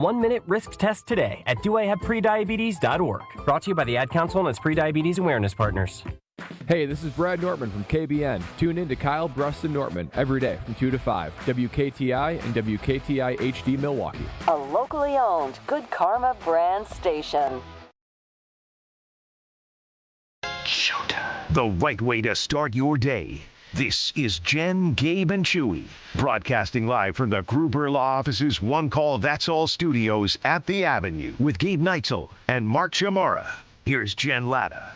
1-minute risk test today at doihaveprediabetes.org. Brought to you by the Ad Council and its Prediabetes Awareness Partners. Hey, this is Brad Nortman from KBN. Tune in to Kyle, Brust, and Nortman every day from 2 to 5. WKTI and WKTI HD Milwaukee. A locally owned Good Karma brand station. Showtime. The right way to start your day. This is Jen, Gabe, and Chewy, broadcasting live from the Gruber Law Office's One Call That's All studios at the Avenue with Gabe Neitzel and Mark Chamara. Here's Jen Latta.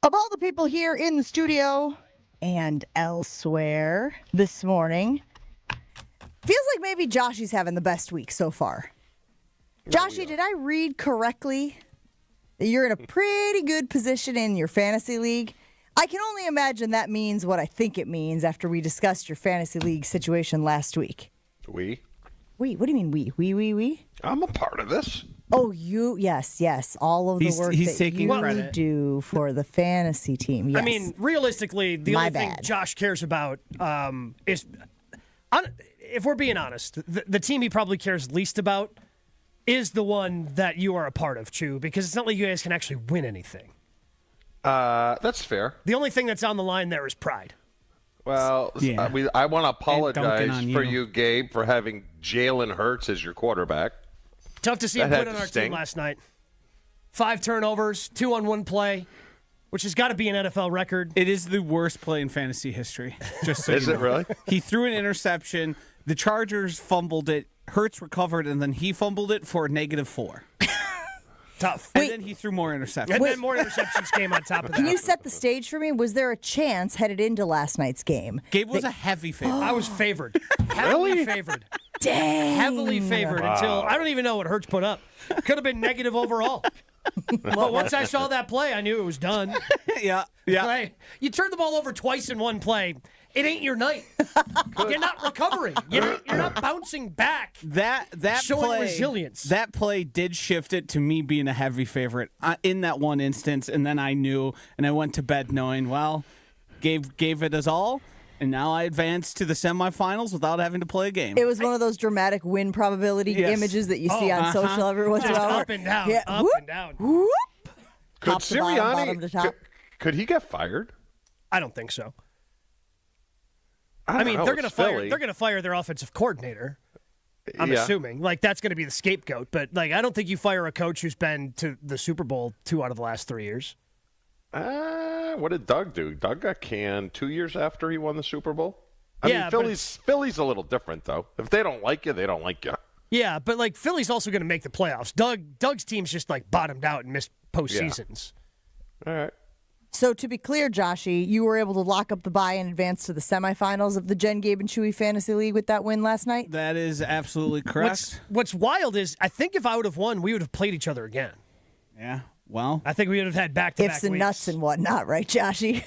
Of all the people here in the studio and elsewhere this morning, feels like maybe Joshy's having the best week so far. Joshy, did I read correctly that you're in a pretty good position in your fantasy league? I can only imagine that means what I think it means after we discussed your fantasy league situation last week. We? What do you mean we? We? I'm a part of this. Oh, you, yes. All of the work he's that taking you credit. do for the fantasy team. Yes. I mean, realistically, the My only thing bad. Josh cares about is, if we're being honest, the team he probably cares least about is the one that you are a part of, Chew, because it's not like you guys can actually win anything. That's fair. The only thing that's on the line there is pride. Well, Yeah. I want to And dunking apologize on for you. you, Gabe, for having Jalen Hurts as your quarterback. Tough to see him That put had on to our sting. team last night. 5 turnovers, 2-on-1 play, which has got to be an NFL record. It is the worst play in fantasy history. Just so Is you it know. really? He threw an interception. The Chargers fumbled it. Hurts recovered, and then he fumbled it for a -4. Tough. And then he threw more interceptions. And then more interceptions came on top of that. Can you set the stage for me? Was there a chance headed into last night's game? Gabe was a heavy favorite. I was favored. Heavily favored. Dang. Heavily favored until I don't even know what Hurts put up. Could have been negative overall. But once I saw that play, I knew it was done. yeah. Right? You turn the ball over twice in one play. It ain't your night. You're not recovering. You're not bouncing back. That Showing play, resilience. That play did shift it to me being a heavy favorite in that one instance, and then I knew, and I went to bed knowing, well, gave it as all, and now I advanced to the semifinals without having to play a game. It was one of those dramatic win probability Yes. images that you see on social every once in a Just while. up and down. Yeah. Up Whoop, and down. whoop. Could Top to bottom, bottom to top. could he get fired? I don't think so. I don't mean, know, they're going to it's fire. Philly. They're going to fire their offensive coordinator. I'm Yeah. assuming. Like that's going to be the scapegoat. But like, I don't think you fire a coach who's been to the Super Bowl 2 out of the last 3 years. What did Doug do? Doug got canned 2 years after he won the Super Bowl. I Yeah, mean, but Philly's a little different though. If they don't like you, they don't like you. Yeah, but like Philly's also going to make the playoffs. Doug's team's just like bottomed out and missed postseasons. All right. So to be clear, Joshy, you were able to lock up the bye and advance to the semifinals of the Jen, Gabe, and Chewy Fantasy League with that win last night? That is absolutely correct. What's wild is I think if I would have won, we would have played each other again. Yeah. Well. I think we would have had back-to-back Ifs and weeks. nuts and whatnot, right, Joshy?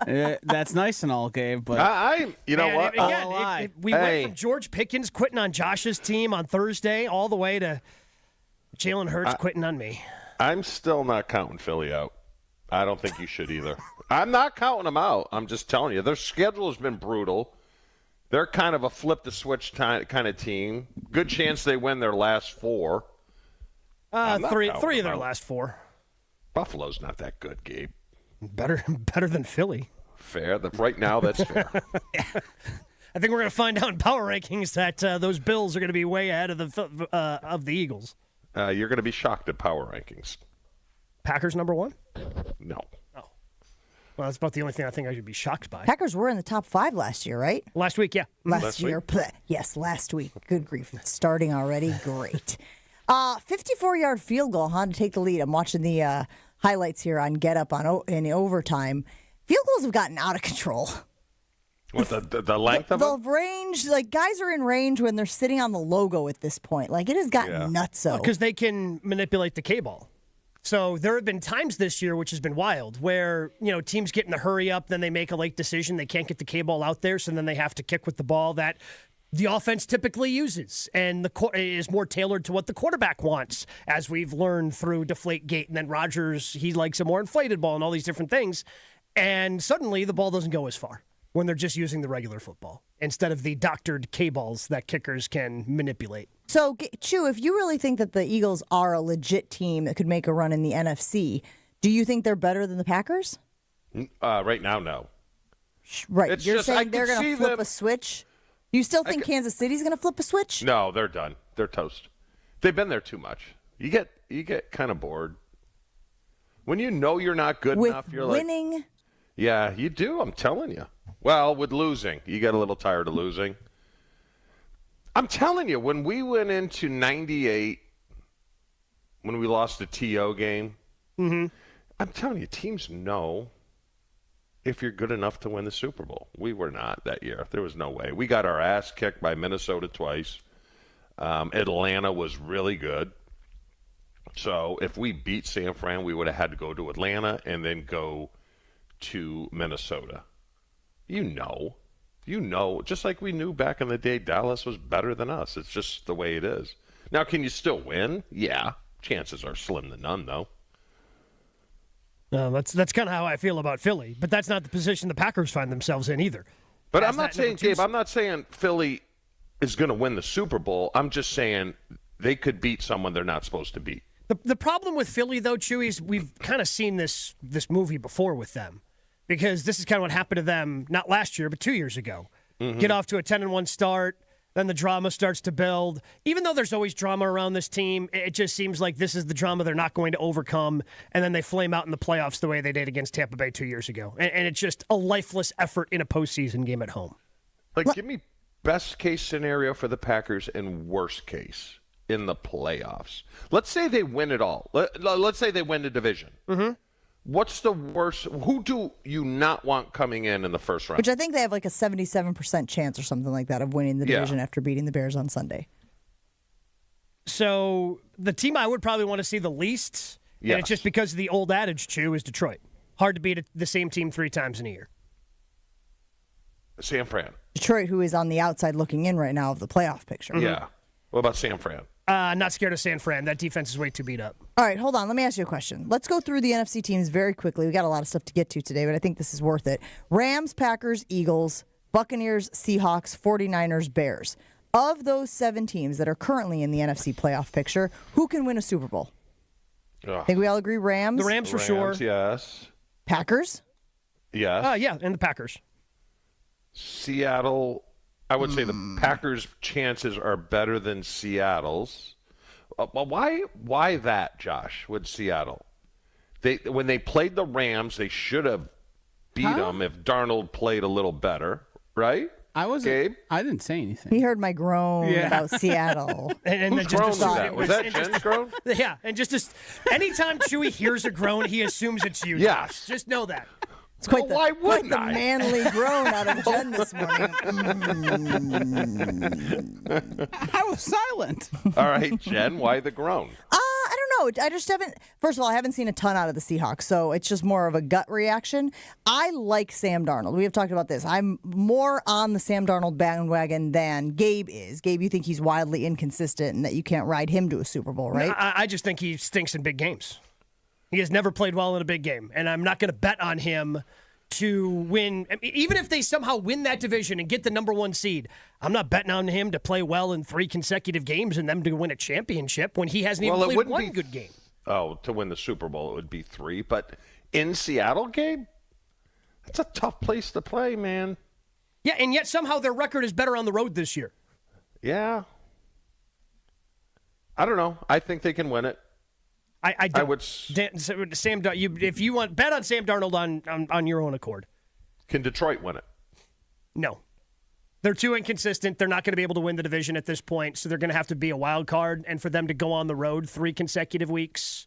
That's nice and all, Gabe, but You know Man, what? Again, we went from George Pickens quitting on Josh's team on Thursday all the way to Jalen Hurts quitting on me. I'm still not counting Philly out. I don't think you should either. I'm not counting them out. I'm just telling you. Their schedule has been brutal. They're kind of a flip-the-switch kind of team. Good chance they win their last 4. Three of their last 4. Buffalo's not that good, Gabe. Better than Philly. Fair. Right now, that's fair. I think we're going to find out in power rankings that those Bills are going to be way ahead of the Eagles. You're going to be shocked at power rankings. Packers number 1? No. Oh. Well, that's about the only thing I think I should be shocked by. Packers were in the top 5 last year, right? Last week, yeah. Last year. Yes, last week. Good grief. It's starting already. Great. 54-yard field goal, to take the lead. I'm watching the highlights here on Get Up in overtime. Field goals have gotten out of control. What, the length of the it? range, guys are in range when they're sitting on the logo at this point. It has gotten nutso. Because they can manipulate the K-ball. So there have been times this year, which has been wild, where teams get in a hurry up, then they make a late decision. They can't get the K-ball out there, so then they have to kick with the ball that the offense typically uses, and is more tailored to what the quarterback wants, as we've learned through Deflategate. And then Rodgers, he likes a more inflated ball and all these different things. And suddenly the ball doesn't go as far when they're just using the regular football instead of the doctored K-balls that kickers can manipulate. So, Chew, if you really think that the Eagles are a legit team that could make a run in the NFC, do you think they're better than the Packers? Right now, no. Right. It's You're just, saying I they're can going to see flip them- a switch? You still think Kansas City's going to flip a switch? No, they're done. They're toast. They've been there too much. You get kind of bored. When you know you're not good enough, you're winning. Yeah, you do. I'm telling you. Well, with losing, you get a little tired of losing. I'm telling you, when we went into 98, when we lost the TO game, I'm telling you, teams know if you're good enough to win the Super Bowl. We were not that year. There was no way. We got our ass kicked by Minnesota twice. Atlanta was really good. So if we beat San Fran, we would have had to go to Atlanta and then go to Minnesota. You know, just like we knew back in the day, Dallas was better than us. It's just the way it is. Now, can you still win? Yeah. Chances are slim to none, though. That's kind of how I feel about Philly, but that's not the position the Packers find themselves in either. But I'm not saying, Gabe, I'm not saying Philly is going to win the Super Bowl. I'm just saying they could beat someone they're not supposed to beat. The problem with Philly, though, Chewy, is we've kind of seen this movie before with them, because this is kind of what happened to them, not last year, but 2 years ago. Get off to a 10-1 start, then the drama starts to build. Even though there's always drama around this team, it just seems like this is the drama they're not going to overcome, and then they flame out in the playoffs the way they did against Tampa Bay 2 years ago. And it's just a lifeless effort in a postseason game at home. Give me best case scenario for the Packers and worst case in the playoffs. Let's say they win it all. Let's say they win the division. What's the worst? Who do you not want coming in the first round? Which I think they have a 77% chance or something like that of winning the division after beating the Bears on Sunday. So the team I would probably want to see the least, and it's just because of the old adage, Chew, is Detroit. Hard to beat the same team 3 times in a year. San Fran. Detroit, who is on the outside looking in right now of the playoff picture. Yeah. What about San Fran? Not scared of San Fran. That defense is way too beat up. All right, hold on. Let me ask you a question. Let's go through the NFC teams very quickly. We got a lot of stuff to get to today, but I think this is worth it. Rams, Packers, Eagles, Buccaneers, Seahawks, 49ers, Bears. Of those 7 teams that are currently in the NFC playoff picture, who can win a Super Bowl? I think we all agree Rams. The Rams for sure. Yes. Packers? Yes. Yeah, and the Packers. Seattle. I would say the Packers' chances are better than Seattle's. Why that, Josh, with Seattle? When they played the Rams, they should have beat them if Darnold played a little better, right? I didn't say anything. He heard my groan about Seattle. And Whose groan was that? Was that Jen's groan? Yeah, and just anytime Chewy hears a groan, he assumes it's you. Yes. Josh. Just know that. It's quite Why wouldn't the I? manly groan out of Jen this morning. I was silent. All right, Jen, why the groan? I don't know. I just haven't. First of all, I haven't seen a ton out of the Seahawks, so it's just more of a gut reaction. I like Sam Darnold. We have talked about this. I'm more on the Sam Darnold bandwagon than Gabe is. Gabe, you think he's wildly inconsistent and that you can't ride him to a Super Bowl, right? No, I just think he stinks in big games. He has never played well in a big game, and I'm not going to bet on him to win. I mean, even if they somehow win that division and get the number 1 seed, I'm not betting on him to play well in 3 consecutive games and them to win a championship when he hasn't even played one good game. Oh, to win the Super Bowl, it would be 3. But in Seattle, Gabe, that's a tough place to play, man. Yeah, and yet somehow their record is better on the road this year. Yeah. I don't know. I think they can win it. I don't. I would. Sam, if you want, bet on Sam Darnold on your own accord. Can Detroit win it? No. They're too inconsistent. They're not going to be able to win the division at this point, so they're going to have to be a wild card. And for them to go on the road 3 consecutive weeks,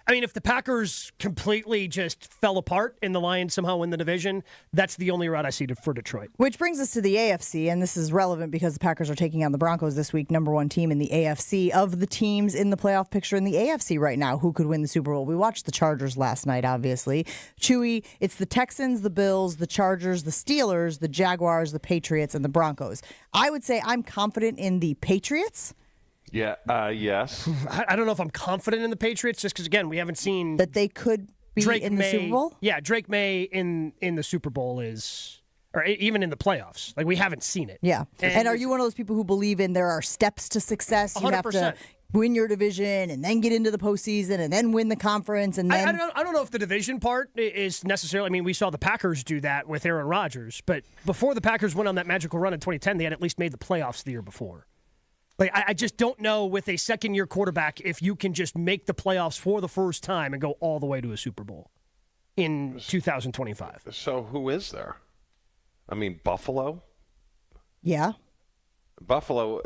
I mean, if the Packers completely just fell apart and the Lions somehow win the division, that's the only route I see for Detroit. Which brings us to the AFC, and this is relevant because the Packers are taking on the Broncos this week, number 1 team in the AFC. Of the teams in the playoff picture in the AFC right now, who could win the Super Bowl? We watched the Chargers last night, obviously. Chewy, it's the Texans, the Bills, the Chargers, the Steelers, the Jaguars, the Patriots, and the Broncos. I would say I'm confident in the Patriots. Yeah. Yes. I don't know if I'm confident in the Patriots, just because, again, we haven't seen that they could be in the Super Bowl. Yeah, Drake May in the Super Bowl or even in the playoffs. Like, we haven't seen it. Yeah. And are you one of those people who believe in there are steps to success? 100%. You have to win your division and then get into the postseason and then win the conference and then I don't know if the division part is necessarily. I mean, we saw the Packers do that with Aaron Rodgers, but before the Packers went on that magical run in 2010, they had at least made the playoffs the year before. Like, I just don't know with a second-year quarterback if you can just make the playoffs for the first time and go all the way to a Super Bowl in 2025. So who is there? I mean, Buffalo? Yeah. Buffalo's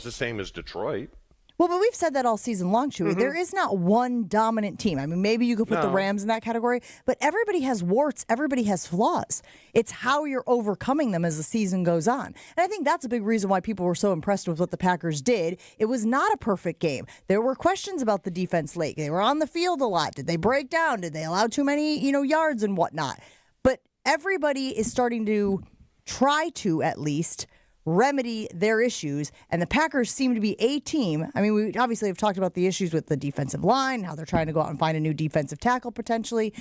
the same as Detroit. Well, but we've said that all season long, Chewy. Mm-hmm. There is not one dominant team. I mean, maybe you could put the Rams in that category, but everybody has warts. Everybody has flaws. It's how you're overcoming them as the season goes on. And I think that's a big reason why people were so impressed with what the Packers did. It was not a perfect game. There were questions about the defense late. They were on the field a lot. Did they break down? Did they allow too many, yards and whatnot? But everybody is starting to try to, at least, remedy their issues, and the Packers seem to be a team. I mean, we obviously have talked about the issues with the defensive line, how they're trying to go out and find a new defensive tackle potentially.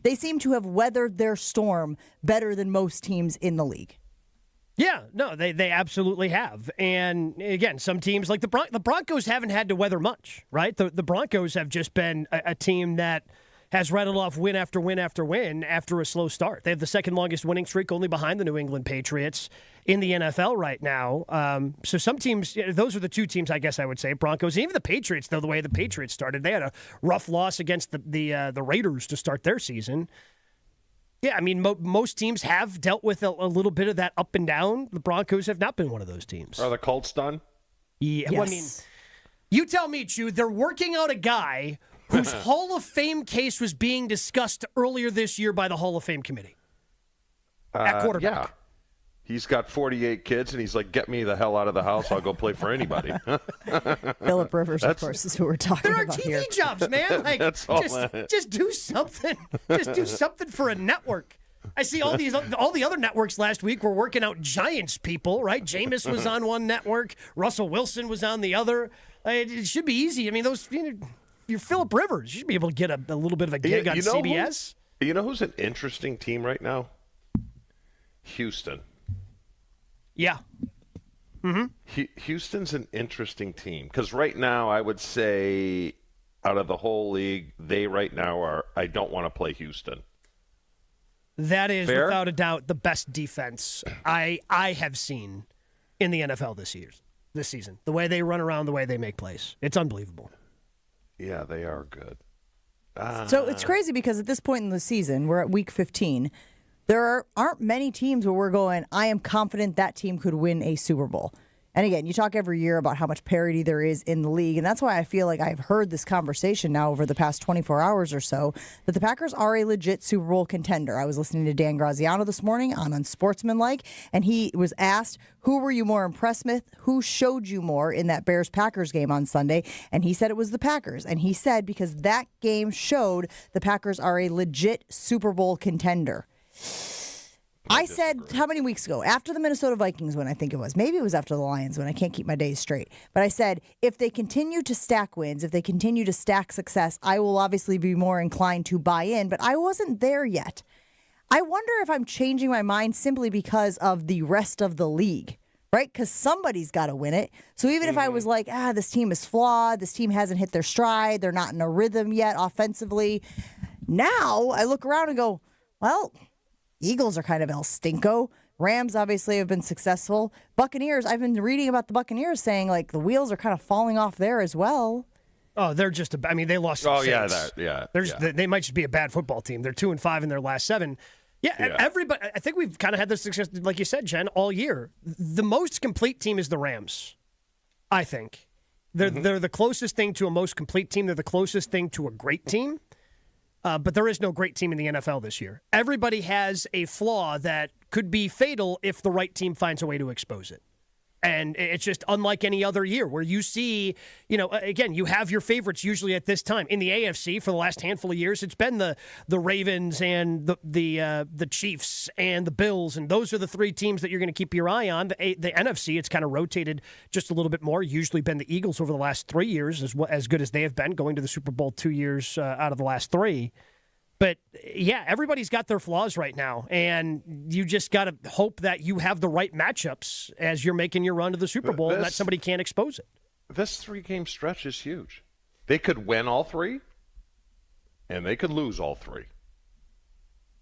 They seem to have weathered their storm better than most teams in the league. Yeah, no, they absolutely have. And again, some teams like the Broncos haven't had to weather much, right? The Broncos have just been a team that has rattled off win after win after win after a slow start. They have the second longest winning streak, only behind the New England Patriots in the NFL right now. So some teams, those are the 2 teams, I guess I would say, Broncos. And even the Patriots, though, the way the Patriots started, they had a rough loss against the Raiders to start their season. Yeah, I mean, most teams have dealt with a little bit of that up and down. The Broncos have not been one of those teams. Are the Colts done? Yeah, yes. Well, I mean, you tell me, Chew, they're working out a guy whose Hall of Fame case was being discussed earlier this year by the Hall of Fame committee at quarterback. Yeah. He's got 48 kids, and he's like, get me the hell out of the house. I'll go play for anybody. Phillip Rivers, of course, is who we're talking There are about TV here. jobs, man. Like, That's all just do something. Just do something for a network. I see all the other networks last week were working out Giants people, right? Jameis was on one network. Russell Wilson was on the other. It should be easy. I mean, you're Phillip Rivers. You should be able to get a little bit of a gig on CBS. You know who's an interesting team right now? Houston. Yeah. Mm-hmm. Houston's an interesting team because right now I would say out of the whole league, they right now are, I don't want to play Houston. That is, Fair? without a doubt, the best defense I have seen in the NFL this season. The way they run around, the way they make plays. It's unbelievable. Yeah, they are good. So it's crazy because at this point in the season, we're at week 15. There aren't many teams where we're going, I am confident that team could win a Super Bowl. And again, you talk every year about how much parity there is in the league, and that's why I feel like I've heard this conversation now over the past 24 hours or so, that the Packers are a legit Super Bowl contender. I was listening to Dan Graziano this morning on Unsportsmanlike, and he was asked, who were you more impressed with? Who showed you more in that Bears-Packers game on Sunday? And he said it was the Packers. And he said because that game showed the Packers are a legit Super Bowl contender. I said, how many weeks ago? After the Minnesota Vikings win, I think it was. Maybe it was after the Lions win. I can't keep my days straight. But I said, if they continue to stack wins, if they continue to stack success, I will obviously be more inclined to buy in. But I wasn't there yet. I wonder if I'm changing my mind simply because of the rest of the league, right? Because somebody's got to win it. So even if I was like, this team is flawed, this team hasn't hit their stride, they're not in a rhythm yet offensively. Now I look around and go, well, Eagles are kind of El Stinko. Rams obviously have been successful. Buccaneers, I've been reading about the Buccaneers saying like the wheels are kind of falling off there as well. Oh, they're just they lost to the Saints. They might just be a bad football team. They're 2-5 in their last 7. Yeah, everybody. I think we've kind of had this success, like you said, Jen, all year. The most complete team is the Rams, I think. They're the closest thing to a most complete team. They're the closest thing to a great team. But there is no great team in the NFL this year. Everybody has a flaw that could be fatal if the right team finds a way to expose it. And it's just unlike any other year where you see, again, you have your favorites usually at this time. In the AFC for the last handful of years, it's been the Ravens and the Chiefs and the Bills, and those are the 3 teams that you're going to keep your eye on. The NFC, it's kind of rotated just a little bit more. Usually been the Eagles over the last 3 years, as good as they have been, going to the Super Bowl 2 years out of the last 3. But, yeah, everybody's got their flaws right now, and you just got to hope that you have the right matchups as you're making your run to the Super Bowl and that somebody can't expose it. This 3-game stretch is huge. They could win all 3, and they could lose all 3.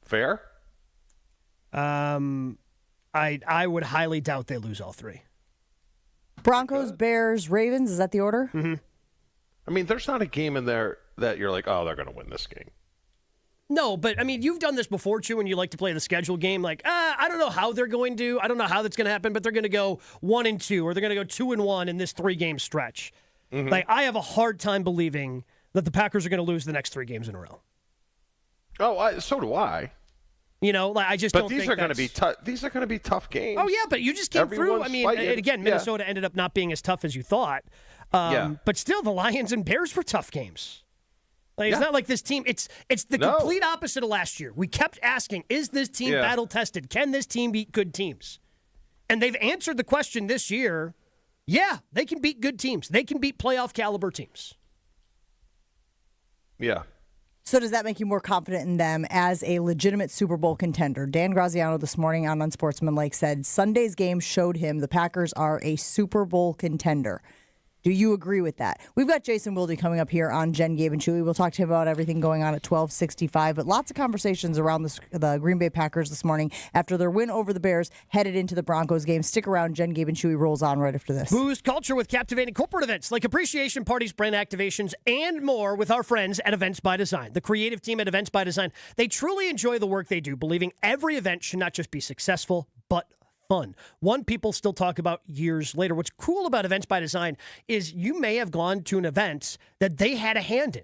Fair? I would highly doubt they lose all 3. Broncos, Bears, Ravens, is that the order? Mm-hmm. There's not a game in there that you're like, oh, they're going to win this game. No, but, you've done this before, too, when you like to play the schedule game. Like, I don't know how they're going to. I don't know how that's going to happen, but they're going to go 1-2, or they're going to go 2-1 in this 3-game stretch. Mm-hmm. Like, I have a hard time believing that the Packers are going to lose the next 3 games in a row. Oh, so do I. I just don't think these are going to be tough. These are going to be tough games. Oh, yeah, but you just came through. Again, Minnesota ended up not being as tough as you thought. But still, the Lions and Bears were tough games. It's not like this team. It's the complete opposite of last year. We kept asking, is this team battle-tested? Can this team beat good teams? And they've answered the question this year. Yeah, they can beat good teams. They can beat playoff-caliber teams. Yeah. So does that make you more confident in them as a legitimate Super Bowl contender? Dan Graziano this morning on Unsportsmanlike said Sunday's game showed him the Packers are a Super Bowl contender. Do you agree with that? We've got Jason Wilde coming up here on Jen, Gabe, and Chewy. We'll talk to him about everything going on at 12:65. But lots of conversations around the Green Bay Packers this morning after their win over the Bears, headed into the Broncos game. Stick around. Jen, Gabe, and Chewy rolls on right after this. Boost culture with captivating corporate events like appreciation parties, brand activations, and more with our friends at Events by Design. The creative team at Events by Design, they truly enjoy the work they do, believing every event should not just be successful, but fun. One people still talk about years later. What's cool about Events by Design is you may have gone to an event that they had a hand in.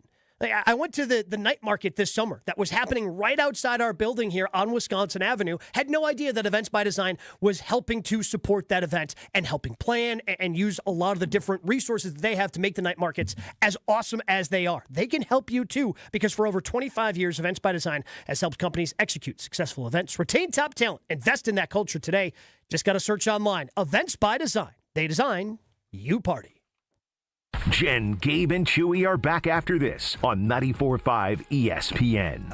I went to the night market this summer that was happening right outside our building here on Wisconsin Avenue. Had no idea that Events by Design was helping to support that event and helping plan and use a lot of the different resources that they have to make the night markets as awesome as they are. They can help you too, because for over 25 years, Events by Design has helped companies execute successful events, retain top talent, invest in that culture today. Just got to search online. Events by Design. They design, you party. Jen, Gabe, and Chewy are back after this on 94.5 ESPN.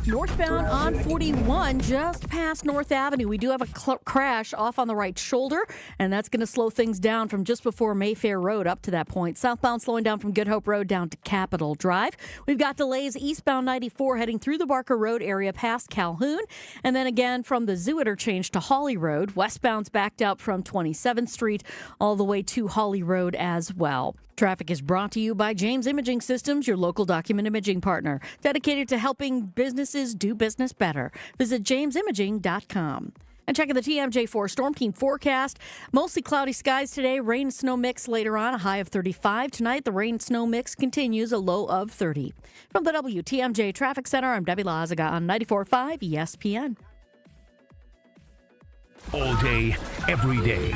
Northbound on 41, just past North Avenue. We do have a crash off on the right shoulder, and that's going to slow things down from just before Mayfair Road up to that point. Southbound slowing down from Good Hope Road down to Capitol Drive. We've got delays eastbound 94 heading through the Barker Road area past Calhoun, and then again from the Zoo Interchange to Holly Road. Westbound's backed up from 27th Street all the way to Holly Road as well. Traffic is brought to you by James Imaging Systems, your local document imaging partner, dedicated to helping businesses do business better. Visit jamesimaging.com. And checking the TMJ4 Storm Team forecast. Mostly cloudy skies today. Rain and snow mix later on, a high of 35. Tonight, the rain snow mix continues, a low of 30. From the WTMJ Traffic Center, I'm Debbie Lazaga on 94.5 ESPN. All day, every day.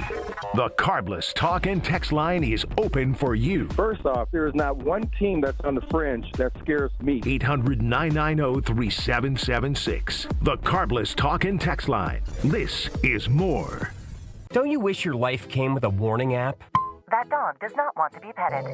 The Carbless Talk and Text line is open for you. First off, there is not one team that's on the fringe that scares me. 800-990-3776. The Carbless Talk and Text line. This is more. Don't you wish your life came with a warning app? That dog does not want to be petted.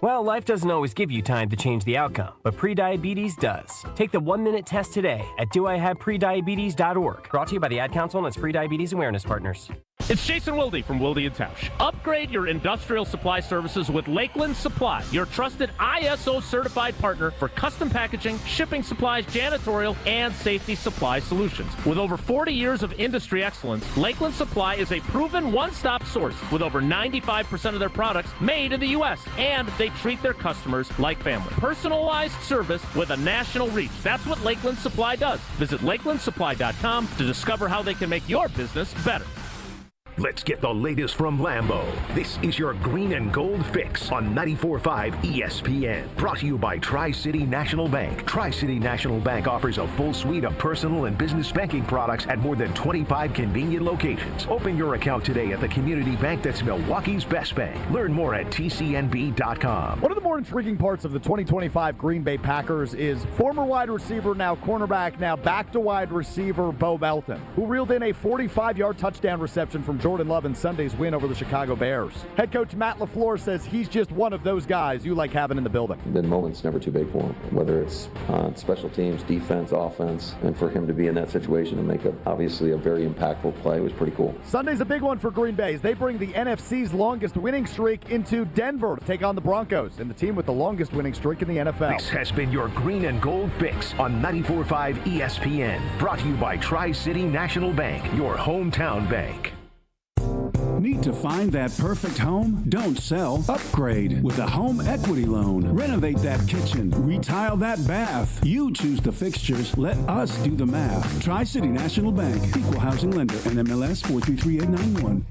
Well, life doesn't always give you time to change the outcome, but prediabetes does. Take the 1-minute test today at doihaveprediabetes.org. Brought to you by the Ad Council and its Prediabetes Awareness Partners. It's Jason Wilde from Wilde & Tausch. Upgrade your industrial supply services with Lakeland Supply, your trusted ISO-certified partner for custom packaging, shipping supplies, janitorial, and safety supply solutions. With over 40 years of industry excellence, Lakeland Supply is a proven one-stop source with over 95 95% of their products made in the U.S., and they treat their customers like family. Personalized service with a national reach. That's what Lakeland Supply does. Visit lakelandsupply.com to discover how they can make your business better. Let's get the latest from Lambeau. This is your Green and Gold Fix on 94.5 ESPN. Brought to you by Tri-City National Bank. Tri-City National Bank offers a full suite of personal and business banking products at more than 25 convenient locations. Open your account today at the community bank that's Milwaukee's best bank. Learn more at tcnb.com. One of the more intriguing parts of the 2025 Green Bay Packers is former wide receiver, now cornerback, now back to wide receiver Bo Belton, who reeled in a 45-yard touchdown reception from Jordan Love in Sunday's win over the Chicago Bears. Head coach Matt LaFleur says he's just one of those guys you like having in the building. The moment's never too big for him, whether it's special teams, defense, offense, and for him to be in that situation and make obviously a very impactful play was pretty cool. Sunday's a big one for Green Bay as they bring the NFC's longest winning streak into Denver to take on the Broncos and the team with the longest winning streak in the NFL. This has been your Green and Gold Fix on 94.5 ESPN. Brought to you by Tri-City National Bank, your hometown bank. Need to find that perfect home? Don't sell. Upgrade with a home equity loan. Renovate that kitchen. Retile that bath. You choose the fixtures. Let us do the math. Tri-City National Bank. Equal housing lender. NMLS 433891.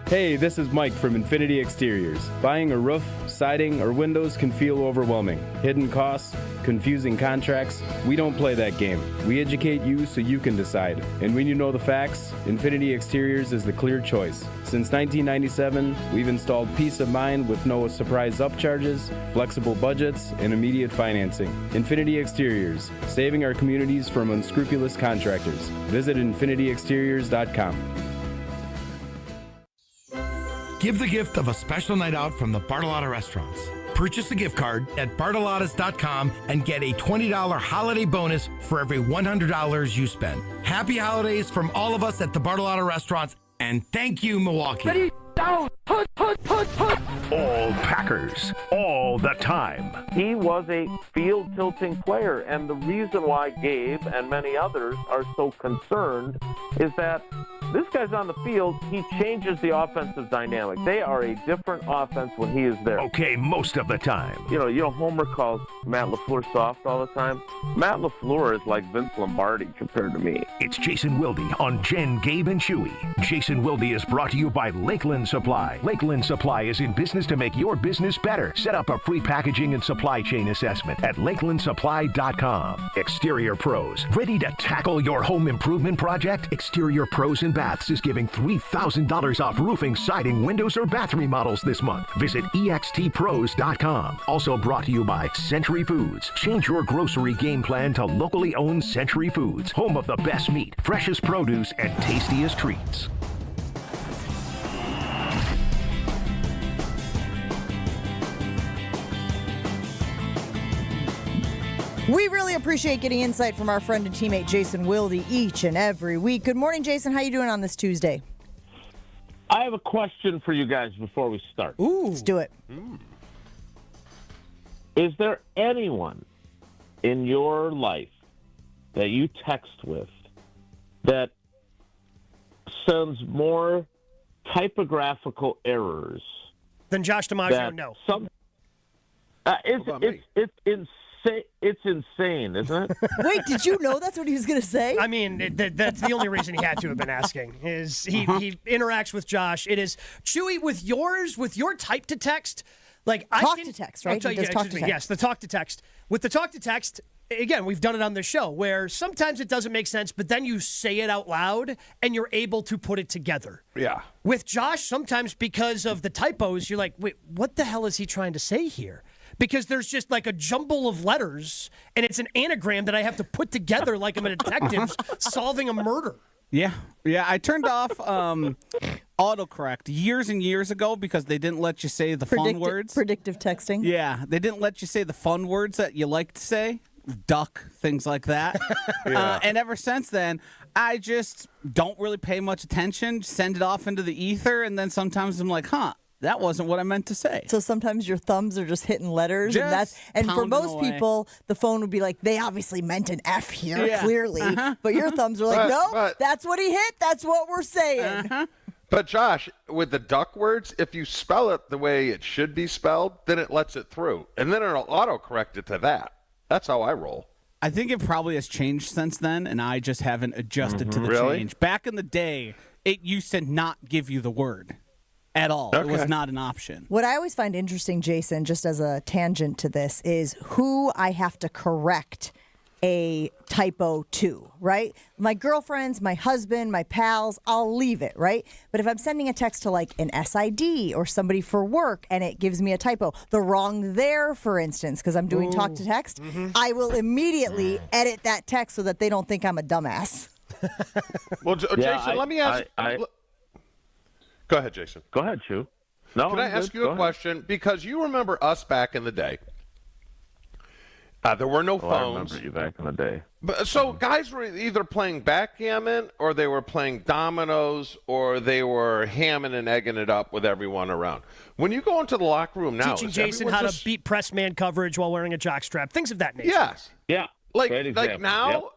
Hey, this is Mike from Infinity Exteriors. Buying a roof, siding, or windows can feel overwhelming. Hidden costs, confusing contracts. We don't play that game. We educate you so you can decide. And when you know the facts, Infinity Exteriors is the clear choice. Since 1997, we've installed peace of mind with no surprise upcharges, flexible budgets, and immediate financing. Infinity Exteriors, saving our communities from unscrupulous contractors. Visit infinityexteriors.com. Give the gift of a special night out from the Bartolotta Restaurants. Purchase a gift card at bartolottas.com and get a $20 holiday bonus for every $100 you spend. Happy holidays from all of us at the Bartolotta Restaurants, and thank you, Milwaukee. Ready, down, put. All Packers, all the time. He was a field-tilting player, and the reason why Gabe and many others are so concerned is that this guy's on the field, he changes the offensive dynamic. They are a different offense when he is there. Okay, most of the time. You know, Homer calls Matt LaFleur soft all the time. Matt LaFleur is like Vince Lombardi compared to me. It's Jason Wilde on Jen, Gabe, and Chewy. Jason Wilde is brought to you by Lakeland Supply. Lakeland Supply is in business to make your business better. Set up a free packaging and supply chain assessment at lakelandsupply.com. Exterior Pros. Ready to tackle your home improvement project? Exterior Pros and Baths is giving $3,000 off roofing, siding, windows, or bath remodels this month. Visit extpros.com. Also brought to you by Century Foods. Change your grocery game plan to locally owned Century Foods, home of the best meat, freshest produce, and tastiest treats. We really appreciate getting insight from our friend and teammate Jason Wilde each and every week. Good morning, Jason. How you doing on this Tuesday? I have a question for you guys before we start. Ooh. Let's do it. Is there anyone in your life that you text with that sends more typographical errors than Josh DiMaggio? No. It's insane. It's insane, isn't it? Wait, did you know that's what he was going to say? I mean, that's the only reason he had to have been asking. Is he interacts with Josh? It is Chewy with your type to text. Like talk to text, right? Yes, the talk to text. With the talk to text, again, we've done it on the show where sometimes it doesn't make sense, but then you say it out loud and you're able to put it together. Yeah. With Josh, sometimes because of the typos, you're like, wait, what the hell is he trying to say here? Because there's just like a jumble of letters, and it's an anagram that I have to put together like I'm a detective solving a murder. Yeah. I turned off autocorrect years and years ago because they didn't let you say the fun words. Predictive texting. Yeah, they didn't let you say the fun words that you like to say. Duck, things like that. And ever since then, I just don't really pay much attention, send it off into the ether, and then sometimes I'm like, that wasn't what I meant to say. So sometimes your thumbs are just hitting letters, and for most people, the phone would be like, they obviously meant an F here, clearly. But your thumbs are like, no, that's what he hit. That's what we're saying. But Josh, with the duck words, if you spell it the way it should be spelled, then it lets it through. And then it'll autocorrect it to that. That's how I roll. I think it probably has changed since then, and I just haven't adjusted to the change. Back in the day, it used to not give you the word at all. Okay. It was not an option. What I always find interesting, Jason, just as a tangent to this, is who I have to correct a typo to, right? My girlfriends, my husband, my pals, I'll leave it, right? But if I'm sending a text to like an SID or somebody for work and it gives me a typo, the wrong there, for instance, because I'm doing talk to text, I will immediately edit that text so that they don't think I'm a dumbass. Well, Jason, let me ask. Go ahead, Jason. Go ahead, Chew. No, Can I ask you a question? Because you remember us back in the day. There were no phones. I remember you back in the day. But, so guys were either playing backgammon or they were playing dominoes or they were hamming and egging it up with everyone around. When you go into the locker room now, teaching Jason how to beat press man coverage while wearing a jockstrap, things of that nature. Yes. Yeah. Like now,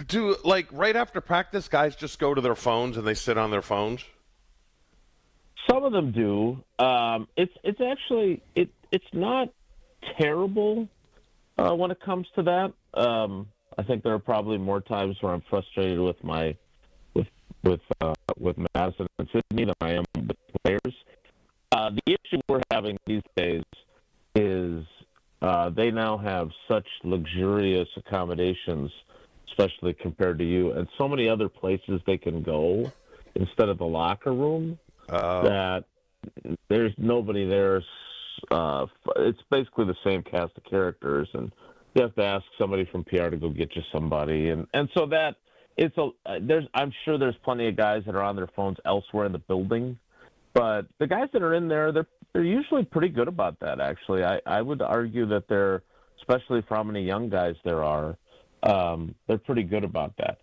do right after practice, guys just go to their phones and they sit on their phones? Some of them do. It's actually it's not terrible. When it comes to that, I think there are probably more times where I'm frustrated with Madison and Sydney than I am with players. The issue we're having these days is they now have such luxurious accommodations, especially compared to you, and so many other places they can go instead of the locker room that there's nobody there. It's basically the same cast of characters, and you have to ask somebody from PR to go get you somebody, and so that I'm sure there's plenty of guys that are on their phones elsewhere in the building, but the guys that are in there, they're usually pretty good about that. Actually, I would argue that they're, especially for how many young guys there are, they're pretty good about that.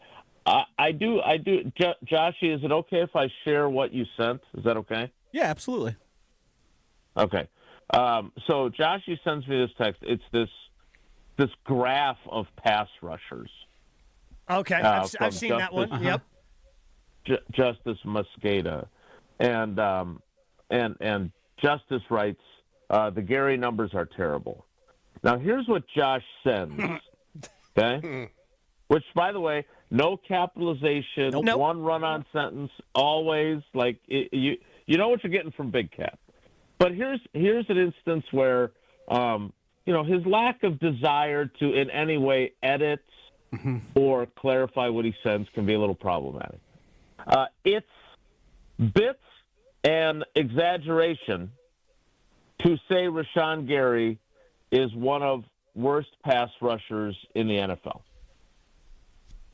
I do. Joshy, is it okay if I share what you sent? Is that okay? Yeah, absolutely. Okay. So Joshy sends me this text. It's this graph of pass rushers. Okay, I've seen that one. Yep. Justice Mosqueda, and Justice writes, the Gary numbers are terrible. Now here's what Josh sends. Okay, which by the way, no capitalization, one run-on sentence, always you know what you're getting from Big Cat. But here's an instance where, his lack of desire to in any way edit or clarify what he sends can be a little problematic. It's bits and exaggeration to say Rashawn Gary is one of worst pass rushers in the NFL.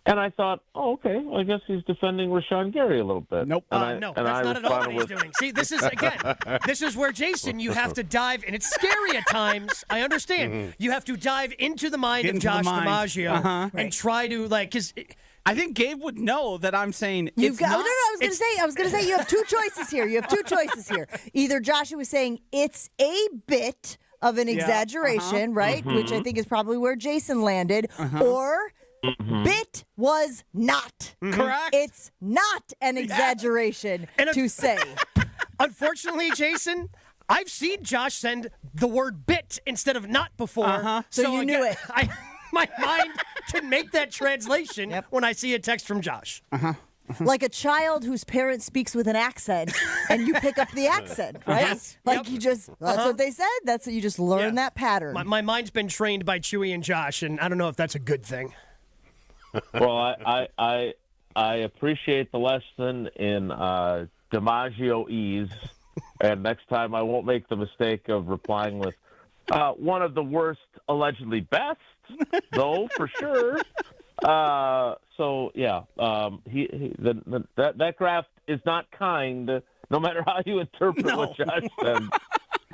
And I thought, okay, well, I guess he's defending Rashawn Gary a little bit. Nope. No, that's not at all what he's doing. See, this is where, Jason, you have to dive, and it's scary at times. I understand. You have to dive into the mind of Josh DiMaggio and try to, because... I think Gabe would know that I'm saying I was going to say you have two choices here. Either Josh was saying it's a bit of an exaggeration, right? Which I think is probably where Jason landed, or... Bit was not. Correct. It's not an exaggeration to say. Unfortunately, Jason, I've seen Josh send the word bit instead of not before. So you knew it. My mind can make that translation when I see a text from Josh. Like a child whose parent speaks with an accent, and you pick up the accent, right? You just, that's what they said. That's what you just learn that pattern. My mind's been trained by Chewy and Josh, and I don't know if that's a good thing. Well, I appreciate the lesson in DiMaggio ease, and next time I won't make the mistake of replying with one of the worst, allegedly best, though for sure. That graph is not kind, no matter how you interpret what Josh said.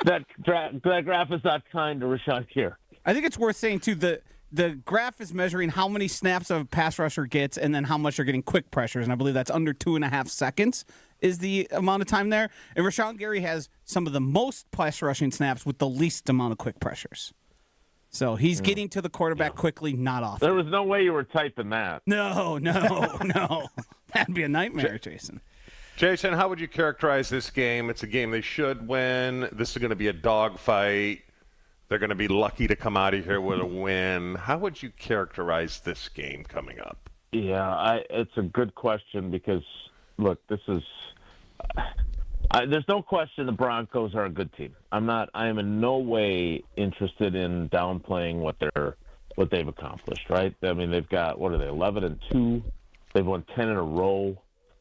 That graph is not kind to Rashawn Gary. I think it's worth saying too the graph is measuring how many snaps a pass rusher gets and then how much they're getting quick pressures. And I believe that's under 2.5 seconds is the amount of time there. And Rashawn Gary has some of the most pass rushing snaps with the least amount of quick pressures. So he's getting to the quarterback quickly, not often. There was no way you were typing that. No. That'd be a nightmare, Jason. Jason, how would you characterize this game? It's a game they should win. This is going to be a dogfight. They're going to be lucky to come out of here with a win. How would you characterize this game coming up? Yeah, it's a good question because, look, this is there's no question the Broncos are a good team. I am in no way interested in downplaying what they've accomplished, right? I mean, they've got, what are they, 11-2? They've won 10 in a row.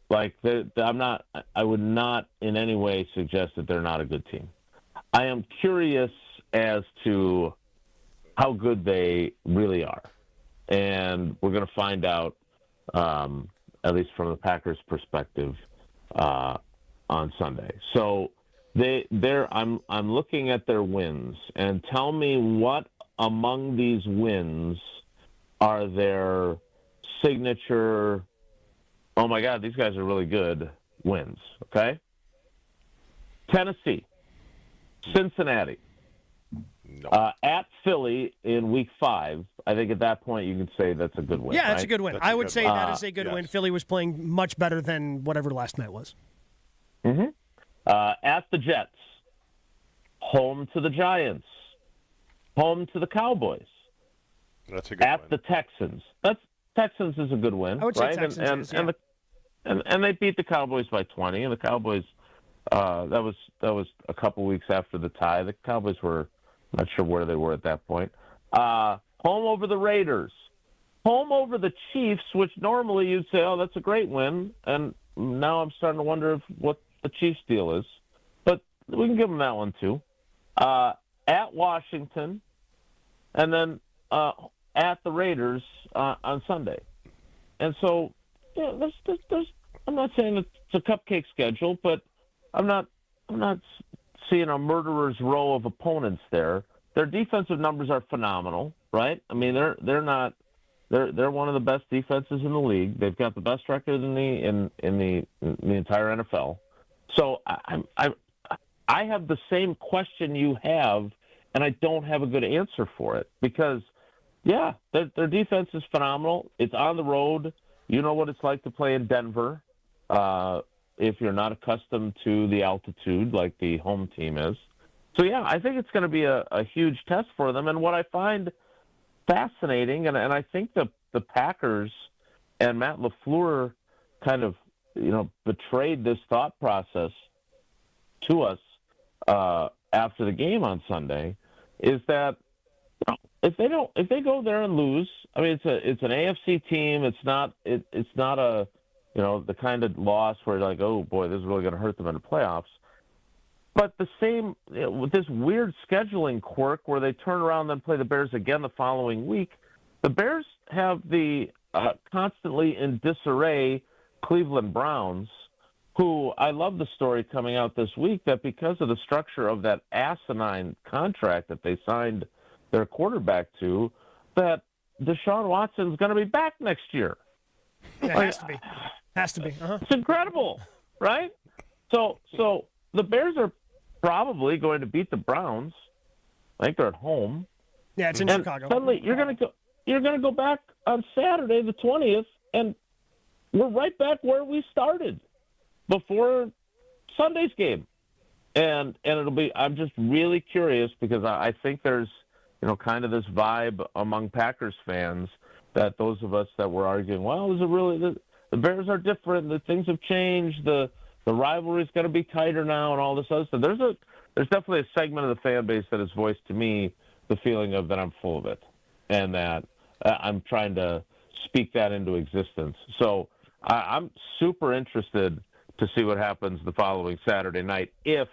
Like, I would not in any way suggest that they're not a good team. I am curious as to how good they really are. And we're going to find out, at least from the Packers' perspective, on Sunday. So I'm looking at their wins, and tell me what among these wins are their signature, oh my God, these guys are really good wins, okay? Tennessee, Cincinnati, at Philly in week 5. I think at that point you can say that's a good win. Yeah, that's right? a good win. I would say that is a good win. Philly was playing much better than whatever last night was. Mm-hmm. At the Jets, home to the Giants, home to the Cowboys. That's a good at win. the Texans. Texans is a good win, I would right? say Texans and they beat the Cowboys by 20. And the Cowboys, that was a couple weeks after the tie. The Cowboys were not sure where they were at that point. Home over the Raiders, home over the Chiefs, which normally you'd say, oh, that's a great win. And now I'm starting to wonder what the Chiefs deal is, but we can give them that one too. At Washington, and then at the Raiders on Sunday. And so, yeah, there's I'm not saying it's a cupcake schedule, but I'm not seeing a murderer's row of opponents there. Their defensive numbers are phenomenal, right? I mean, they're one of the best defenses in the league. They've got the best record in the entire NFL. So I have the same question you have, and I don't have a good answer for it because, yeah, their defense is phenomenal. It's on the road. You know what it's like to play in Denver if you're not accustomed to the altitude like the home team is. So, yeah, I think it's going to be a huge test for them. And what I find fascinating, and I think the Packers and Matt LaFleur kind of, betrayed this thought process to us after the game on Sunday, is that if they go there and lose, I mean, it's an AFC team. It's not a the kind of loss where you're like, oh boy, this is really going to hurt them in the playoffs. But the same with this weird scheduling quirk where they turn around and then play the Bears again the following week. The Bears have the constantly in disarray Cleveland Browns, who I love the story coming out this week that because of the structure of that asinine contract that they signed their quarterback to, that Deshaun Watson's going to be back next year. Yeah, it has to be. Uh-huh. It's incredible, right? So the Bears are probably going to beat the Browns. I think they're at home. Yeah, it's in Chicago. Suddenly, you're going to go back on Saturday the 20th, and we're right back where we started before Sunday's game. And it'll be. I'm just really curious because I think there's kind of this vibe among Packers fans that those of us that were arguing, well, is it really the Bears are different, the things have changed, the rivalry's going to be tighter now, and all this other stuff. There's definitely a segment of the fan base that has voiced to me the feeling of that I'm full of it, and that I'm trying to speak that into existence. So I'm super interested to see what happens the following Saturday night if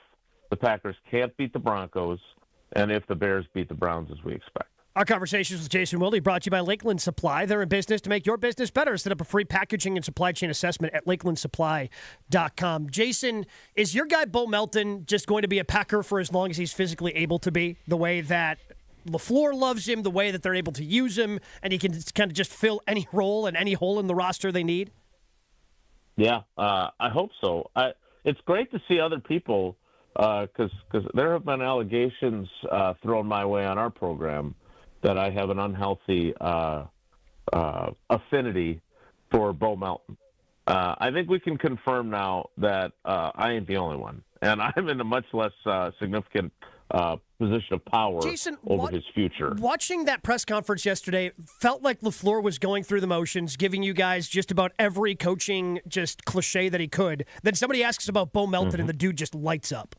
the Packers can't beat the Broncos and if the Bears beat the Browns as we expect. Our conversations with Jason Wilde brought to you by Lakeland Supply. They're in business to make your business better. Set up a free packaging and supply chain assessment at lakelandsupply.com. Jason, is your guy Bo Melton just going to be a Packer for as long as he's physically able to be, the way that LaFleur loves him, the way that they're able to use him, and he can kind of just fill any role and any hole in the roster they need? Yeah, I hope so. It's great to see other people because there have been allegations thrown my way on our program that I have an unhealthy affinity for Bo Melton. I think we can confirm now that I ain't the only one, and I'm in a much less significant position of power Jason, over his future. Watching that press conference yesterday felt like LaFleur was going through the motions, giving you guys just about every coaching just cliche that he could. Then somebody asks about Bo Melton, and the dude just lights up.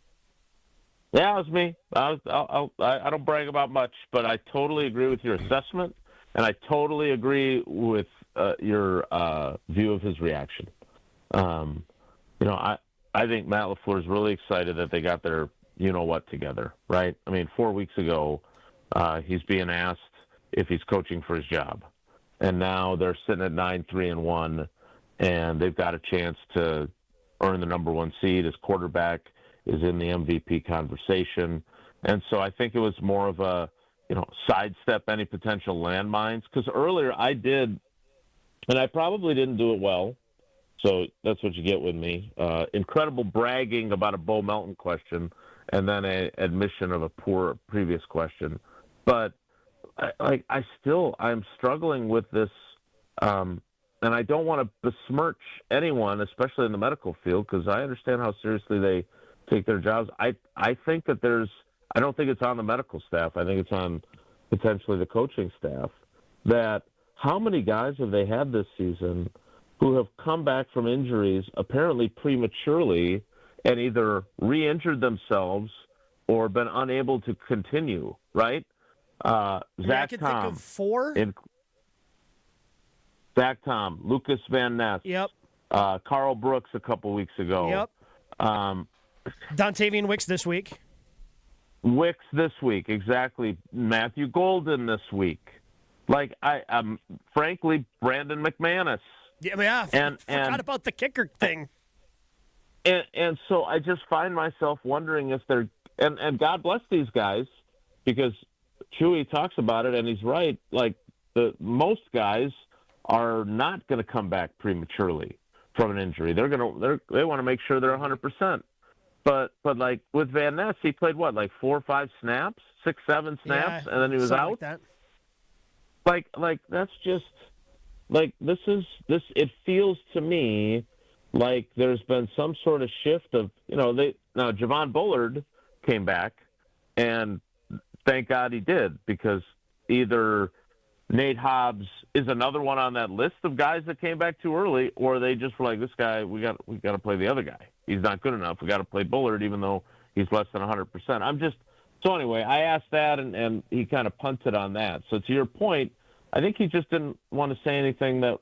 Yeah, it was me. I don't brag about much, but I totally agree with your assessment, and I totally agree with your view of his reaction. I think Matt LaFleur is really excited that they got their you-know-what together, right? I mean, 4 weeks ago, he's being asked if he's coaching for his job. And now they're sitting at 9-3-1, and they've got a chance to earn the number one seed. His quarterback is in the MVP conversation. And so I think it was more of a, sidestep any potential landmines. Because earlier I did, and I probably didn't do it well, so that's what you get with me. Incredible bragging about a Bo Melton question and then an admission of a poor previous question. But I'm struggling with this, and I don't want to besmirch anyone, especially in the medical field, because I understand how seriously they take their jobs. I think that I don't think it's on the medical staff. I think it's on potentially the coaching staff. That how many guys have they had this season who have come back from injuries apparently prematurely and either re-injured themselves or been unable to continue, right? Zach think Tom. of four. Zach Tom, Lucas Van Ness. Yep. Carl Brooks a couple weeks ago. Yep. Dontavian Wicks this week. Wicks this week, exactly. Matthew Golden this week. Frankly, Brandon McManus. Yeah, forgot about the kicker thing. And so I just find myself wondering if they're and God bless these guys, because Chewy talks about it and he's right. Most guys are not going to come back prematurely from an injury. They want to make sure they're 100%. But like with Van Ness, he played 4 or 5 snaps, 6, 7 snaps, and then he was out. Like that. That's just this. It feels to me like there's been some sort of shift of now Javon Bullard came back, and thank God he did, because either Nate Hobbs is another one on that list of guys that came back too early, or they just were like, this guy, we got to play the other guy. He's not good enough. We got to play Bullard, even though he's less than 100%. So anyway, I asked that, and he kind of punted on that. So to your point, I think he just didn't want to say anything that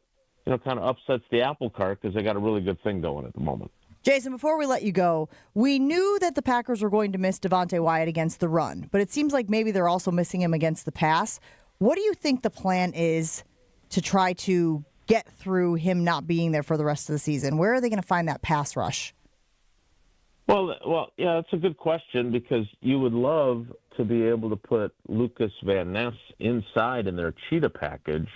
kind of upsets the apple cart, because they got a really good thing going at the moment. Jason, before we let you go, we knew that the Packers were going to miss Devontae Wyatt against the run, but it seems like maybe they're also missing him against the pass. What do you think the plan is to try to get through him not being there for the rest of the season? Where are they going to find that pass rush? Well, yeah, that's a good question, because you would love to be able to put Lucas Van Ness inside in their cheetah package,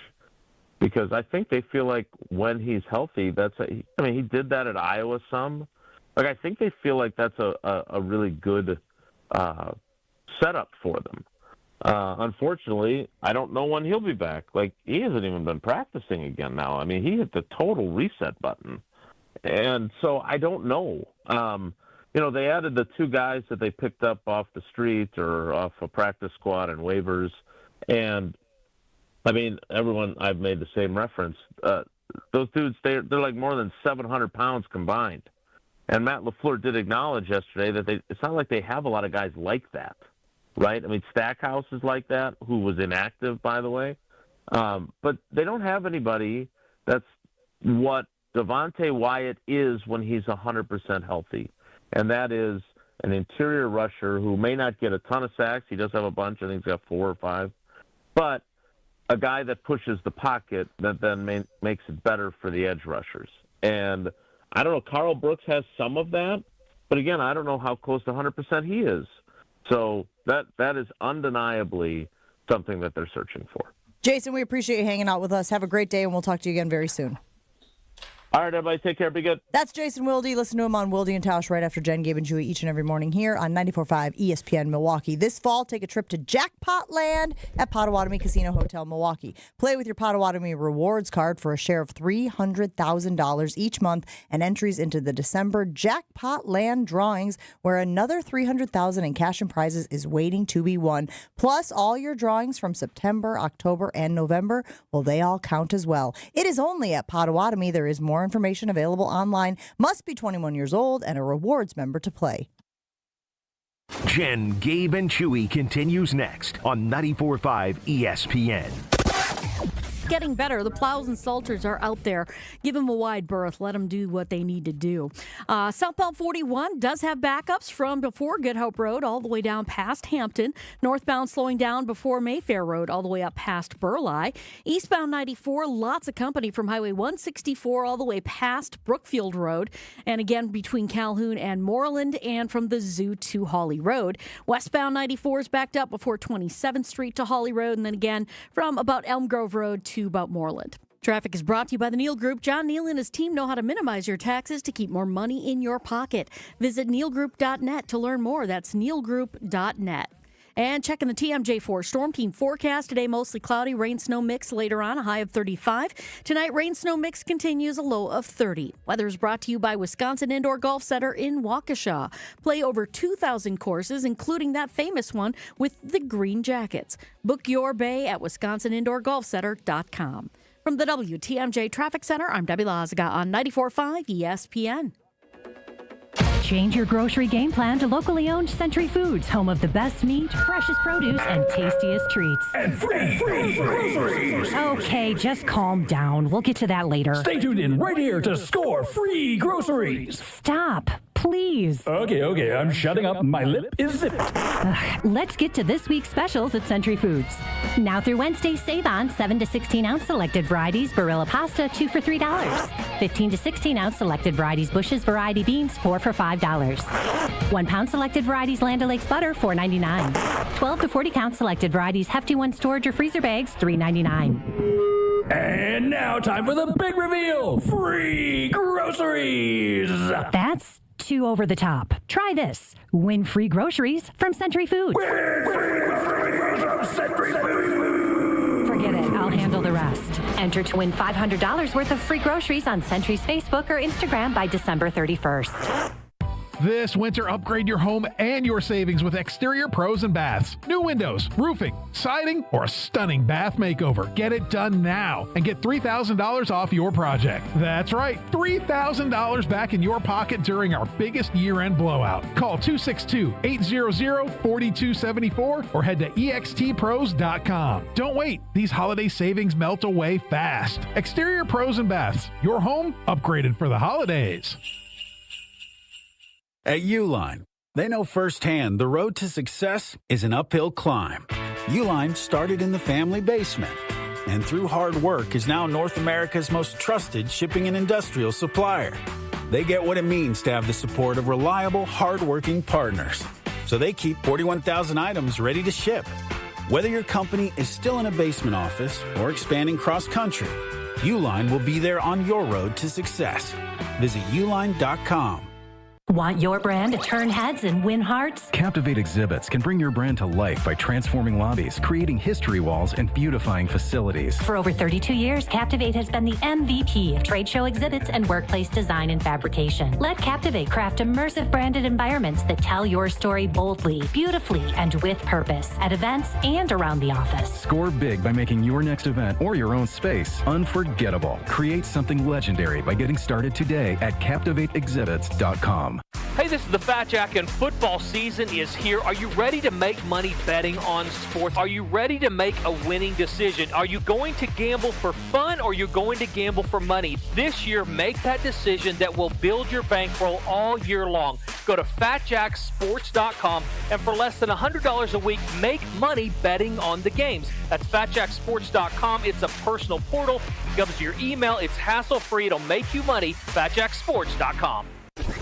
because I think they feel like when he's healthy, he did that at Iowa some. I think they feel like that's a really good setup for them. Unfortunately, I don't know when he'll be back. He hasn't even been practicing again now. He hit the total reset button. And so I don't know. They added the 2 guys that they picked up off the street or off a practice squad and waivers. And, everyone, I've made the same reference. Those dudes, they're like more than 700 pounds combined. And Matt LaFleur did acknowledge yesterday that it's not like they have a lot of guys like that. Right? Stackhouse is like that, who was inactive, by the way. But they don't have anybody that's what Devontae Wyatt is when he's 100% healthy. And that is an interior rusher who may not get a ton of sacks. He does have a bunch. I think he's got 4 or 5. But a guy that pushes the pocket that then makes it better for the edge rushers. And I don't know, Carl Brooks has some of that. But again, I don't know how close to 100% he is. So that is undeniably something that they're searching for. Jason, we appreciate you hanging out with us. Have a great day, and we'll talk to you again very soon. All right, everybody, take care. Be good. That's Jason Wilde. Listen to him on Wilde and Tausch right after Jen, Gabe, and Chewy each and every morning here on 94.5 ESPN Milwaukee. This fall, take a trip to Jackpot Land at Potawatomi Casino Hotel, Milwaukee. Play with your Potawatomi Rewards card for a share of $300,000 each month and entries into the December Jackpot Land drawings, where another $300,000 in cash and prizes is waiting to be won. Plus, all your drawings from September, October, and November, well, they all count as well. It is only at Potawatomi. There is more information available online. Must be 21 years old and a rewards member to play. Jen, Gabe, and Chewy continues next on 94.5 ESPN. Getting better. The Plows and Salters are out there. Give them a wide berth. Let them do what they need to do. Southbound 41 does have backups from before Good Hope Road all the way down past Hampton. Northbound slowing down before Mayfair Road all the way up past Burleigh. Eastbound 94, lots of company from Highway 164 all the way past Brookfield Road. And again, between Calhoun and Moreland and from the Zoo to Holly Road. Westbound 94 is backed up before 27th Street to Holly Road. And then again, from about Elm Grove Road to about Moreland. Traffic is brought to you by the Neal Group. John Neal and his team know how to minimize your taxes to keep more money in your pocket. Visit nealgroup.net to learn more. That's nealgroup.net. And checking the TMJ4 Storm Team forecast. Today, mostly cloudy, rain, snow mix later on, a high of 35. Tonight, rain, snow mix continues, a low of 30. Weather is brought to you by Wisconsin Indoor Golf Center in Waukesha. Play over 2,000 courses, including that famous one with the Green Jackets. Book your bay at wisconsinindorgolfcenter.com. From the WTMJ Traffic Center, I'm Debbie Lazaga on 94.5 ESPN. Change your grocery game plan to locally owned Century Foods, home of the best meat, freshest produce, and tastiest treats. And free groceries. Okay, just calm down. We'll get to that later. Stay tuned in right here to score free groceries. Stop, please. Okay, I'm shutting up. My lip is zipped. Let's get to this week's specials at Century Foods. Now through Wednesday, save on 7 to 16 ounce selected varieties Barilla pasta, 2 for $3. 15 to 16 ounce selected varieties Bush's variety beans, 4 for $5. 1 pound selected varieties Land O'Lakes butter, $4.99. 12 to 40 count selected varieties Hefty One storage or freezer bags, $3.99. And now time for the big reveal. Free groceries. That's too over the top. Try this. Win free groceries from Century Foods. Forget it. I'll handle the rest. Enter to win $500 worth of free groceries on Century's Facebook or Instagram by December 31st. This winter, upgrade your home and your savings with Exterior Pros and Baths. New windows, roofing, siding, or a stunning bath makeover. Get it done now and get $3,000 off your project. That's right, $3,000 back in your pocket during our biggest year-end blowout. Call 262-800-4274 or head to extpros.com. Don't wait. These holiday savings melt away fast. Exterior Pros and Baths. Your home upgraded for the holidays. At Uline, they know firsthand the road to success is an uphill climb. Uline started in the family basement, and through hard work is now North America's most trusted shipping and industrial supplier. They get what it means to have the support of reliable, hardworking partners, so they keep 41,000 items ready to ship. Whether your company is still in a basement office or expanding cross-country, Uline will be there on your road to success. Visit uline.com. Want your brand to turn heads and win hearts? Captivate Exhibits can bring your brand to life by transforming lobbies, creating history walls, and beautifying facilities. For over 32 years, Captivate has been the MVP of trade show exhibits and workplace design and fabrication. Let Captivate craft immersive branded environments that tell your story boldly, beautifully, and with purpose at events and around the office. Score big by making your next event or your own space unforgettable. Create something legendary by getting started today at CaptivateExhibits.com. Hey, this is the Fat Jack, and football season is here. Are you ready to make money betting on sports? Are you ready to make a winning decision? Are you going to gamble for fun, or are you going to gamble for money? This year, make that decision that will build your bankroll all year long. Go to FatJackSports.com, and for less than $100 a week, make money betting on the games. That's FatJackSports.com. It's a personal portal. It comes to your email. It's hassle-free. It'll make you money. FatJackSports.com.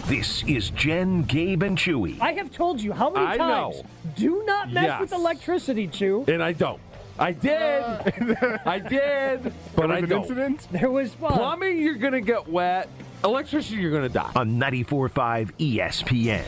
This is Jen, Gabe, and Chewy. I have told you how many times. Do not mess with electricity, Chew. And I don't. I did. I did. But I don't. Incident? There was one. Plumbing, you're going to get wet. Electricity, you're going to die. On 94.5 ESPN.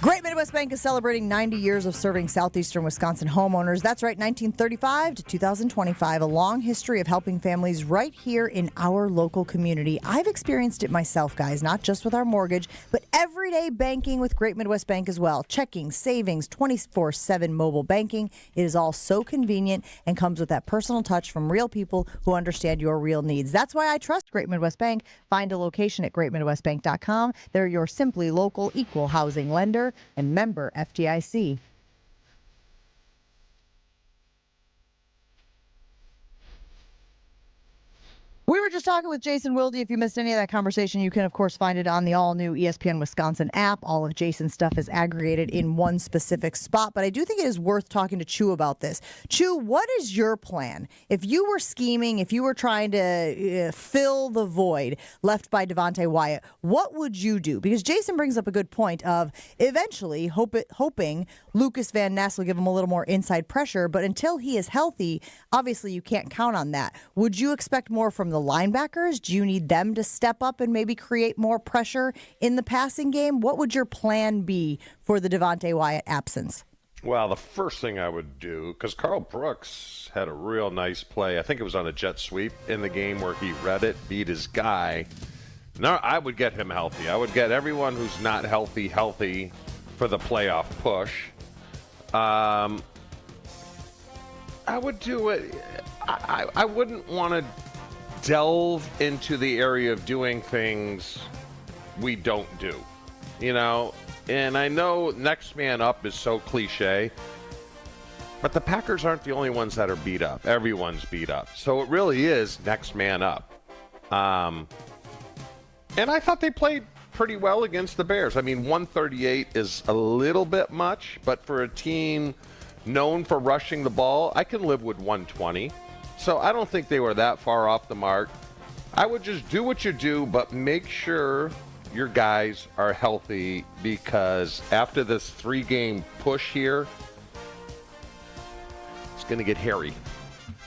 Great Midwest Bank is celebrating 90 years of serving southeastern Wisconsin homeowners. That's right, 1935 to 2025, a long history of helping families right here in our local community. I've experienced it myself, guys, not just with our mortgage, but everyday banking with Great Midwest Bank as well. Checking, savings, 24/7 mobile banking. It is all so convenient and comes with that personal touch from real people who understand your real needs. That's why I trust Great Midwest Bank. Find a location at greatmidwestbank.com. They're your simply local equal housing lender and member FDIC. We were just talking with Jason Wilde. If you missed any of that conversation, you can, of course, find it on the all-new ESPN Wisconsin app. All of Jason's stuff is aggregated in one specific spot. But I do think it is worth talking to Chew about this. Chew, what is your plan? If you were scheming, if you were trying to fill the void left by Devontae Wyatt, what would you do? Because Jason brings up a good point of eventually hoping Lucas Van Ness will give him a little more inside pressure. But until he is healthy, obviously you can't count on that. Would you expect more from the linebackers? Do you need them to step up and maybe create more pressure in the passing game? What would your plan be for the Devontae Wyatt absence? Well, the first thing I would do, because Carl Brooks had a real nice play. I think it was on a jet sweep in the game where he read it, beat his guy. No, I would get him healthy. I would get everyone who's not healthy for the playoff push. I would do it. I wouldn't want to delve into the area of doing things we don't do, you know? And I know next man up is so cliche, but the Packers aren't the only ones that are beat up. Everyone's beat up. So it really is next man up. And I thought they played pretty well against the Bears. I mean, 138 is a little bit much, but for a team known for rushing the ball, I can live with 120. So I don't think they were that far off the mark. I would just do what you do, but make sure your guys are healthy, because after this 3-game push here, it's going to get hairy,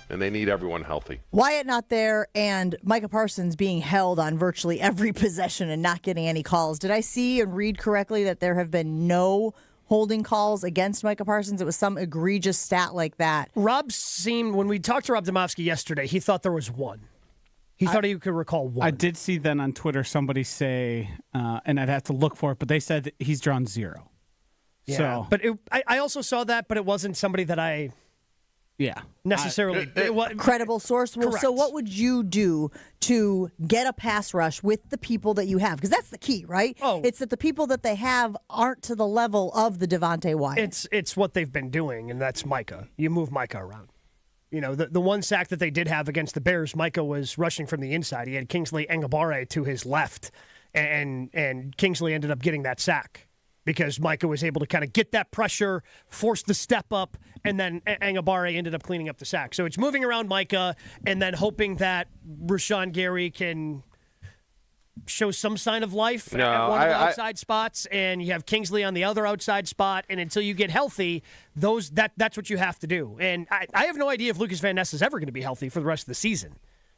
and they need everyone healthy. Wyatt not there, and Micah Parsons being held on virtually every possession and not getting any calls. Did I see and read correctly that there have been no holding calls against Micah Parsons? It was some egregious stat like that. When we talked to Rob Domofsky yesterday, he thought there was one. He thought he could recall one. I did see then on Twitter somebody say, and I'd have to look for it, but they said that he's drawn 0. Yeah, so, but I also saw that, but it wasn't somebody that I necessarily credible source. Well, so what would you do to get a pass rush with the people that you have? Because that's the key, right? It's that the people that they have aren't to the level of the Devontae Wyatt. It's what they've been doing, and that's Micah. You move Micah around. You know, the one sack that they did have against the Bears, Micah was rushing from the inside. He had Kingsley Enagbare to his left, and Kingsley ended up getting that sack because Micah was able to kind of get that pressure, force the step up, and then Enagbare ended up cleaning up the sack. So it's moving around Micah and then hoping that Rashawn Gary can show some sign of life at one of the outside spots, and you have Kingsley on the other outside spot, and until you get healthy, that's what you have to do. And I have no idea if Lucas Van Ness is ever going to be healthy for the rest of the season.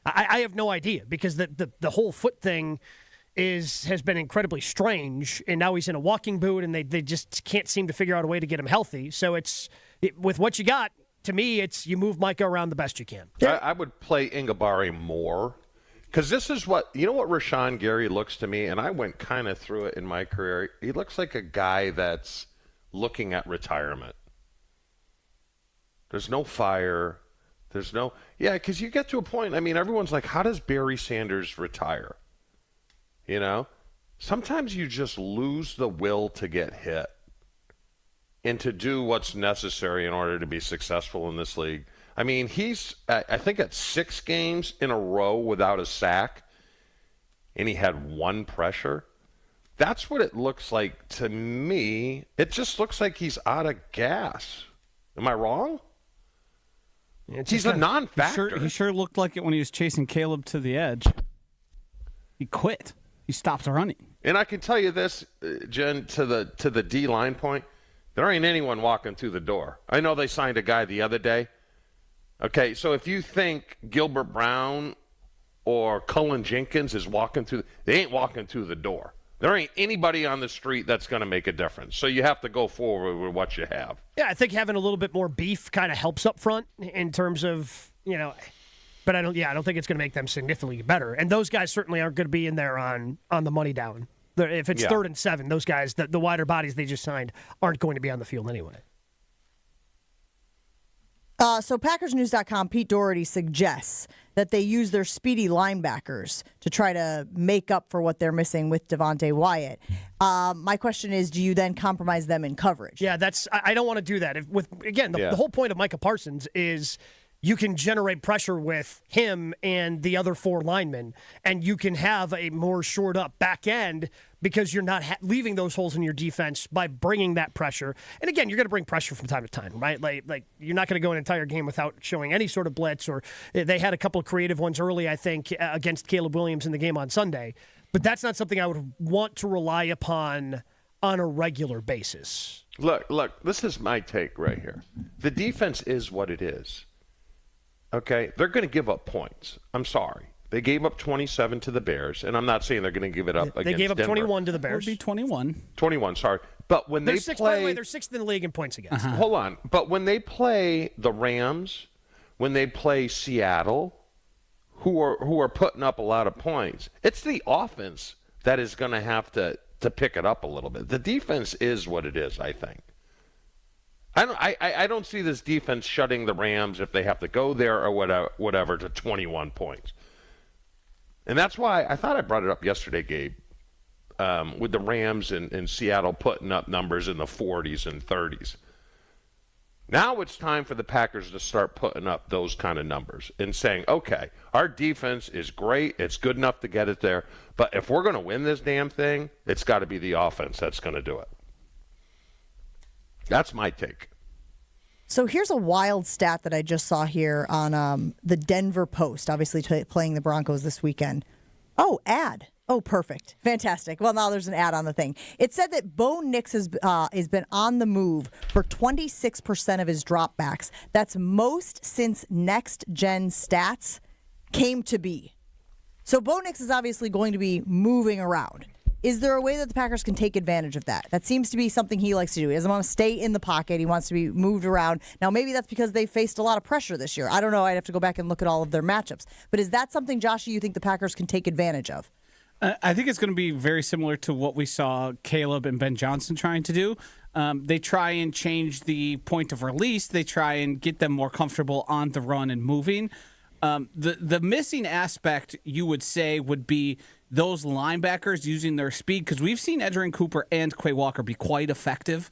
I have no idea, because the whole foot thing has been incredibly strange, and now he's in a walking boot, and they just can't seem to figure out a way to get him healthy. So with what you got, to me, it's you move Micah around the best you can. I would play Enagbare more. Because this is what Rashawn Gary looks to me, and I went kind of through it in my career. He looks like a guy that's looking at retirement. There's no fire. There's no... Yeah, because you get to a point, I mean, everyone's like, how does Barry Sanders retire? You know? Sometimes you just lose the will to get hit and to do what's necessary in order to be successful in this league. I mean, he's, I think, at 6 games in a row without a sack, and he had 1 pressure. That's what it looks like to me. It just looks like he's out of gas. Am I wrong? He's a non-factor. He sure looked like it when he was chasing Caleb to the edge. He quit. He stopped running. And I can tell you this, Jen, to the D-line point, there ain't anyone walking through the door. I know they signed a guy the other day. Okay, so if you think Gilbert Brown or Cullen Jenkins is walking through, they ain't walking through the door. There ain't anybody on the street that's going to make a difference. So you have to go forward with what you have. Yeah, I think having a little bit more beef kind of helps up front in terms of, but I don't think it's going to make them significantly better. And those guys certainly aren't going to be in there on the money down. If it's 3rd and 7, those guys, the wider bodies they just signed, aren't going to be on the field anyway. So PackersNews.com, Pete Doherty suggests that they use their speedy linebackers to try to make up for what they're missing with Devontae Wyatt. My question is, do you then compromise them in coverage? Yeah, I don't want to do that. The whole point of Micah Parsons is you can generate pressure with him and the other 4 linemen, and you can have a more shored up back end because you're not leaving those holes in your defense by bringing that pressure. And again, you're going to bring pressure from time to time, right? Like you're not going to go an entire game without showing any sort of blitz, or they had a couple of creative ones early, I think, against Caleb Williams in the game on Sunday. But that's not something I would want to rely upon on a regular basis. Look, this is my take right here. The defense is what it is. Okay, they're going to give up points. I'm sorry. They gave up 27 to the Bears, and I'm not saying they're going to give it up against Denver. They gave up 21 to the Bears. It would be 21. 21, sorry. But when they're they sixth, play... by the way, they're 6th in the league in points against. Hold on. But when they play the Rams, when they play Seattle, who are putting up a lot of points, it's the offense that is going to have to pick it up a little bit. The defense is what it is, I think. I don't see this defense shutting the Rams if they have to go there or whatever to 21 points. And that's why I thought I brought it up yesterday, Gabe, with the Rams and Seattle putting up numbers in the 40s and 30s. Now it's time for the Packers to start putting up those kind of numbers and saying, okay, our defense is great. It's good enough to get it there. But if we're going to win this damn thing, it's got to be the offense that's going to do it. That's my take. So here's a wild stat that I just saw here on the Denver Post, obviously playing the Broncos this weekend. Oh, ad. Oh, perfect. Fantastic. Well, now there's an ad on the thing. It said that Bo Nix has been on the move for 26% of his dropbacks. That's most since Next Gen Stats came to be. So Bo Nix is obviously going to be moving around. Is there a way that the Packers can take advantage of that? That seems to be something he likes to do. He doesn't want to stay in the pocket. He wants to be moved around. Now, maybe that's because they faced a lot of pressure this year. I don't know. I'd have to go back and look at all of their matchups. But is that something, Josh, you think the Packers can take advantage of? I think it's going to be very similar to what we saw Caleb and Ben Johnson trying to do. They try and change the point of release. They try and get them more comfortable on the run and moving. The missing aspect, you would say, would be those linebackers using their speed, because we've seen Edgerrin Cooper and Quay Walker be quite effective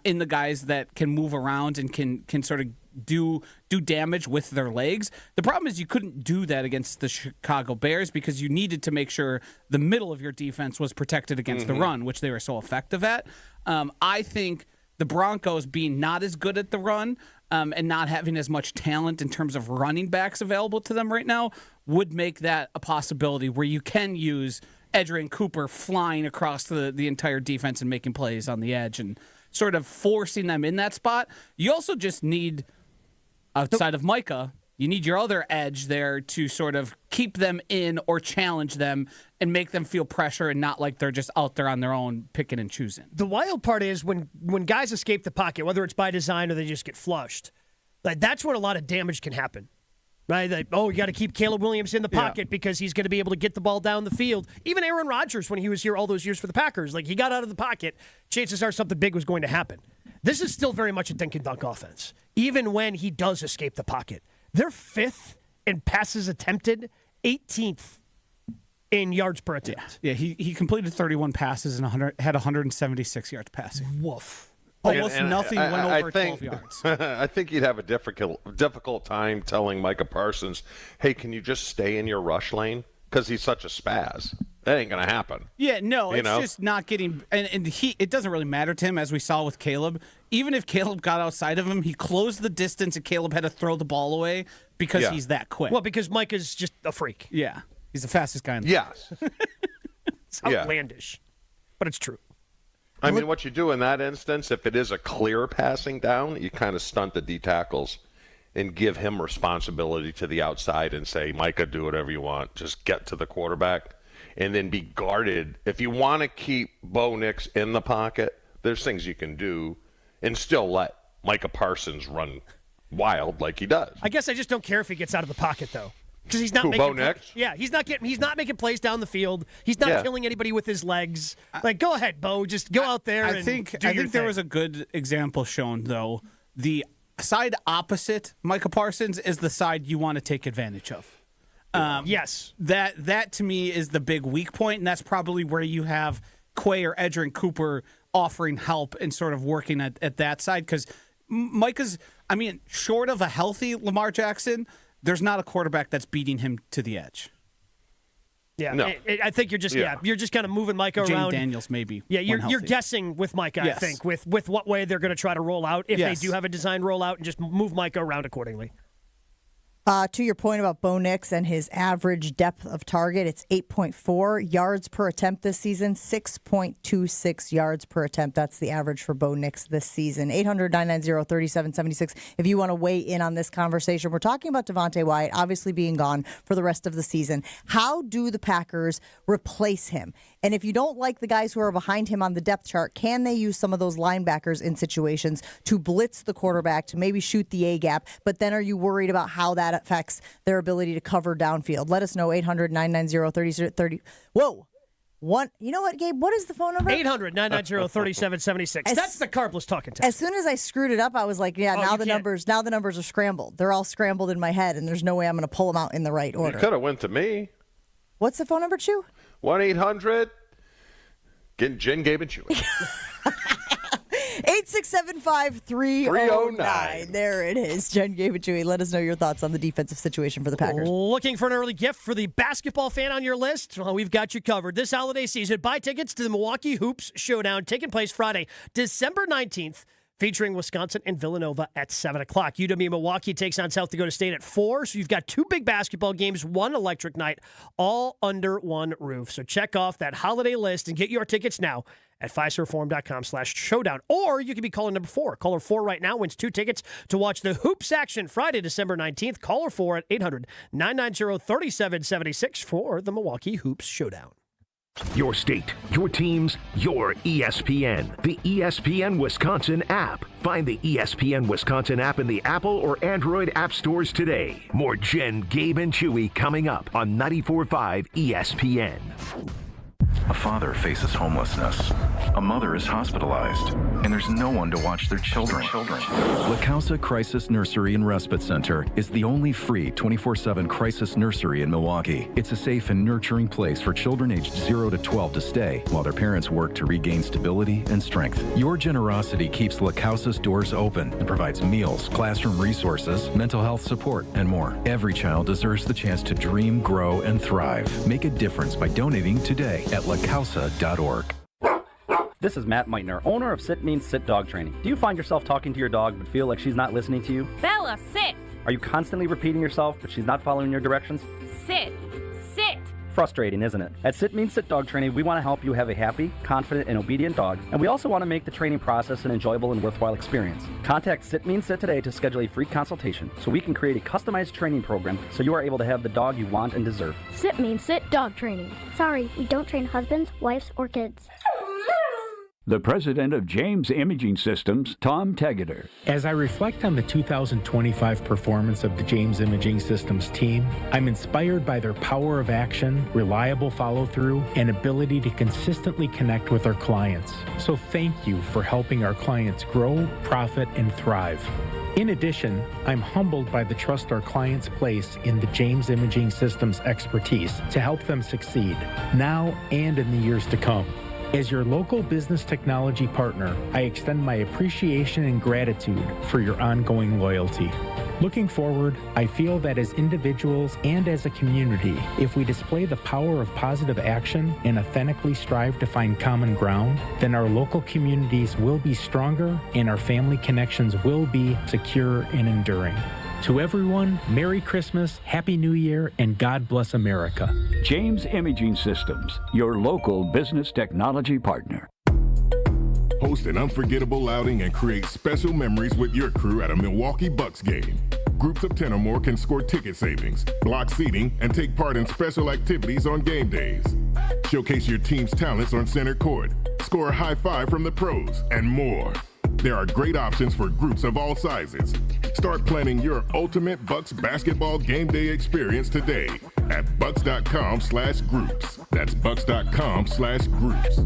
in the guys that can move around and can sort of do damage with their legs. The problem is you couldn't do that against the Chicago Bears because you needed to make sure the middle of your defense was protected against the run, which they were so effective at. I think the Broncos being not as good at the run and not having as much talent in terms of running backs available to them right now would make that a possibility where you can use Edgerrin Cooper flying across the entire defense and making plays on the edge and sort of forcing them in that spot. You also just need, outside of Micah, you need your other edge there to sort of keep them in or challenge them and make them feel pressure and not like they're just out there on their own picking and choosing. The wild part is when guys escape the pocket, whether it's by design or they just get flushed, like that's when a lot of damage can happen. Right? Like, you got to keep Caleb Williams in the pocket because he's going to be able to get the ball down the field. Even Aaron Rodgers, when he was here all those years for the Packers, like he got out of the pocket, chances are something big was going to happen. This is still very much a dink and dunk offense, even when he does escape the pocket. They're 5th in passes attempted, 18th in yards per attempt. Yeah, he completed 31 passes and had 176 yards passing. Woof. Almost nothing went over 12 yards. I think you'd have a difficult time telling Micah Parsons, hey, can you just stay in your rush lane? Because he's such a spaz. That ain't going to happen. Yeah, no, it's just not getting – and it doesn't really matter to him, as we saw with Caleb. Even if Caleb got outside of him, he closed the distance and Caleb had to throw the ball away because he's that quick. Well, because Micah's just a freak. Yeah, he's the fastest guy in the Yes. It's outlandish. but it's true. I mean, what you do in that instance, if it is a clear passing down, you kind of stunt the D tackles and give him responsibility to the outside and say, Micah, do whatever you want. Just get to the quarterback and then be guarded. If you want to keep Bo Nix in the pocket, there's things you can do and still let Micah Parsons run wild like he does. I guess I just don't care if he gets out of the pocket, though. Because he's not making Bo Nix? Yeah, he's not making plays down the field. He's not killing anybody with his legs. Like, go ahead, Bo. Just go out there. I think there was a good example shown, though. The side opposite Micah Parsons is the side you want to take advantage of. Yes. That to me is the big weak point, and that's probably where you have Quay or Edgerrin Cooper offering help and sort of working at that side. Because Micah's, short of a healthy Lamar Jackson, there's not a quarterback that's beating him to the edge. Yeah, no. I think you're just you're just kind of moving Micah around. Daniels maybe. Yeah, you're guessing with Micah. Yes. I think with what way they're going to try to roll out if they do have a designed rollout, and just move Micah around accordingly. To your point about Bo Nix and his average depth of target, it's 8.4 yards per attempt this season, 6.26 yards per attempt. That's the average for Bo Nix this season. 800-990-3776 if you want to weigh in on this conversation. We're talking about Devontae Wyatt obviously being gone for the rest of the season. How do the Packers replace him? And if you don't like the guys who are behind him on the depth chart, can they use some of those linebackers in situations to blitz the quarterback, to maybe shoot the A-gap? But then are you worried about how that affects their ability to cover downfield? Let us know, 800-990-3030. Whoa. You know what, Gabe? What is the phone number? 800-990-3776. That's the carbless talking to. As soon as I screwed it up, I was like, now the numbers are scrambled. They're all scrambled in my head, and there's no way I'm going to pull them out in the right order. You could have went to me. What's the phone number, Chew? 1-800 get Jen, Gabe, and Chewy. 867-5309. There it is. Jen, Gabe, and Chewy. Let us know your thoughts on the defensive situation for the Packers. Looking for an early gift for the basketball fan on your list? Well, we've got you covered. This holiday season, buy tickets to the Milwaukee Hoops Showdown taking place Friday, December 19th. Featuring Wisconsin and Villanova at 7 o'clock. UW-Milwaukee takes on South Dakota State at 4. So you've got two big basketball games, one electric night, all under one roof. So check off that holiday list and get your tickets now at fiservforum.com/showdown. Or you can be caller number 4. Caller 4 right now wins 2 tickets to watch the Hoops action Friday, December 19th. Caller 4 at 800-990-3776 for the Milwaukee Hoops Showdown. Your state, your teams, your ESPN. The ESPN Wisconsin app. Find the ESPN Wisconsin app in the Apple or Android app stores today. More Jen, Gabe, and Chewy coming up on 94.5 ESPN. A father faces homelessness. A mother is hospitalized, and there's no one to watch their children. La Causa Crisis Nursery and Respite Center is the only free 24/7 crisis nursery in Milwaukee. It's a safe and nurturing place for children aged 0 to 12 to stay while their parents work to regain stability and strength. Your generosity keeps La Causa's doors open and provides meals, classroom resources, mental health support, and more. Every child deserves the chance to dream, grow, and thrive. Make a difference by donating today at lacausa.org. This is Matt Meitner, owner of Sit Means Sit Dog Training. Do you find yourself talking to your dog but feel like she's not listening to you? Bella, sit! Are you constantly repeating yourself but she's not following your directions? Sit! Sit! Frustrating, isn't it? At Sit Means Sit Dog Training, we want to help you have a happy, confident, and obedient dog, and we also want to make the training process an enjoyable and worthwhile experience. Contact Sit Means Sit today to schedule a free consultation so we can create a customized training program so you are able to have the dog you want and deserve. Sit Means Sit Dog Training. Sorry, we don't train husbands, wives, or kids. The president of James Imaging Systems, Tom Tegeter. As I reflect on the 2025 performance of the James Imaging Systems team, I'm inspired by their power of action, reliable follow-through, and ability to consistently connect with our clients. So thank you for helping our clients grow, profit, and thrive. In addition, I'm humbled by the trust our clients place in the James Imaging Systems expertise to help them succeed, now and in the years to come. As your local business technology partner, I extend my appreciation and gratitude for your ongoing loyalty. Looking forward, I feel that as individuals and as a community, if we display the power of positive action and authentically strive to find common ground, then our local communities will be stronger and our family connections will be secure and enduring. To everyone, Merry Christmas, Happy New Year, and God bless America. James Imaging Systems, your local business technology partner. Host an unforgettable outing and create special memories with your crew at a Milwaukee Bucks game. Groups of 10 or more can score ticket savings, block seating, and take part in special activities on game days. Showcase your team's talents on center court, score a high five from the pros, and more. There are great options for groups of all sizes. Start planning your ultimate Bucks basketball game day experience today at bucks.com/groups. That's bucks.com/groups.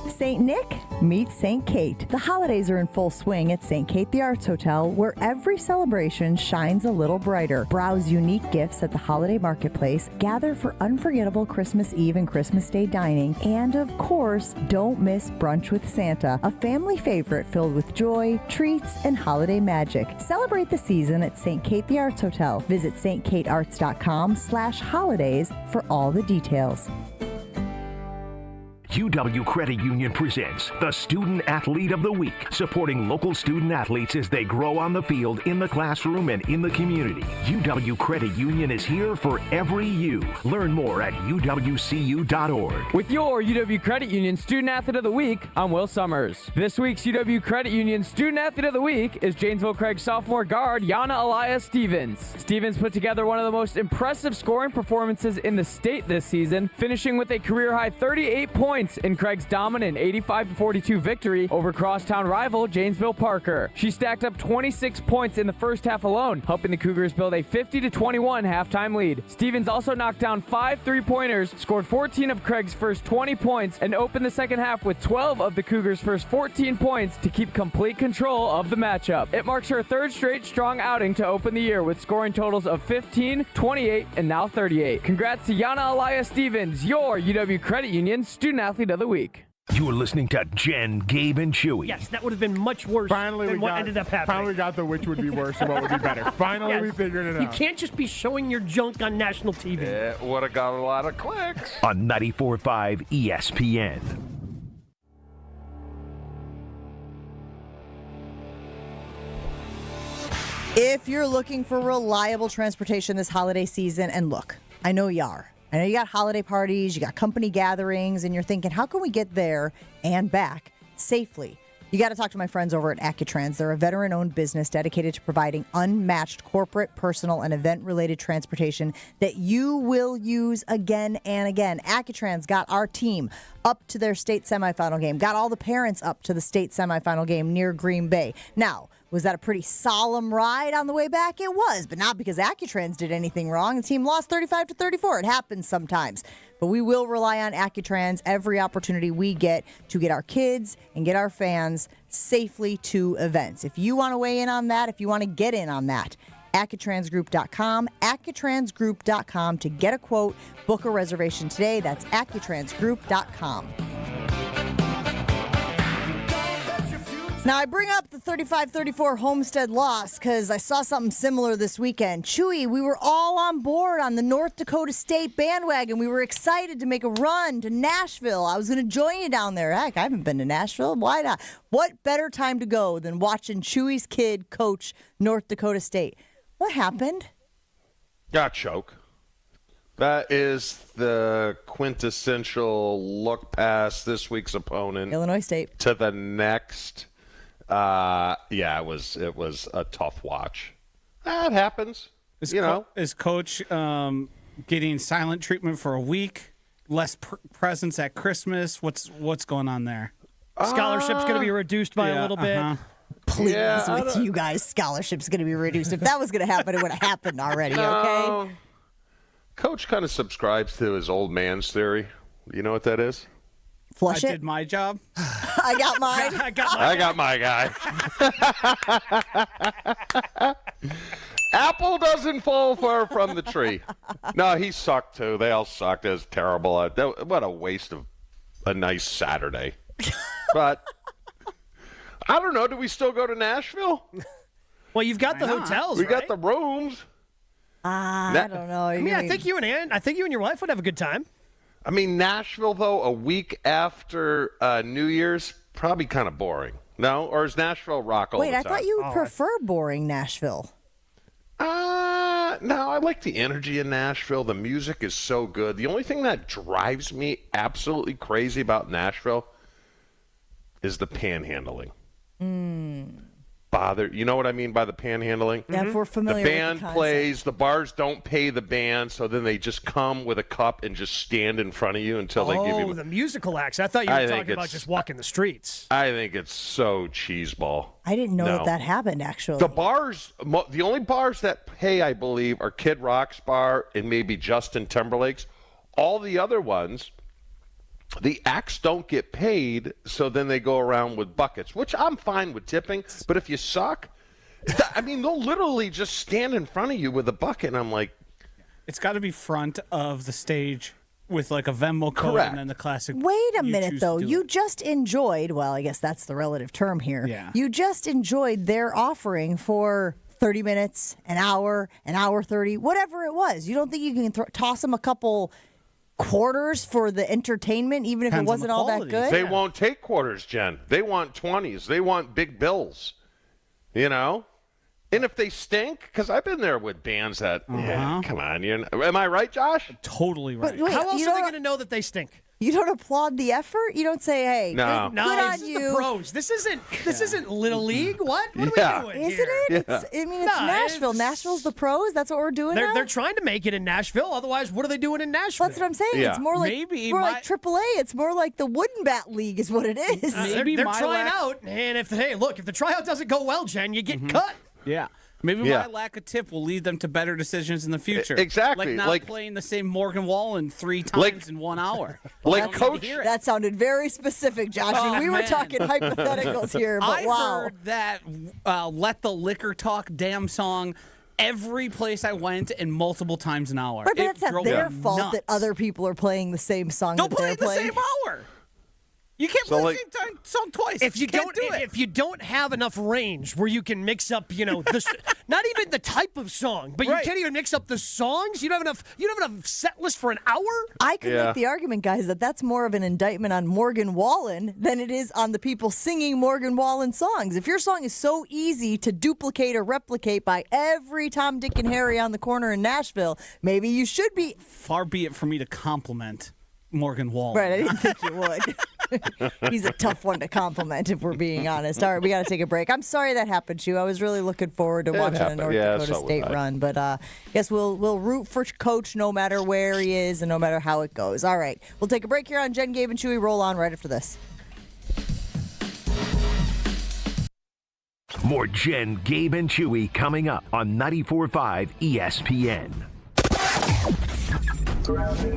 St. Nick meets St. Kate. The holidays are in full swing at St. Kate the Arts Hotel, where every celebration shines a little brighter. Browse unique gifts at the holiday marketplace, gather for unforgettable Christmas Eve and Christmas Day dining, and of course, don't miss Brunch with Santa, a family favorite filled with joy, treats, and holiday magic. Celebrate the season at St. Kate the Arts Hotel. Visit stkatearts.com/holidays for all the details. UW Credit Union presents the Student Athlete of the Week, supporting local student athletes as they grow on the field, in the classroom, and in the community. UW Credit Union is here for every you. Learn more at uwcu.org. With your UW Credit Union Student Athlete of the Week, I'm Will Summers. This week's UW Credit Union Student Athlete of the Week is Janesville Craig sophomore guard Yana Elias Stevens. Stevens put together one of the most impressive scoring performances in the state this season, finishing with a career-high 38 points in Craig's dominant 85-42 victory over crosstown rival Janesville Parker. She stacked up 26 points in the first half alone, helping the Cougars build a 50-21 halftime lead. Stevens also knocked down 5 three-pointers, scored 14 of Craig's first 20 points, and opened the second half with 12 of the Cougars' first 14 points to keep complete control of the matchup. It marks her third straight strong outing to open the year with scoring totals of 15, 28, and now 38. Congrats to Yana Elias Stevens, your UW Credit Union Student Athlete of the Week. You're listening to Jen, Gabe, and Chewy. Yes, that would have been much worse than what ended up happening. Finally got the which would be worse and what would be better. Finally, we figured it out. You can't just be showing your junk on national TV. It would have got a lot of clicks. On 94.5 ESPN. If you're looking for reliable transportation this holiday season, and look, I know you are. I know you got holiday parties, you got company gatherings, and you're thinking, how can we get there and back safely? You got to talk to my friends over at Accutrans. They're a veteran-owned business dedicated to providing unmatched corporate, personal, and event-related transportation that you will use again and again. Accutrans got our team up to their state semifinal game, got all the parents up to the state semifinal game near Green Bay. Now, was that a pretty solemn ride on the way back? It was, but not because Accutrans did anything wrong. The team lost 35-34. It happens sometimes. But we will rely on Accutrans every opportunity we get to get our kids and get our fans safely to events. If you want to weigh in on that, if you want to get in on that, AccuTransGroup.com, AccuTransGroup.com to get a quote, book a reservation today. That's AccuTransGroup.com. Now, I bring up the 35-34 Homestead loss because I saw something similar this weekend. Chewy, we were all on board on the North Dakota State bandwagon. We were excited to make a run to Nashville. I was going to join you down there. Heck, I haven't been to Nashville. Why not? What better time to go than watching Chewy's kid coach North Dakota State? What happened? Got choke. That is the quintessential look past this week's opponent. Illinois State. To the next. Yeah, it was a tough watch. That happens. Is coach getting silent treatment for a week? Less presence at Christmas? What's going on there? Scholarship's going to be reduced by a little bit. Please, with you guys, scholarship's going to be reduced. If that was going to happen, it would have happened already, okay? Coach kind of subscribes to his old man's theory. You know what that is? Flush it. I did my job. I got mine. I got my guy. Apple doesn't fall far from the tree. No, he sucked too. They all sucked. It was terrible. What a waste of a nice Saturday. But I don't know. Do we still go to Nashville? Well, you've got the hotels. We right? got the rooms. I don't know. I mean, I think you and your wife would have a good time. I mean, Nashville, though, a week after New Year's, probably kind of boring. No? Or is Nashville rock all the time? Wait, I thought you would prefer boring Nashville. No, I like the energy in Nashville. The music is so good. The only thing that drives me absolutely crazy about Nashville is the panhandling. You know what I mean by the panhandling? Yeah, if we're familiar the with band the concept. plays, the bars don't pay the band, so then they just come with a cup and just stand in front of you until they give you... the musical acts. I thought you were talking about just walking the streets. I think it's so cheeseball. I didn't know that happened, actually. The bars, the only bars that pay, I believe, are Kid Rock's bar and maybe Justin Timberlake's. All the other ones, the acts don't get paid, so then they go around with buckets, which I'm fine with tipping. But if you suck, I mean, they'll literally just stand in front of you with a bucket, and I'm like... It's got to be front of the stage with like a Venmo code and then the classic... Wait a minute, though. You just enjoyed, well, I guess that's the relative term here. Yeah. You just enjoyed their offering for 30 minutes, an hour 30, whatever it was. You don't think you can toss them a couple... quarters for the entertainment, even if it wasn't all that good? They won't take quarters, Jen. They want 20s. They want big bills, you know? And if they stink, because I've been there with bands that, come on. Am I right, Josh? Totally right. But wait, How else are they going to know that they stink? You don't applaud the effort? You don't say, hey, good on this is you. the pros. This isn't Little League. What are we doing Isn't here? it? It's Nashville. Nashville's the pros. That's what we're doing now? They're trying to make it in Nashville. Otherwise, what are they doing in Nashville? That's what I'm saying. It's more like like AAA. It's more like the Wooden Bat League is what it is. They're trying out. And if the tryout doesn't go well, Jen, you get cut. Yeah. Maybe my lack of tip will lead them to better decisions in the future. Exactly. Like not playing the same Morgan Wallen 3 times in 1 hour. That sounded very specific, Josh. We were talking hypotheticals here, but I wow. heard that Let the Liquor Talk damn song every place I went and multiple times an hour. Right, but that's not drove their me fault nuts. that other people are playing the same song Don't that play they're it the playing. same hour. You can't play the same song twice. If you can't don't, if you don't have enough range where you can mix up, not even the type of song, but you can't even mix up the songs. You don't have enough set list for an hour. I can make the argument, guys, that that's more of an indictment on Morgan Wallen than it is on the people singing Morgan Wallen songs. If your song is so easy to duplicate or replicate by every Tom, Dick, and Harry on the corner in Nashville, maybe you should be. Far be it for me to compliment Morgan Wallen. Right, I didn't think you would. He's a tough one to compliment, if we're being honest. All right, we got to take a break. I'm sorry that happened to you. I was really looking forward to watching a North Dakota State run, but guess we'll root for Coach no matter where he is and no matter how it goes. All right, we'll take a break here on Jen, Gabe, and Chewy. Roll on right after this. More Jen, Gabe, and Chewy coming up on 94.5 ESPN.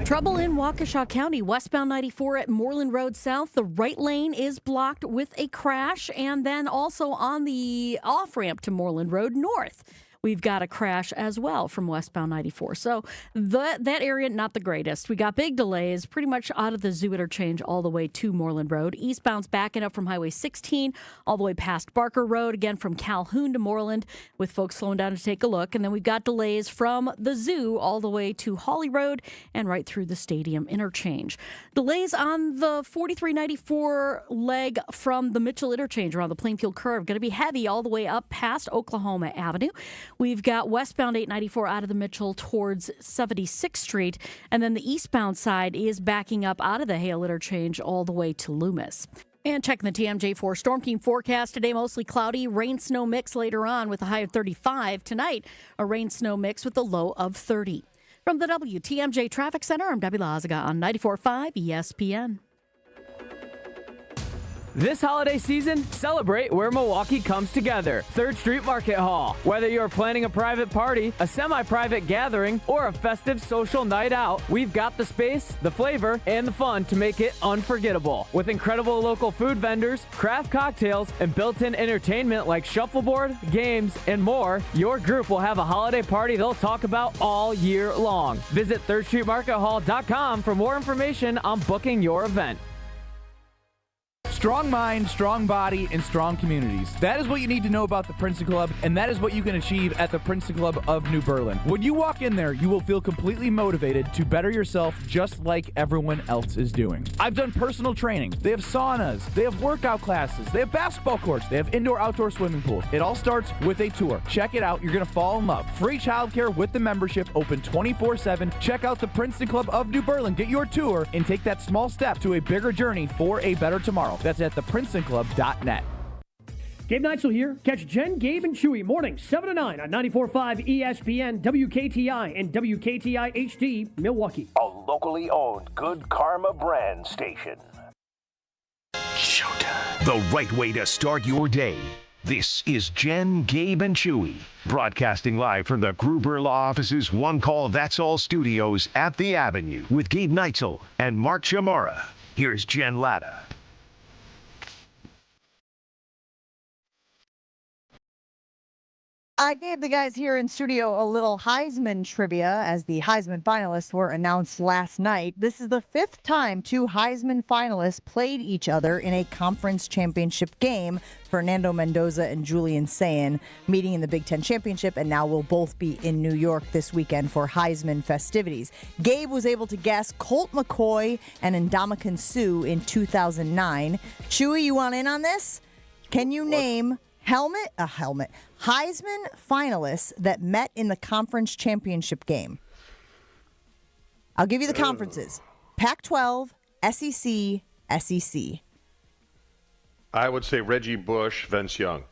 Trouble in Waukesha County, westbound 94 at Moreland Road South. The right lane is blocked with a crash, and then also on the off-ramp to Moreland Road North. We've got a crash as well from westbound 94. So that area, not the greatest. We got big delays pretty much out of the Zoo interchange all the way to Moreland Road. Eastbound's backing up from Highway 16 all the way past Barker Road, again from Calhoun to Moreland, with folks slowing down to take a look. And then we've got delays from the Zoo all the way to Holly Road and right through the stadium interchange. Delays on the 4394 leg from the Mitchell interchange around the Plainfield curve. Going to be heavy all the way up past Oklahoma Avenue. We've got westbound 894 out of the Mitchell towards 76th Street, and then the eastbound side is backing up out of the Hale interchange all the way to Loomis. And checking the TMJ4 Storm Team forecast today, mostly cloudy, rain-snow mix later on with a high of 35. Tonight, a rain-snow mix with a low of 30. From the WTMJ Traffic Center, I'm Debbie Lazaga on 94.5 ESPN. This holiday season, celebrate where Milwaukee comes together. 3rd Street Market Hall. Whether you're planning a private party, a semi-private gathering, or a festive social night out, we've got the space, the flavor, and the fun to make it unforgettable. With incredible local food vendors, craft cocktails, and built-in entertainment like shuffleboard, games, and more, your group will have a holiday party they'll talk about all year long. Visit thirdstreetmarkethall.com for more information on booking your event. Strong mind, strong body, and strong communities. That is what you need to know about the Princeton Club, and that is what you can achieve at the Princeton Club of New Berlin. When you walk in there, you will feel completely motivated to better yourself just like everyone else is doing. I've done personal training. They have saunas. They have workout classes. They have basketball courts. They have indoor-outdoor swimming pools. It all starts with a tour. Check it out. You're going to fall in love. Free childcare with the membership, open 24/7. Check out the Princeton Club of New Berlin. Get your tour and take that small step to a bigger journey for a better tomorrow. That's at theprincetonclub.net. Gabe Neitzel here. Catch Jen, Gabe, and Chewy mornings 7 to 9 on 94.5 ESPN, WKTI, and WKTI HD, Milwaukee. A locally owned Good Karma brand station. Showtime. The right way to start your day. This is Jen, Gabe, and Chewy, broadcasting live from the Gruber Law Office's One Call That's All studios at the Avenue with Gabe Neitzel and Mark Chamara. Here's Jen Latta. I gave the guys here in studio a little Heisman trivia as the Heisman finalists were announced last night. This is the 5th time 2 Heisman finalists played each other in a conference championship game. Fernando Mendoza and Julian Sayin meeting in the Big Ten Championship, and now will both be in New York this weekend for Heisman festivities. Gabe was able to guess Colt McCoy and Ndamukong Suh in 2009. Chewy, you want in on this? Can you name Heisman finalists that met in the conference championship game? I'll give you the conferences. Pac-12, SEC, SEC. I would say Reggie Bush, Vince Young.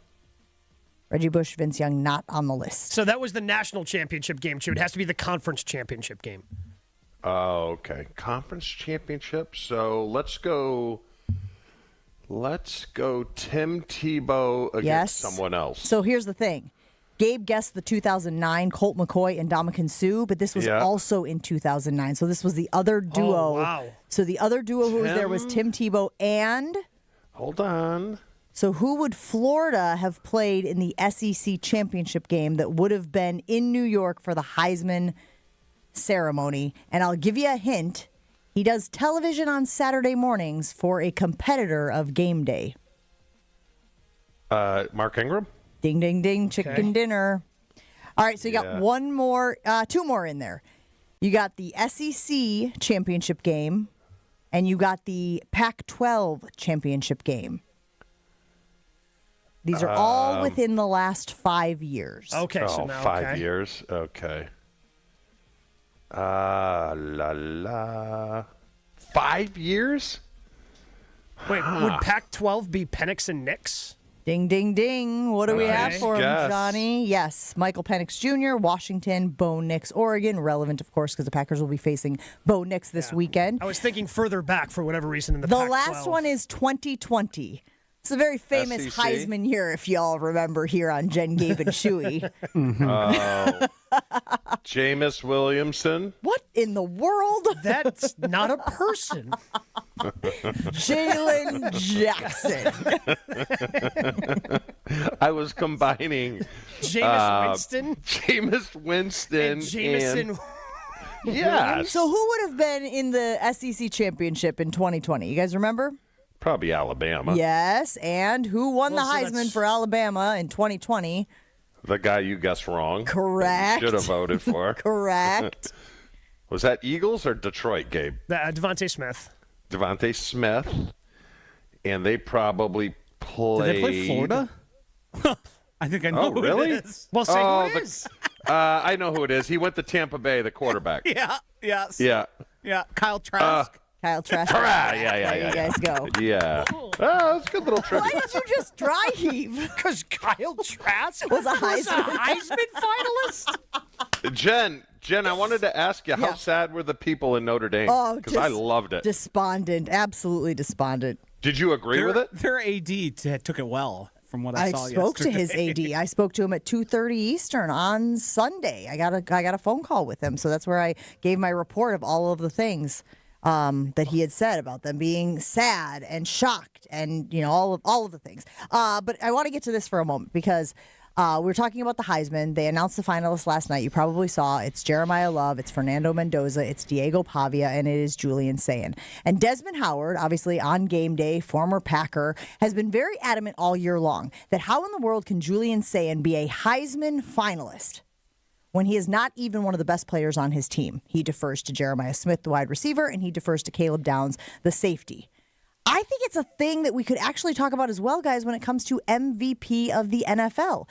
Reggie Bush, Vince Young, not on the list. So that was the national championship game, too. It has to be the conference championship game. Oh, okay. Conference championship. So let's go Tim Tebow against someone else. So here's the thing. Gabe guessed the 2009 Colt McCoy and Ndamukong Suh, but this was also in 2009. So this was the other duo. Oh, wow. So the other duo who was there was Tim Tebow and... Hold on. So who would Florida have played in the SEC championship game that would have been in New York for the Heisman ceremony? And I'll give you a hint. He does television on Saturday mornings for a competitor of Game Day. Mark Ingram? Ding, ding, ding, chicken dinner. All right, so you got two more in there. You got the SEC championship game, and you got the Pac-12 championship game. These are all within the last 5 years. Okay, so now 5 years. Okay. 5 years? Wait, would Pac-12 be Penix and Nix? Ding, ding, ding. What do we have for him, guess. Johnny? Yes, Michael Penix Jr., Washington, Bo Nix, Oregon. Relevant, of course, because the Packers will be facing Bo Nix this weekend. I was thinking further back for whatever reason in the Pac-12. The last one is 2020. It's a very famous SEC? Heisman year, if y'all remember, here on Jen, Gabe, and Chewy. Jameis Williamson. What in the world? That's not a person. Jalen Jackson. I was combining Jameis Winston. Jameis Winston And Jameson. Yes. So who would have been in the SEC championship in 2020? You guys remember? Probably Alabama. Yes, and who won the so Heisman that's- for Alabama in 2020? The guy you guessed wrong. Correct. Should have voted for. Correct. Was that Eagles or Detroit, Gabe? Devontae Smith. Devontae Smith. And they probably played... Did they play Florida? I think I know who really? it is. Well, say who it is. I know who it is. He went to Tampa Bay, the quarterback. Yeah. Yeah. Kyle Trask. Kyle Trask. Yeah. There you guys go. Yeah. Oh, that's a good little trivia. Why did you just dry heave? Because Kyle Trask Was a Heisman finalist? Jen, I wanted to ask you, how sad were the people in Notre Dame? Oh, Because I loved it. Despondent. Absolutely despondent. Did you agree with it? Their AD took it well, from what I saw spoke to yesterday. his AD. I spoke to him at 2:30 Eastern on Sunday. I got a phone call with him, so that's where I gave my report of all of the things that he had said about them being sad and shocked, and all of the things. But I want to get to this for a moment because We're talking about the Heisman. They announced the finalists last night. You probably saw. It's Jeremiah Love, it's Fernando Mendoza, it's Diego Pavia, and it is Julian Sayin. And Desmond Howard, obviously on game day, former Packer, has been very adamant all year long that how in the world can Julian Sayin be a Heisman finalist when he is not even one of the best players on his team? He defers to Jeremiah Smith, the wide receiver, and he defers to Caleb Downs, the safety. I think it's a thing that we could actually talk about as well, guys, when it comes to MVP of the NFL.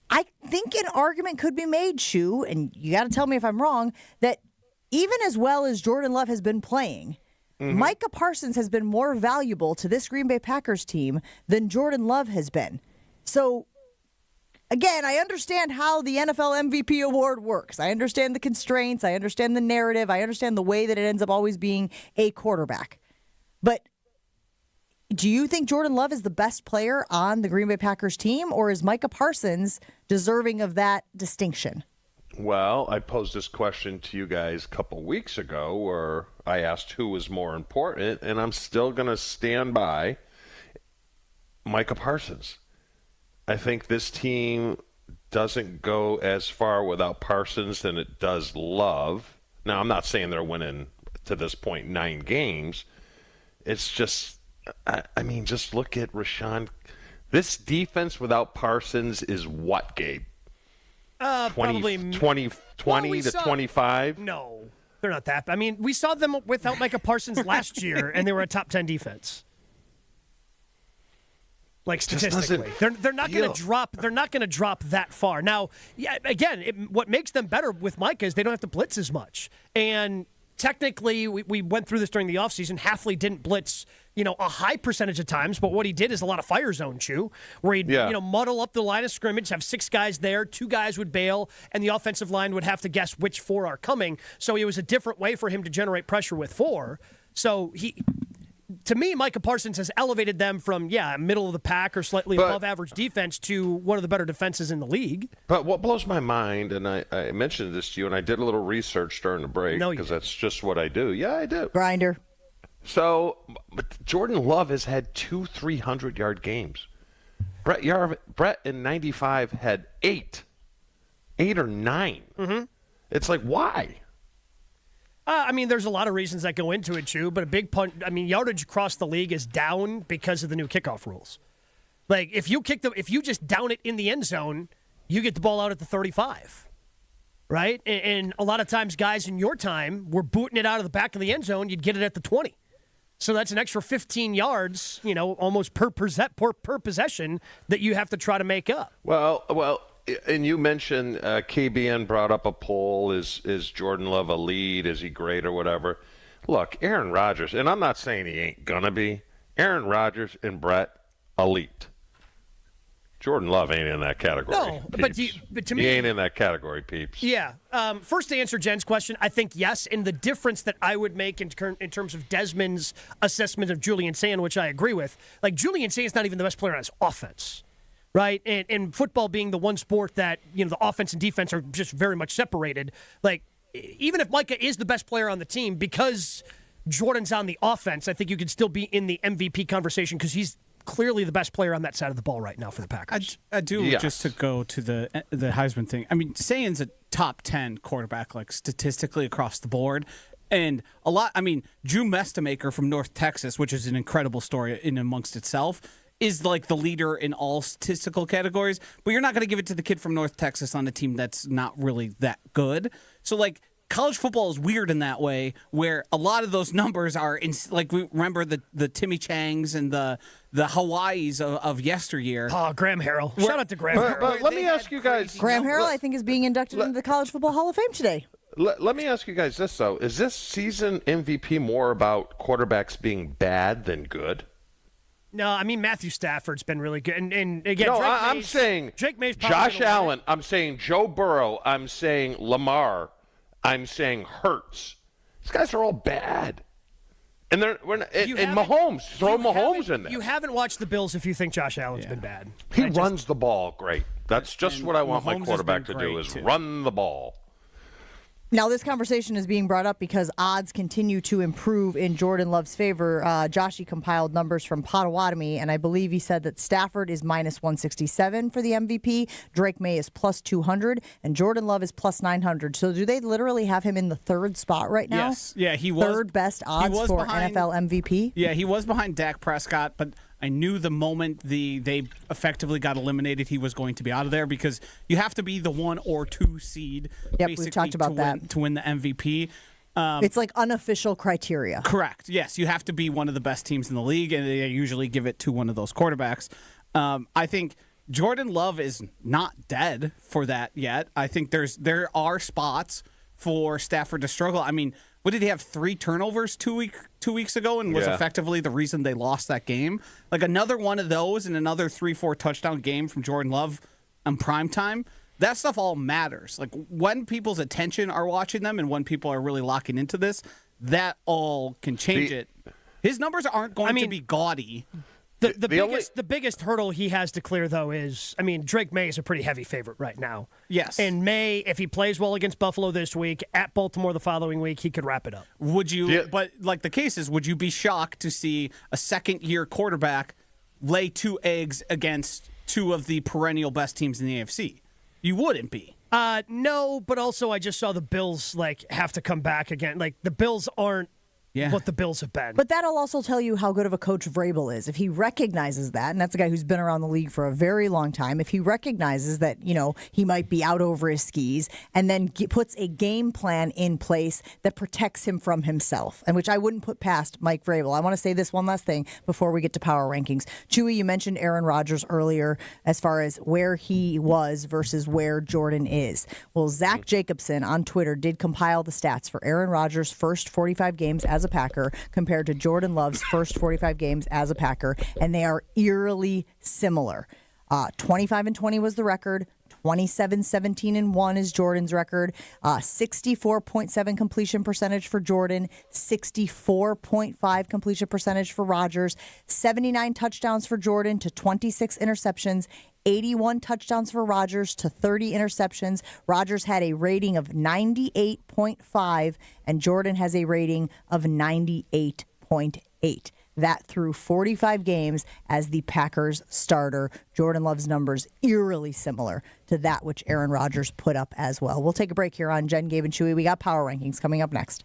I think an argument could be made, Shu, and you got to tell me if I'm wrong, that even as well as Jordan Love has been playing, Micah Parsons has been more valuable to this Green Bay Packers team than Jordan Love has been. So, again, I understand how the NFL MVP award works. I understand the constraints. I understand the narrative. I understand the way that it ends up always being a quarterback. But do you think Jordan Love is the best player on the Green Bay Packers team, or is Micah Parsons deserving of that distinction? Well, I posed this question to you guys a couple weeks ago where I asked who was more important, and I'm still going to stand by Micah Parsons. I think this team doesn't go as far without Parsons than it does Love. Now, I'm not saying they're winning to this point 9 games. It's just, I mean, just look at Rashawn. This defense without Parsons is what, Gabe? 20 to 25? No, they're not that. I mean, we saw them without Micah Parsons last year, and they were a top 10 defense. Like statistically, they're not going to drop. They're not going to drop that far. Now, yeah, again, what makes them better with Micah is they don't have to blitz as much. And technically, we went through this during the offseason. Hafley didn't blitz, a high percentage of times, but what he did is a lot of fire zone, where he'd muddle up the line of scrimmage, have 6 guys there, 2 guys would bail, and the offensive line would have to guess which 4 are coming. So it was a different way for him to generate pressure with 4. So to me, Micah Parsons has elevated them from, middle of the pack or slightly above average defense to one of the better defenses in the league. But what blows my mind, and I mentioned this to you, and I did a little research during the break because that's just what I do. Yeah, I do. Grinder. So, but Jordan Love has had 2 300-yard games. Brett in 95 had 8 or 9. Mm-hmm. It's like, why? I mean, there's a lot of reasons that go into it, Chew, but a big punt. I mean, yardage across the league is down because of the new kickoff rules. Like, if you just down it in the end zone, you get the ball out at the 35, right? And a lot of times, guys in your time were booting it out of the back of the end zone. You'd get it at the 20. So that's an extra 15 yards, almost per possession that you have to try to make up. Well. And you mentioned KBN brought up a poll, is Jordan Love a lead? Is he great or whatever? Look, Aaron Rodgers, and I'm not saying he ain't going to be, Aaron Rodgers and Brett, elite. Jordan Love ain't in that category. No, but to me, he ain't in that category, peeps. Yeah. First, to answer Jen's question, I think yes. And the difference that I would make in terms of Desmond's assessment of Julian Sayin, which I agree with, like Julian Sayin is not even the best player on his offense. Right, and football being the one sport that the offense and defense are just very much separated. Like, even if Micah is the best player on the team, because Jordan's on the offense, I think you could still be in the MVP conversation because he's clearly the best player on that side of the ball right now for the Packers. I do just to go to the Heisman thing. I mean, Sayin's a top 10 quarterback, like statistically across the board. And a lot. I mean, Drew Mestamaker from North Texas, which is an incredible story in amongst itself, is like the leader in all statistical categories, but you're not going to give it to the kid from North Texas on a team that's not really that good. So, like, college football is weird in that way, where a lot of those numbers are in, like, we remember the Timmy Changs and the Hawaiis of yesteryear. Oh, Graham Harrell. Shout out to Graham Harrell. But let me ask you guys. Graham Harrell, I think, is being inducted into the College Football Hall of Fame today. Let me ask you guys this, though. Is this season MVP more about quarterbacks being bad than good? No, I mean, Matthew Stafford's been really good. And again, no, I'm saying Drake May's Josh Allen. I'm saying Joe Burrow. I'm saying Lamar. I'm saying Hurts. These guys are all bad. And Mahomes. Throw Mahomes in there. You haven't watched the Bills if you think Josh Allen's been bad. He runs the ball great. That's just what I want my quarterback to do is run the ball. Now, this conversation is being brought up because odds continue to improve in Jordan Love's favor. Joshy compiled numbers from Potawatomi, and I believe he said that Stafford is minus 167 for the MVP, Drake May is plus 200, and Jordan Love is plus 900. So do they literally have him in the third spot right now? Yes. Yeah, he was. Third best odds for NFL MVP? Yeah, he was behind Dak Prescott, but I knew the moment they effectively got eliminated, he was going to be out of there because you have to be the 1 or 2 seed. Yep, we've talked about that. To win the MVP. It's like unofficial criteria. Correct. Yes, you have to be one of the best teams in the league, and they usually give it to one of those quarterbacks. I think Jordan Love is not dead for that yet. I think there are spots for Stafford to struggle. I mean, what did he have? 3 turnovers 2 weeks ago, and was effectively the reason they lost that game. Like another one of those, and another 3-4 touchdown game from Jordan Love on primetime. That stuff all matters. Like when people's attention are watching them, and when people are really locking into this, that all can change it. His numbers aren't going to be gaudy. The biggest hurdle he has to clear, though, is, Drake May is a pretty heavy favorite right now. Yes. And May, if he plays well against Buffalo this week, at Baltimore the following week, he could wrap it up. Would you, but like the case is, would you be shocked to see a second-year quarterback lay 2 eggs against 2 of the perennial best teams in the AFC? You wouldn't be. No, but also I just saw the Bills have to come back again. Like the Bills aren't what the Bills have been. But that'll also tell you how good of a coach Vrabel is. If he recognizes that, and that's a guy who's been around the league for a very long time, if he recognizes that, he might be out over his skis and then puts a game plan in place that protects him from himself, and which I wouldn't put past Mike Vrabel. I want to say this one last thing before we get to power rankings. Chewy, you mentioned Aaron Rodgers earlier as far as where he was versus where Jordan is. Well, Zach Jacobson on Twitter did compile the stats for Aaron Rodgers' first 45 games as a Packer compared to Jordan Love's first 45 games as a Packer, and they are eerily similar. 25-20 was the record. 27-17-1 is Jordan's record. 64.7 completion percentage for Jordan. 64.5 completion percentage for Rodgers. 79 touchdowns for Jordan to 26 interceptions. 81 touchdowns for Rodgers to 30 interceptions. Rodgers had a rating of 98.5, and Jordan has a rating of 98.8. That through 45 games as the Packers starter. Jordan Love's numbers eerily similar to that which Aaron Rodgers put up as well. We'll take a break here on Jen, Gabe, and Chewy. We got power rankings coming up next.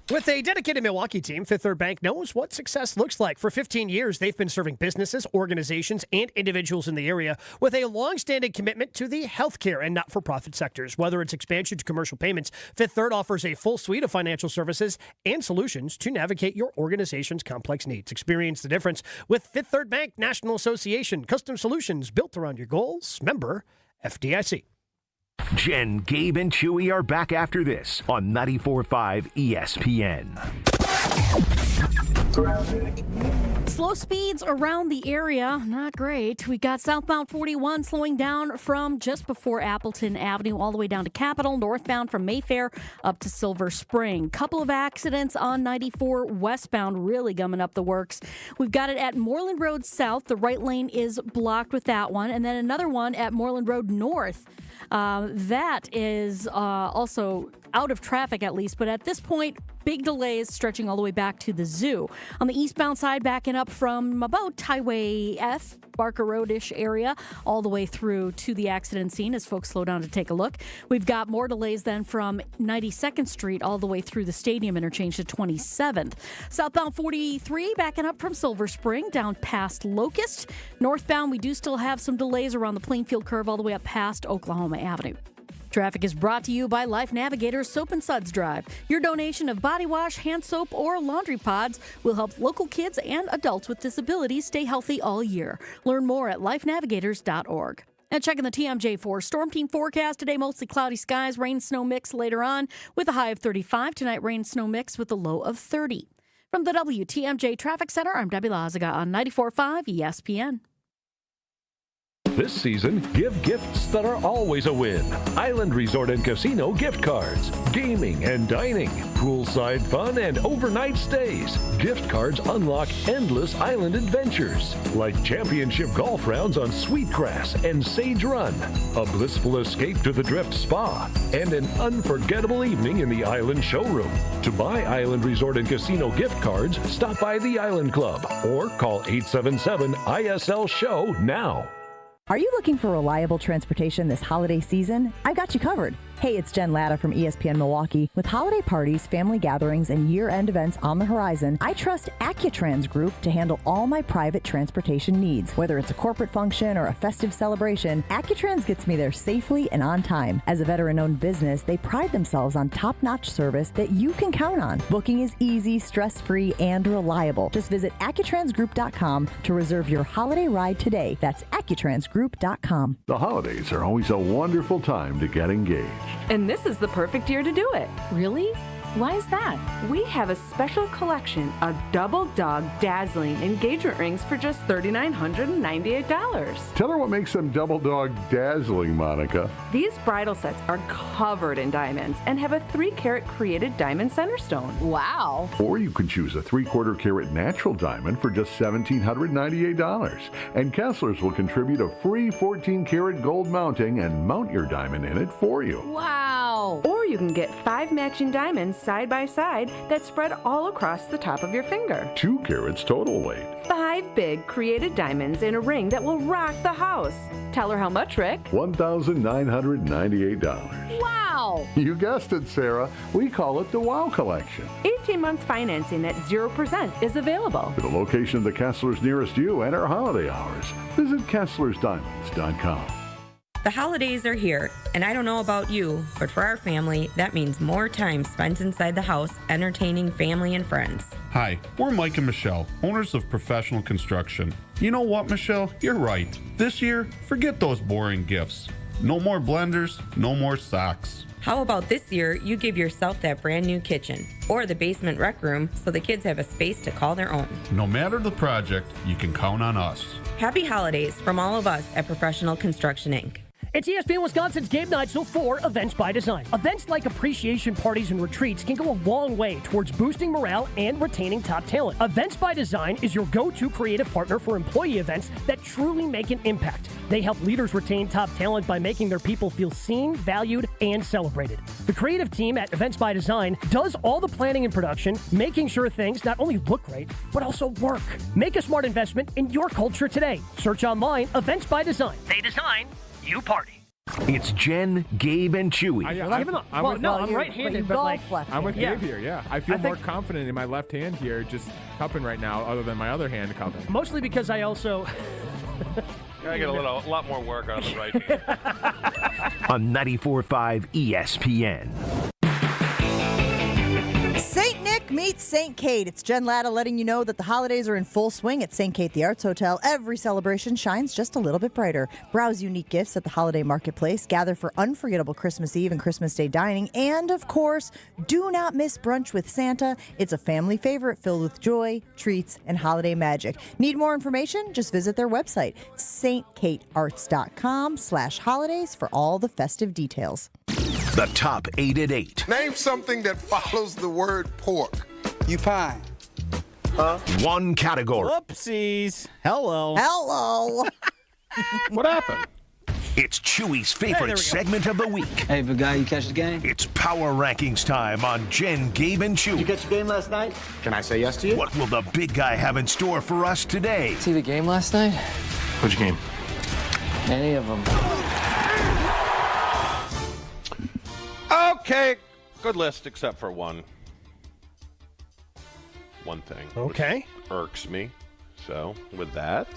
With a dedicated Milwaukee team, Fifth Third Bank knows what success looks like. For 15 years, they've been serving businesses, organizations, and individuals in the area with a long-standing commitment to the healthcare and not-for-profit sectors. Whether it's expansion to commercial payments, Fifth Third offers a full suite of financial services and solutions to navigate your organization's complex needs. Experience the difference with Fifth Third Bank National Association. Custom solutions built around your goals. Member FDIC. Jen, Gabe, and Chewy are back after this on 94.5 ESPN. Slow speeds around the area, not great. We got southbound 41 slowing down from just before Appleton Avenue all the way down to Capitol, northbound from Mayfair up to Silver Spring. Couple of accidents on 94 westbound really gumming up the works. We've got it at Moreland Road South. The right lane is blocked with that one. And then another one at Moreland Road North. That is also out of traffic at least, but at this point, big delays stretching all the way back to the zoo. On the eastbound side, backing up from about Highway F, Barker Road-ish area, all the way through to the accident scene as folks slow down to take a look. We've got more delays then from 92nd Street all the way through the Stadium interchange to 27th. Southbound 43, backing up from Silver Spring down past Locust. Northbound, we do still have some delays around the Plainfield curve all the way up past Oklahoma Avenue. Traffic is brought to you by Life Navigator's Soap and Suds Drive. Your donation of body wash, hand soap, or laundry pods will help local kids and adults with disabilities stay healthy all year. Learn more at lifenavigators.org. And checking the TMJ4 Storm Team forecast today, mostly cloudy skies, rain, snow mix later on with a high of 35. Tonight, rain, snow mix with a low of 30. From the WTMJ Traffic Center, I'm Debbie Lazaga on 94.5 ESPN. This season, give gifts that are always a win. Island Resort and Casino gift cards, gaming and dining, poolside fun, and overnight stays. Gift cards unlock endless island adventures, like championship golf rounds on Sweetgrass and Sage Run, a blissful escape to the Drift Spa, and an unforgettable evening in the Island Showroom. To buy Island Resort and Casino gift cards, stop by the Island Club or call 877-ISL-SHOW now. Are you looking for reliable transportation this holiday season? I got you covered. Hey, it's Jen Latta from ESPN Milwaukee. With holiday parties, family gatherings, and year-end events on the horizon, I trust Accutrans Group to handle all my private transportation needs. Whether it's a corporate function or a festive celebration, Accutrans gets me there safely and on time. As a veteran-owned business, they pride themselves on top-notch service that you can count on. Booking is easy, stress-free, and reliable. Just visit AccuTransGroup.com to reserve your holiday ride today. That's AccuTransGroup.com. The holidays are always a wonderful time to get engaged. And this is the perfect year to do it. Really? Why is that? We have a special collection of double dog dazzling engagement rings for just $3,998. Tell her what makes them double dog dazzling, Monica. These bridal sets are covered in diamonds and have a 3-carat created diamond center stone. Wow. Or you can choose a 3/4 carat natural diamond for just $1,798. And Kessler's will contribute a free 14-carat gold mounting and mount your diamond in it for you. Wow. Or you can get 5 matching diamonds side by side that spread all across the top of your finger. 2 carats total weight. 5 big created diamonds in a ring that will rock the house. Tell her how much, Rick? $1,998. Wow. You guessed it, Sarah. We call it the Wow Collection. 18-month financing at 0% is available. For the location of the Kessler's nearest you and our holiday hours, visit KesslersDiamonds.com. The holidays are here, and I don't know about you, but for our family, that means more time spent inside the house entertaining family and friends. Hi, we're Mike and Michelle, owners of Professional Construction. You know what, Michelle? You're right. This year, forget those boring gifts. No more blenders, no more socks. How about this year, you give yourself that brand new kitchen or the basement rec room so the kids have a space to call their own. No matter the project, you can count on us. Happy holidays from all of us at Professional Construction, Inc. It's ESPN Wisconsin's Gabe Neitzel for Events by Design. Events like appreciation parties and retreats can go a long way towards boosting morale and retaining top talent. Events by Design is your go-to creative partner for employee events that truly make an impact. They help leaders retain top talent by making their people feel seen, valued, and celebrated. The creative team at Events by Design does all the planning and production, making sure things not only look great, but also work. Make a smart investment in your culture today. Search online, Events by Design. They design, you party. It's Jen, Gabe, and Chewy. I'm right-handed, but like I'm with Gabe here. Yeah, I feel more confident in my left hand here, just cupping right now, other than my other hand cupping. Mostly because I also. I get a lot more work on the right hand. On 94.5 ESPN. St. Nick meets St. Kate. It's Jen Latta letting you know that the holidays are in full swing at St. Kate the Arts Hotel. Every celebration shines just a little bit brighter. Browse unique gifts at the holiday marketplace. Gather for unforgettable Christmas Eve and Christmas Day dining. And, of course, do not miss Brunch with Santa. It's a family favorite filled with joy, treats, and holiday magic. Need more information? Just visit their website, stkatearts.com/holidays for all the festive details. The top 8 at 8. Name something that follows the word pork. You pine. Huh? One category. Whoopsies. Hello. What happened? It's Chewy's favorite segment of the week. Hey, big guy, you catch the game? It's Power Rankings time on Jen, Gabe, and Chewy. Did you catch the game last night? Can I say yes to you? What will the big guy have in store for us today? See the game last night? Which game? Any of them. Okay, good list except for one thing. Okay. Which irks me. So, with that,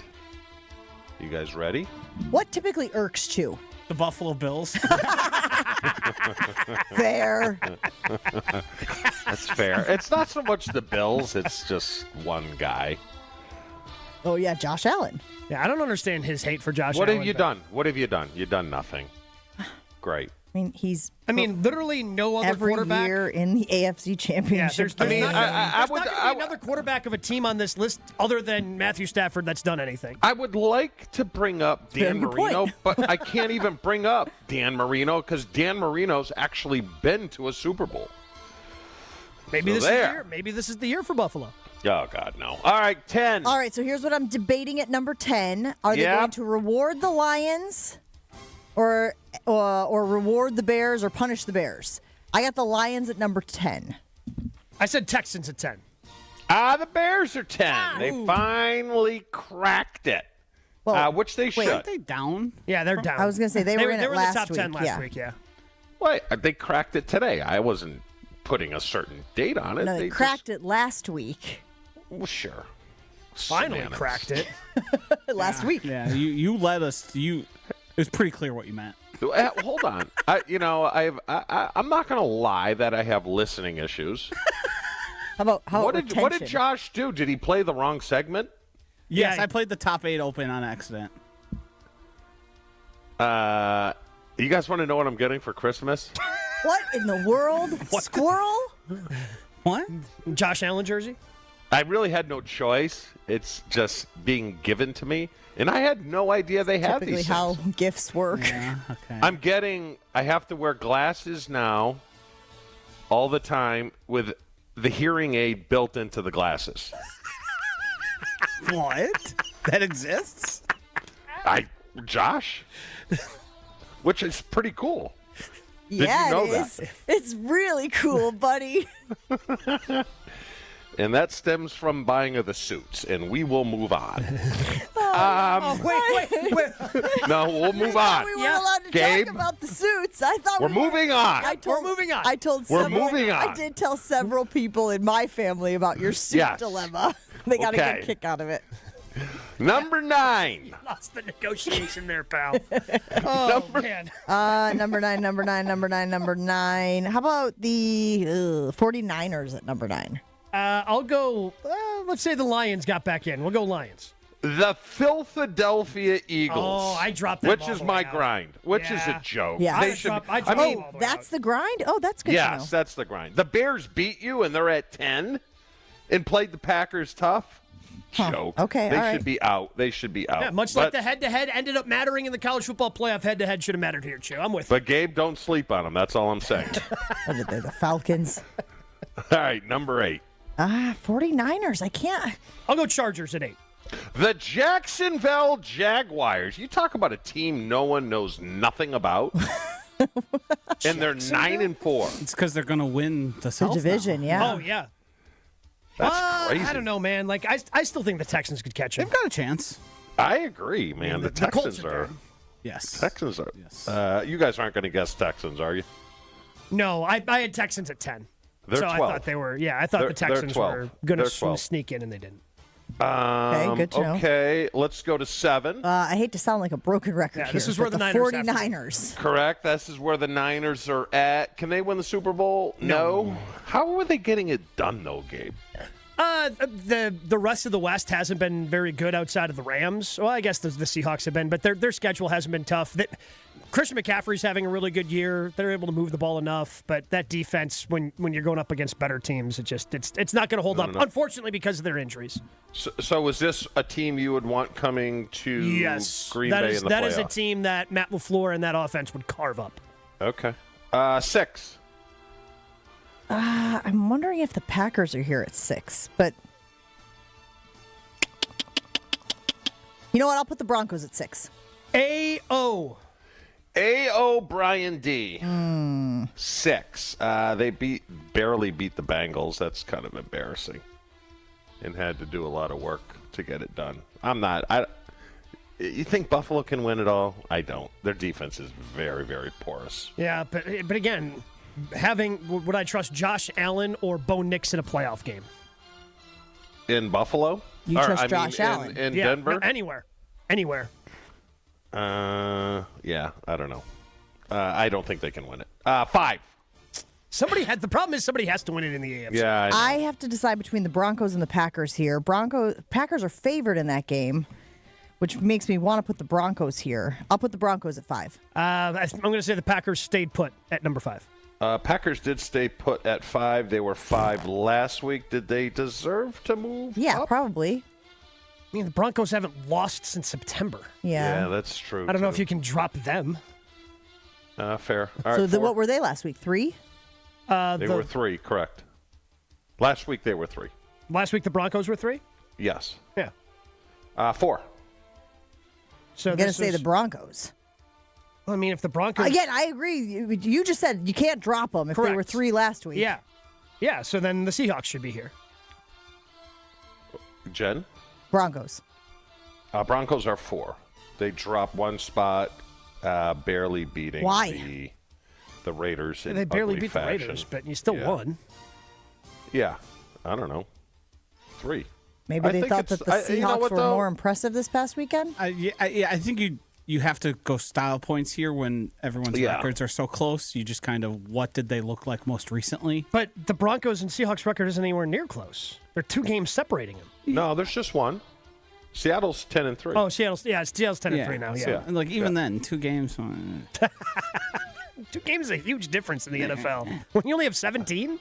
you guys ready? What typically irks Chew? The Buffalo Bills. Fair. That's fair. It's not so much the Bills, it's just one guy. Oh, yeah, Josh Allen. Yeah, I don't understand his hate for Josh What Allen. have you done? What have you done? You've done nothing. Great. I mean, literally no other every quarterback year in the AFC Championship. There's not going to be another quarterback of a team on this list other than Matthew Stafford that's done anything. I would like to bring up Dan Marino, but I can't even bring up Dan Marino because Dan Marino's actually been to a Super Bowl. Maybe this is the year. Maybe this is the year for Buffalo. Oh, God, no. All right, 10. All right, so here's what I'm debating at number 10. Are they going to reward the Lions or reward the Bears or punish the Bears? I got the Lions at number 10. I said Texans at 10. The Bears are 10. They finally cracked it, which they should. Aren't they down? Yeah, they're down. I was going to say they were in it last the top week. 10 last week, yeah. Wait, they cracked it today. I wasn't putting a certain date on it. No, they cracked it last week. Well, sure. Finally cracked it. Last week. Yeah, you led us. It was pretty clear what you meant. Hold on. I'm not going to lie that I have listening issues. What did Josh do? Did he play the wrong segment? Yes, I played the top 8 open on accident. You guys want to know what I'm getting for Christmas? What in the world? Squirrel? What? Josh Allen jersey? I really had no choice. It's just being given to me. And I had no idea they had Typically these how things. gifts work. Yeah, okay. I have to wear glasses now all the time with the hearing aid built into the glasses. What? That exists? Josh? Which is pretty cool. Yeah, Did you know it is. It's really cool, buddy. And that stems from buying of the suits, and we will move on. Wait. No, we'll move on. We weren't allowed to Gabe, talk about the suits. I thought we're moving on. We're moving on. I told We're several, moving on. I did tell several people in my family about your suit dilemma. They got a good kick out of it. Number 9. Lost the negotiation there, pal. Oh, man. Number 9. How about the 49ers at number 9? I'll go, let's say the Lions got back in. We'll go Lions. The Philadelphia Eagles. Oh, I dropped that Which is my grind. Which is a joke. Yeah. That's the grind? Oh, that's good to know. Yes, that's the grind. The Bears beat you, and they're at 10 and played the Packers tough. Joke. Okay, They all should be out. Yeah, much like the head-to-head ended up mattering in the college football playoff, head-to-head should have mattered here, too. I'm with you. But, Gabe, don't sleep on them. That's all I'm saying. What did they, the Falcons? All right, number 8. 49ers. I can't. I'll go Chargers at 8. The Jacksonville Jaguars. You talk about a team no one knows nothing about. And they're 9-4. It's because they're going to win the South division, now. yeah. Oh, yeah. That's crazy. I don't know, man. Like, I still think the Texans could catch him. They've got a chance. I agree, man. The Texans are. Yes. Texans are. Yes. You guys aren't going to guess Texans, are you? No, I had Texans at 10. They're 12. I thought they were. Yeah, I thought the Texans were going to sneak in, and they didn't. Okay, good to know. Okay, let's go to 7. I hate to sound like a broken record here. This is where but the 49ers. Correct. This is where the Niners are at. Can they win the Super Bowl? No. How are they getting it done, though, Gabe? The rest of the West hasn't been very good outside of the Rams. Well, I guess the Seahawks have been, but their schedule hasn't been tough. Christian McCaffrey's having a really good year. They're able to move the ball enough, but that defense, when you're going up against better teams, it's not going to hold up. Unfortunately, because of their injuries. So is this a team you would want coming to Green Bay in the playoffs? That is a team that Matt LaFleur and that offense would carve up. Okay. 6. I'm wondering if the Packers are here at 6, but you know what? I'll put the Broncos at 6. A.O. Brian D. 6. They barely beat the Bengals. That's kind of embarrassing, and had to do a lot of work to get it done. You think Buffalo can win it all? I don't. Their defense is very, very porous. Yeah, but again, would I trust Josh Allen or Bo Nix in a playoff game? In Buffalo? You trust Josh Allen? In Denver? No, anywhere. Yeah, I don't know. I don't think they can win it. 5. The problem is somebody has to win it in the AFC. Yeah, I have to decide between the Broncos and the Packers here. Packers are favored in that game, which makes me want to put the Broncos here. I'll put the Broncos at 5. I'm going to say the Packers stayed put at number 5. Packers did stay put at 5. They were 5 last week. Did they deserve to move up? Probably. I mean, the Broncos haven't lost since September. Yeah, that's true. I don't know if you can drop them. Fair. What were they last week? 3? They were 3, correct. Last week they were 3. Last week the Broncos were 3? Yes. Yeah. 4. So I'm going to say the Broncos. I mean, if the Broncos... Again, I agree. You just said you can't drop them if they were 3 last week. Yeah. Yeah, so then the Seahawks should be here. Jen? Broncos. Broncos are 4. They dropped 1 spot, barely beating the Raiders in They barely ugly beat fashion. the Raiders, but you still won. Yeah. I don't know. 3. Maybe they thought that the Seahawks were more impressive this past weekend? I think you have to go style points here when everyone's records are so close. You just kind of, what did they look like most recently? But the Broncos and Seahawks record isn't anywhere near close. There are 2 games separating them. No, there's just 1. Seattle's 10-3. Oh, Seattle's 10-3 now. Yeah, And like even then, 2 games. 2 games is a huge difference in the NFL. When you only have 17.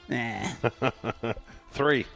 3.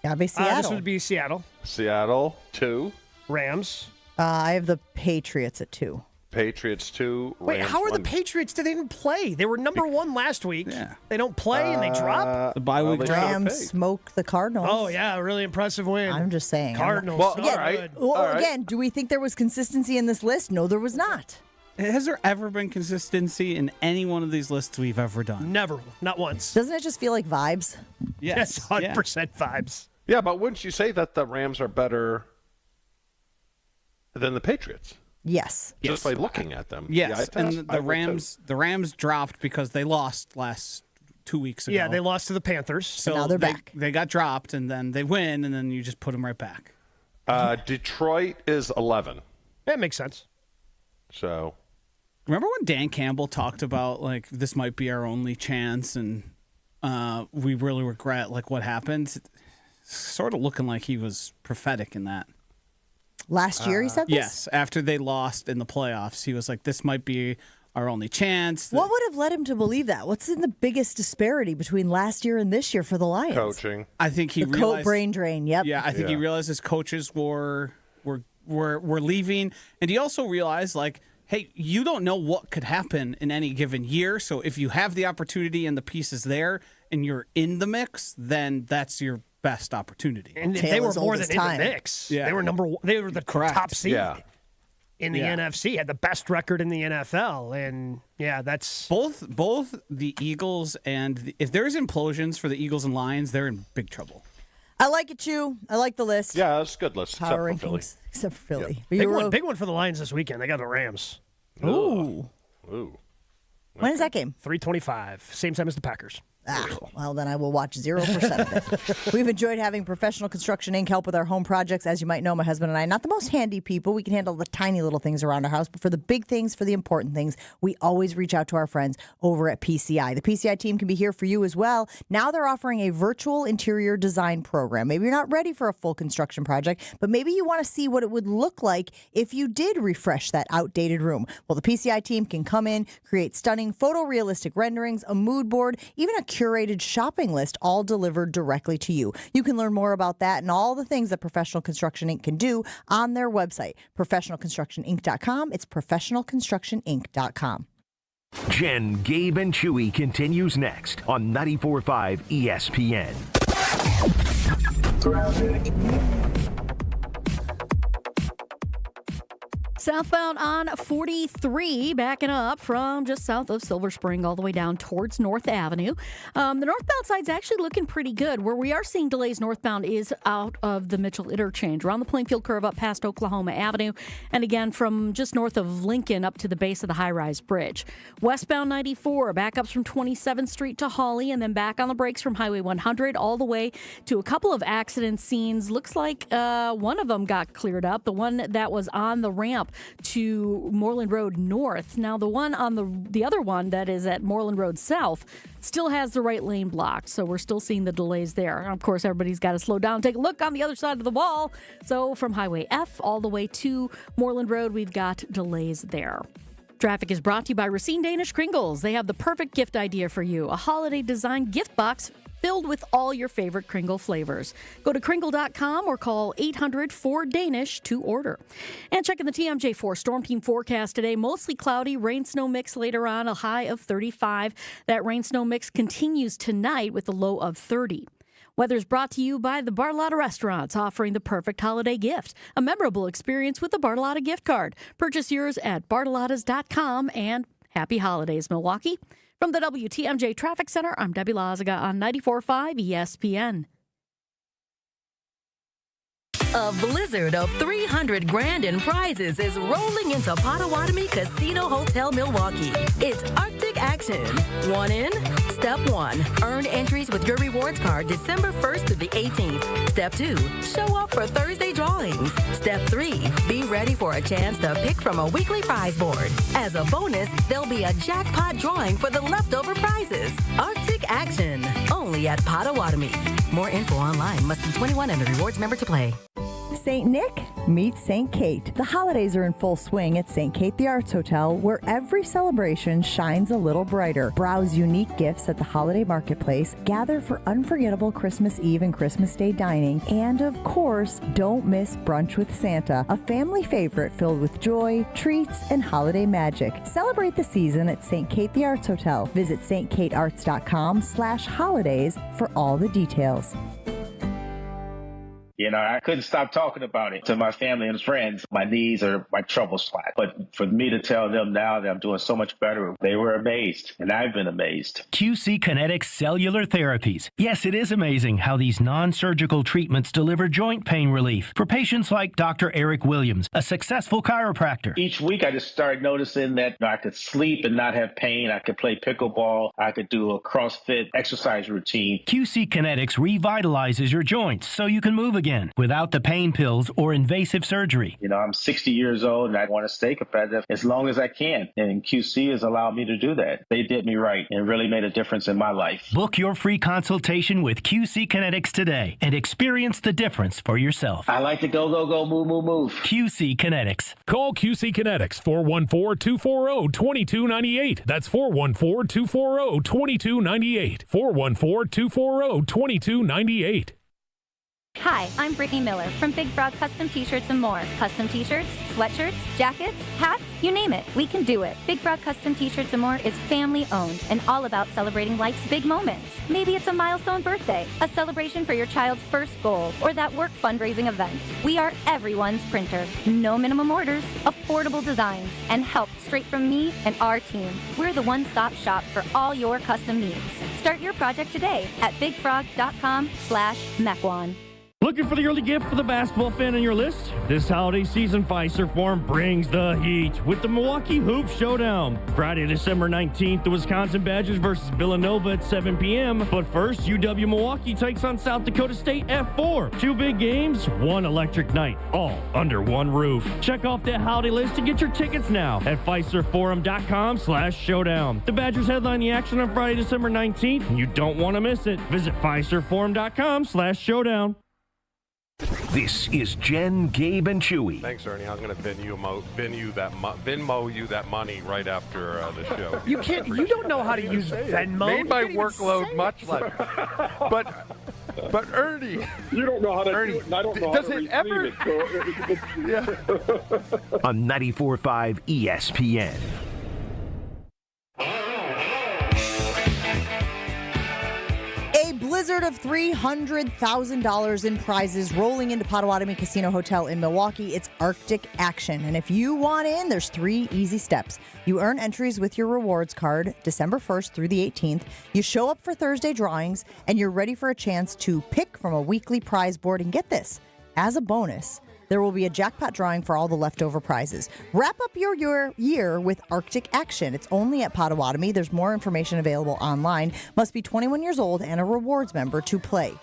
Gotta be Seattle. This would be Seattle. Seattle 2. Rams. I have the Patriots at 2. Patriots 2. Wait, Rams how are 1. the Patriots? They didn't play. They were number 1 last week. Yeah. They don't play and they drop. The bye week Rams smoke the Cardinals. Oh yeah, a really impressive win. I'm just saying. Cardinals. Again, do we think there was consistency in this list? No, there was not. Has there ever been consistency in any one of these lists we've ever done? Never. Not once. Doesn't it just feel like vibes? Yes, 100% vibes. Yeah, but wouldn't you say that the Rams are better than the Patriots? Yes. Just by looking at them. Yes, Yeah, and the Rams dropped because they lost last 2 weeks ago. Yeah, they lost to the Panthers. So now they're back. They got dropped, and then they win, and then you just put them right back. Detroit is 11. That makes sense. So, remember when Dan Campbell talked about like this might be our only chance, and we really regret like what happened? Sort of looking like he was prophetic in that. Last year, he said this? Yes, after they lost in the playoffs, he was like, "This might be our only chance." What would have led him to believe that? What's in the biggest disparity between last year and this year for the Lions? Coaching. I think he the realized brain drain. Yep. Yeah, I think he realized his coaches were leaving, and he also realized like, hey, you don't know what could happen in any given year. So if you have the opportunity and the pieces there, and you're in the mix, then that's your best opportunity. And they were more than in the mix. Yeah. They were number 1. They were the top seed in the NFC. Had the best record in the NFL, and that's both the Eagles and if there's implosions for the Eagles and Lions, they're in big trouble. I like it, Chew. I like the list. Yeah, that's a good list. Power except for Philly. rankings, except for Philly. Yep. Big one for the Lions this weekend. They got the Rams. Ooh. Ooh. When is that game? 3:25. Same time as the Packers. Well, then I will watch 0% of it. We've enjoyed having Professional Construction Inc. help with our home projects. As you might know, my husband and I, not the most handy people. We can handle the tiny little things around our house, but for the big things, for the important things, we always reach out to our friends over at PCI. The PCI team can be here for you as well. Now they're offering a virtual interior design program. Maybe you're not ready for a full construction project, but maybe you want to see what it would look like if you did refresh that outdated room. Well, the PCI team can come in, create stunning photorealistic renderings, a mood board, even a curated shopping list, all delivered directly to you. You can learn more about that and all the things that Professional Construction Inc. can do on their website, professionalconstructioninc.com. It's professionalconstructioninc.com. Jen, Gabe, and Chewy continues next on 94.5 ESPN. Southbound on 43, backing up from just south of Silver Spring all the way down towards North Avenue. The northbound side's actually looking pretty good. Where we are seeing delays northbound is out of the Mitchell Interchange, around the Plainfield curve up past Oklahoma Avenue, and again from just north of Lincoln up to the base of the high-rise bridge. Westbound 94, backups from 27th Street to Hawley, and then back on the brakes from Highway 100 all the way to a couple of accident scenes. Looks like one of them got cleared up, the one that was on the ramp off-ramp to Moreland Road North. Now, the one on the other one that is at Moreland Road South still has the right lane blocked, so we're still seeing the delays there. And of course, everybody's got to slow down, take a look on the other side of the wall. So from Highway F all the way to Moreland Road, we've got delays there. Traffic is brought to you by Racine Danish Kringles. They have the perfect gift idea for you, a holiday design gift box filled with all your favorite Kringle flavors. Go to Kringle.com or call 800-4DANISH to order. And checking the TMJ4 Storm Team forecast today, mostly cloudy, rain-snow mix later on, a high of 35. That rain-snow mix continues tonight with a low of 30. Weather's brought to you by the Bartolotta Restaurants, offering the perfect holiday gift, a memorable experience with the Bartolotta gift card. Purchase yours at bartolottas.com, and happy holidays, Milwaukee. From the WTMJ Traffic Center, I'm Debbie Lazaga on 94.5 ESPN. A blizzard of $300,000 in prizes is rolling into Potawatomi Casino Hotel Milwaukee. It's Arctic action. One in. Step 1. Earn entries with your rewards card December 1st to the 18th. Step 2. Show up for Thursday drawings. Step 3. Be ready for a chance to pick from a weekly prize board. As a bonus, there'll be a jackpot drawing for the leftover prizes. Arctic action. Only at Potawatomi. More info online. Must be 21 and a rewards member to play. St. Nick meets St. Kate. The holidays are in full swing at St. Kate the Arts Hotel, where every celebration shines a little brighter. Browse unique gifts at the holiday marketplace, gather for unforgettable Christmas Eve and Christmas Day dining, and of course, don't miss Brunch with Santa, a family favorite filled with joy, treats, and holiday magic. Celebrate the season at St. Kate the Arts Hotel. Visit stkatearts.com/holidays for all the details. You know, I couldn't stop talking about it to my family and friends. My knees are my trouble spot. But for me to tell them now that I'm doing so much better, they were amazed, and I've been amazed. QC Kinetics Cellular Therapies. Yes, it is amazing how these non-surgical treatments deliver joint pain relief for patients like Dr. Eric Williams, a successful chiropractor. Each week, I just started noticing that I could sleep and not have pain. I could play pickleball. I could do a CrossFit exercise routine. QC Kinetics revitalizes your joints so you can move again without the pain pills or invasive surgery. You know, I'm 60 years old and I want to stay competitive as long as I can. And QC has allowed me to do that. They did me right and really made a difference in my life. Book your free consultation with QC Kinetics today and experience the difference for yourself. I like to go, move, move, move. QC Kinetics. Call QC Kinetics, 414-240-2298. That's 414-240-2298. 414-240-2298. Hi, I'm Brittany Miller from Big Frog Custom T-Shirts and more. Custom T-shirts, sweatshirts, jackets, hats, you name it, we can do it. Big Frog Custom T-Shirts and more is family owned and all about celebrating life's big moments. Maybe it's a milestone birthday, a celebration for your child's first goal, or that work fundraising event. We are everyone's printer. No minimum orders, affordable designs, and help straight from me and our team. We're the one-stop shop for all your custom needs. Start your project today at bigfrog.com/Mequon. Looking for the early gift for the basketball fan on your list? This holiday season, Fiserv Forum brings the heat with the Milwaukee Hoop Showdown. Friday, December 19th, the Wisconsin Badgers versus Villanova at 7 p.m. But first, UW Milwaukee takes on South Dakota State F4. 2 big games, 1 electric night, all under one roof. Check off that holiday list and get your tickets now at FiservForum.com/showdown. The Badgers headline the action on Friday, December 19th, and you don't want to miss it. Visit FiservForum.com/showdown. This is Jen, Gabe, and Chewy. Thanks, Ernie. I'm going to Venmo you that money right after the show. You can't. You don't know how to use Venmo. Made my workload much less. But Ernie, you don't know how to Ernie, do it, and I don't know does how to it ever? it. So yeah. On 94.5 ESPN. A blizzard of $300,000 in prizes rolling into Potawatomi Casino Hotel in Milwaukee. It's Arctic action. And if you want in, there's 3 easy steps. You earn entries with your rewards card December 1st through the 18th. You show up for Thursday drawings, and you're ready for a chance to pick from a weekly prize board. And get this, as a bonus, there will be a jackpot drawing for all the leftover prizes. Wrap up your year with Arctic action. It's only at Potawatomi. There's more information available online. Must be 21 years old and a rewards member to play.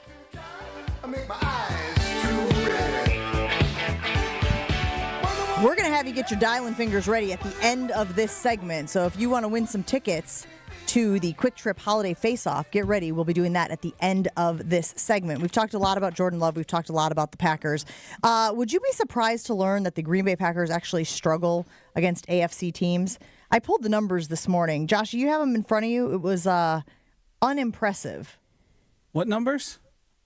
We're going to have you get your dialing fingers ready at the end of this segment. So if you want to win some tickets to the Quick Trip Holiday Face-Off, get ready. We'll be doing that at the end of this segment. We've talked a lot about Jordan Love. We've talked a lot about the Packers. Would you be surprised to learn that the Green Bay Packers actually struggle against AFC teams? I pulled the numbers this morning. Josh, you have them in front of you. It was unimpressive. What numbers?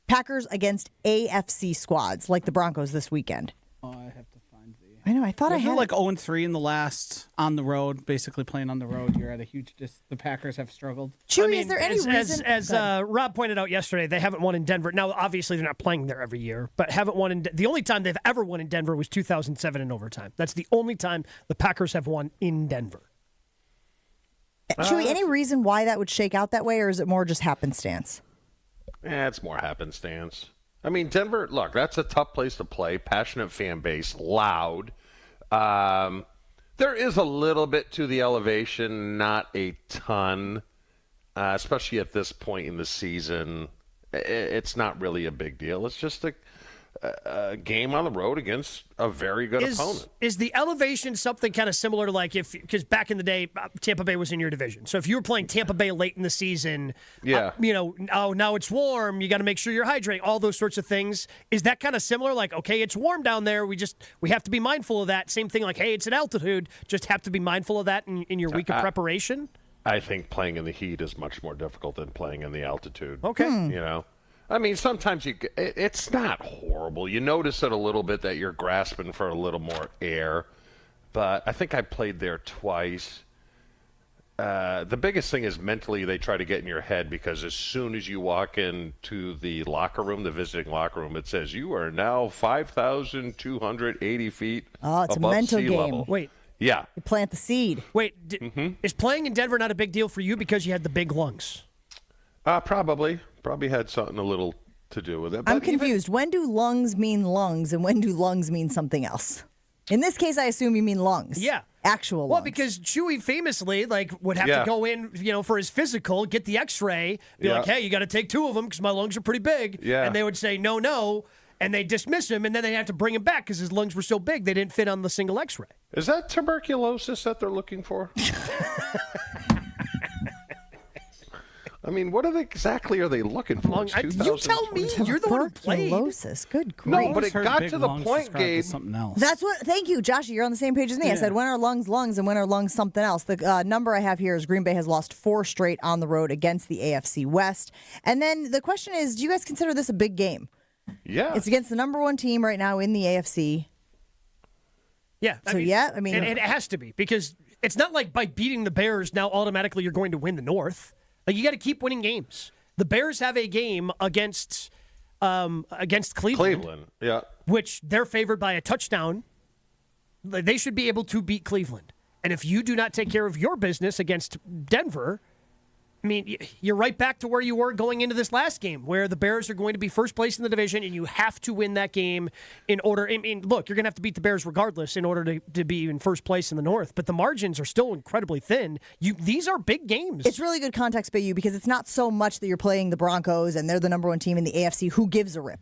Packers against AFC squads, like the Broncos this weekend. Oh, I have to find the... I know, I thought I had... like 0-3 in the last, on the road, basically playing on the road. You're at a huge... the Packers have struggled. Chewy, is there any reason... As Rob pointed out yesterday, they haven't won in Denver. Now, obviously, they're not playing there every year, but haven't won in... The only time they've ever won in Denver was 2007 in overtime. That's the only time the Packers have won in Denver. Chewy, any reason why that would shake out that way, or is it more just happenstance? It's more happenstance. I mean, Denver, look, that's a tough place to play. Passionate fan base, loud. There is a little bit to the elevation, not a ton, especially at this point in the season. It's not really a big deal. It's just a game on the road against a very good opponent. Is the elevation something kind of similar to because back in the day, Tampa Bay was in your division. So if you were playing Tampa Bay late in the season, now it's warm, you got to make sure you're hydrating, all those sorts of things. Is that kind of similar? Like, okay, it's warm down there. We have to be mindful of that. Same thing like, hey, it's at altitude. Just have to be mindful of that in your week of preparation. I think playing in the heat is much more difficult than playing in the altitude. Okay. I mean, sometimes it's not horrible. You notice it a little bit that you're grasping for a little more air. But I think I played there twice. The biggest thing is mentally they try to get in your head because as soon as you walk into the locker room, the visiting locker room, it says you are now 5,280 feet it's above a mental sea game. level. Wait. Yeah. You plant the seed. Wait, is playing in Denver not a big deal for you because you had the big lungs? Probably had something a little to do with it. But I'm confused. When do lungs mean lungs and when do lungs mean something else? In this case, I assume you mean lungs. Yeah. Actual lungs. Well, because Chewy famously would have to go in, for his physical, get the x-ray, be like, hey, you got to take 2 of them because my lungs are pretty big. Yeah. And they would say, no, and they dismiss him, and then they have to bring him back because his lungs were so big they didn't fit on the single x-ray. Is that tuberculosis that they're looking for? I mean, what exactly are they looking for? You tell me. You're the one who played. Tuberculosis. Good grief. No, but it got to the point, Gabe. Something else. That's what. Thank you, Josh. You're on the same page as me. I said, when are lungs lungs and when are lungs something else? The number I have here is Green Bay has lost 4 straight on the road against the AFC West. And then the question is, do you guys consider this a big game? Yeah. It's against the number 1 team right now in the AFC. Yeah. I mean, and it has to be because it's not like by beating the Bears now automatically you're going to win the North. Like, you got to keep winning games. The Bears have a game against Cleveland. Yeah. Which they're favored by a touchdown. They should be able to beat Cleveland. And if you do not take care of your business against Denver, I mean, you're right back to where you were going into this last game, where the Bears are going to be first place in the division, and you have to win that game in order. I mean, look, you're going to have to beat the Bears regardless in order to be in first place in the North. But the margins are still incredibly thin. These are big games. It's really good context, Bayou, because it's not so much that you're playing the Broncos and they're the number 1 team in the AFC. Who gives a rip?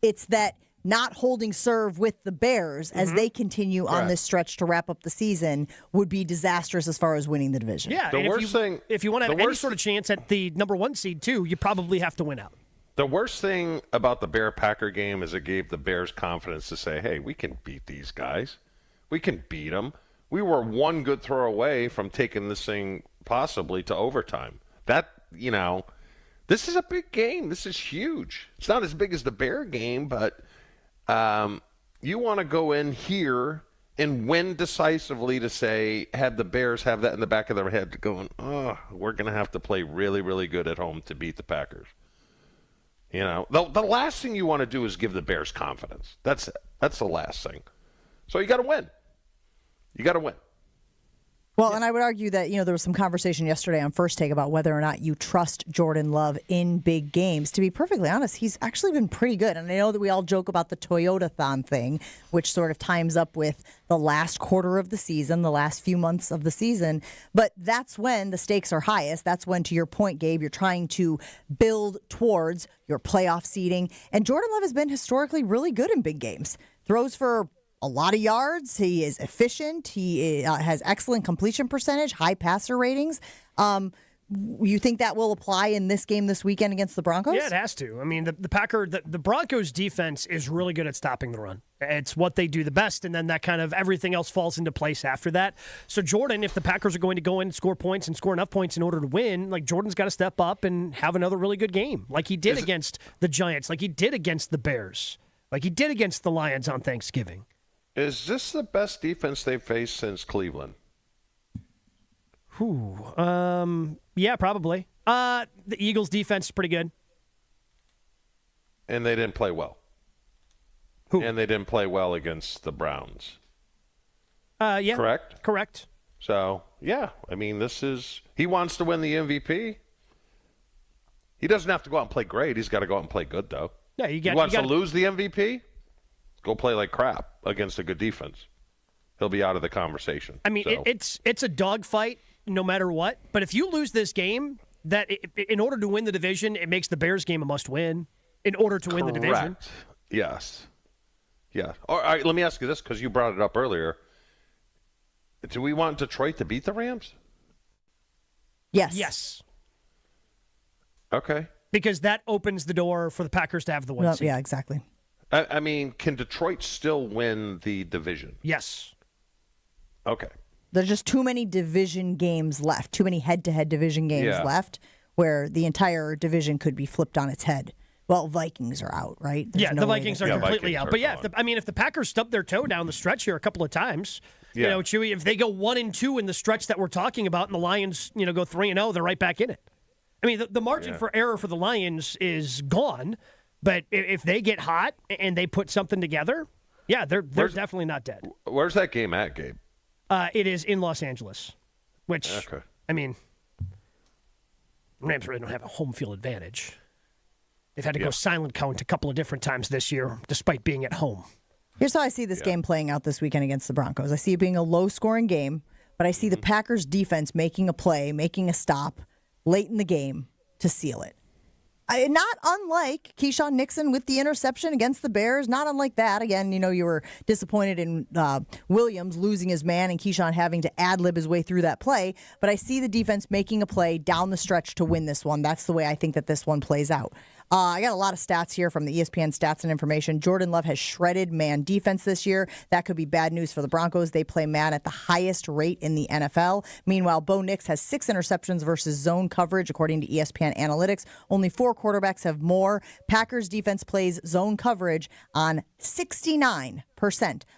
It's that not holding serve with the Bears as they continue on this stretch to wrap up the season would be disastrous as far as winning the division. Yeah, if you want to have any sort of chance at the number 1 seed too, you probably have to win out. The worst thing about the Bear-Packer game is it gave the Bears confidence to say, hey, we can beat these guys. We can beat them. We were 1 good throw away from taking this thing possibly to overtime. This is a big game. This is huge. It's not as big as the Bear game, but you want to go in here and win decisively to say, had the Bears have that in the back of their head going, we're going to have to play really, really good at home to beat the Packers. The last thing you want to do is give the Bears confidence. That's it. That's the last thing. So you got to win. You got to win. Well, and I would argue that, there was some conversation yesterday on First Take about whether or not you trust Jordan Love in big games. To be perfectly honest, he's actually been pretty good. And I know that we all joke about the Toyota-thon thing, which sort of times up with the last quarter of the season, the last few months of the season. But that's when the stakes are highest. That's when, to your point, Gabe, you're trying to build towards your playoff seeding. And Jordan Love has been historically really good in big games. Throws for a lot of yards. He is efficient. He has excellent completion percentage, high passer ratings. You think that will apply in this game this weekend against the Broncos? Yeah, it has to. I mean, the Broncos defense is really good at stopping the run. It's what they do the best, and then that kind of everything else falls into place after that. So Jordan, if the Packers are going to go in and score points and score enough points in order to win, like Jordan's got to step up and have another really good game, like he did against the Giants, like he did against the Bears, like he did against the Lions on Thanksgiving. Is this the best defense they've faced since Cleveland? Yeah, probably. The Eagles' defense is pretty good. And they didn't play well. Who? And they didn't play well against the Browns. Yeah. Correct. So, yeah, I mean, he wants to win the MVP. He doesn't have to go out and play great. He's got to go out and play good, though. Yeah, he wants to lose the MVP? Go play like crap against a good defense. He'll be out of the conversation. I mean, it's a dogfight no matter what. But if you lose this game, in order to win the division, it makes the Bears game a must-win in order to win the division. Yes. Yeah. All right, let me ask you this, because you brought it up earlier. Do we want Detroit to beat the Rams? Yes. Okay. Because that opens the door for the Packers to have the 1 seed. Yeah, exactly. I mean, can Detroit still win the division? Yes. Okay. There's just too many division games left, too many head-to-head division games left where the entire division could be flipped on its head. Well, Vikings are out, right? There's the Vikings are completely out. But gone. If the Packers stub their toe down the stretch here a couple of times, you know, Chewy, if they go 1-2 in the stretch that we're talking about and the Lions, go 3-0, they're right back in it. I mean, the margin for error for the Lions is gone, but if they get hot and they put something together, they're definitely not dead. Where's that game at, Gabe? It is in Los Angeles, which, I mean, Rams really don't have a home field advantage. They've had to go silent count a couple of different times this year, despite being at home. Here's how I see this game playing out this weekend against the Broncos. I see it being a low-scoring game, but I see the Packers' defense making a play, making a stop late in the game to seal it. Not unlike Keyshawn Nixon with the interception against the Bears. Not unlike that. Again, you were disappointed in Williams losing his man and Keyshawn having to ad-lib his way through that play. But I see the defense making a play down the stretch to win this one. That's the way I think that this one plays out. I got a lot of stats here from the ESPN Stats and Information. Jordan Love has shredded man defense this year. That could be bad news for the Broncos. They play man at the highest rate in the NFL. Meanwhile, Bo Nix has 6 interceptions versus zone coverage, according to ESPN Analytics. Only 4 quarterbacks have more. Packers defense plays zone coverage on 69%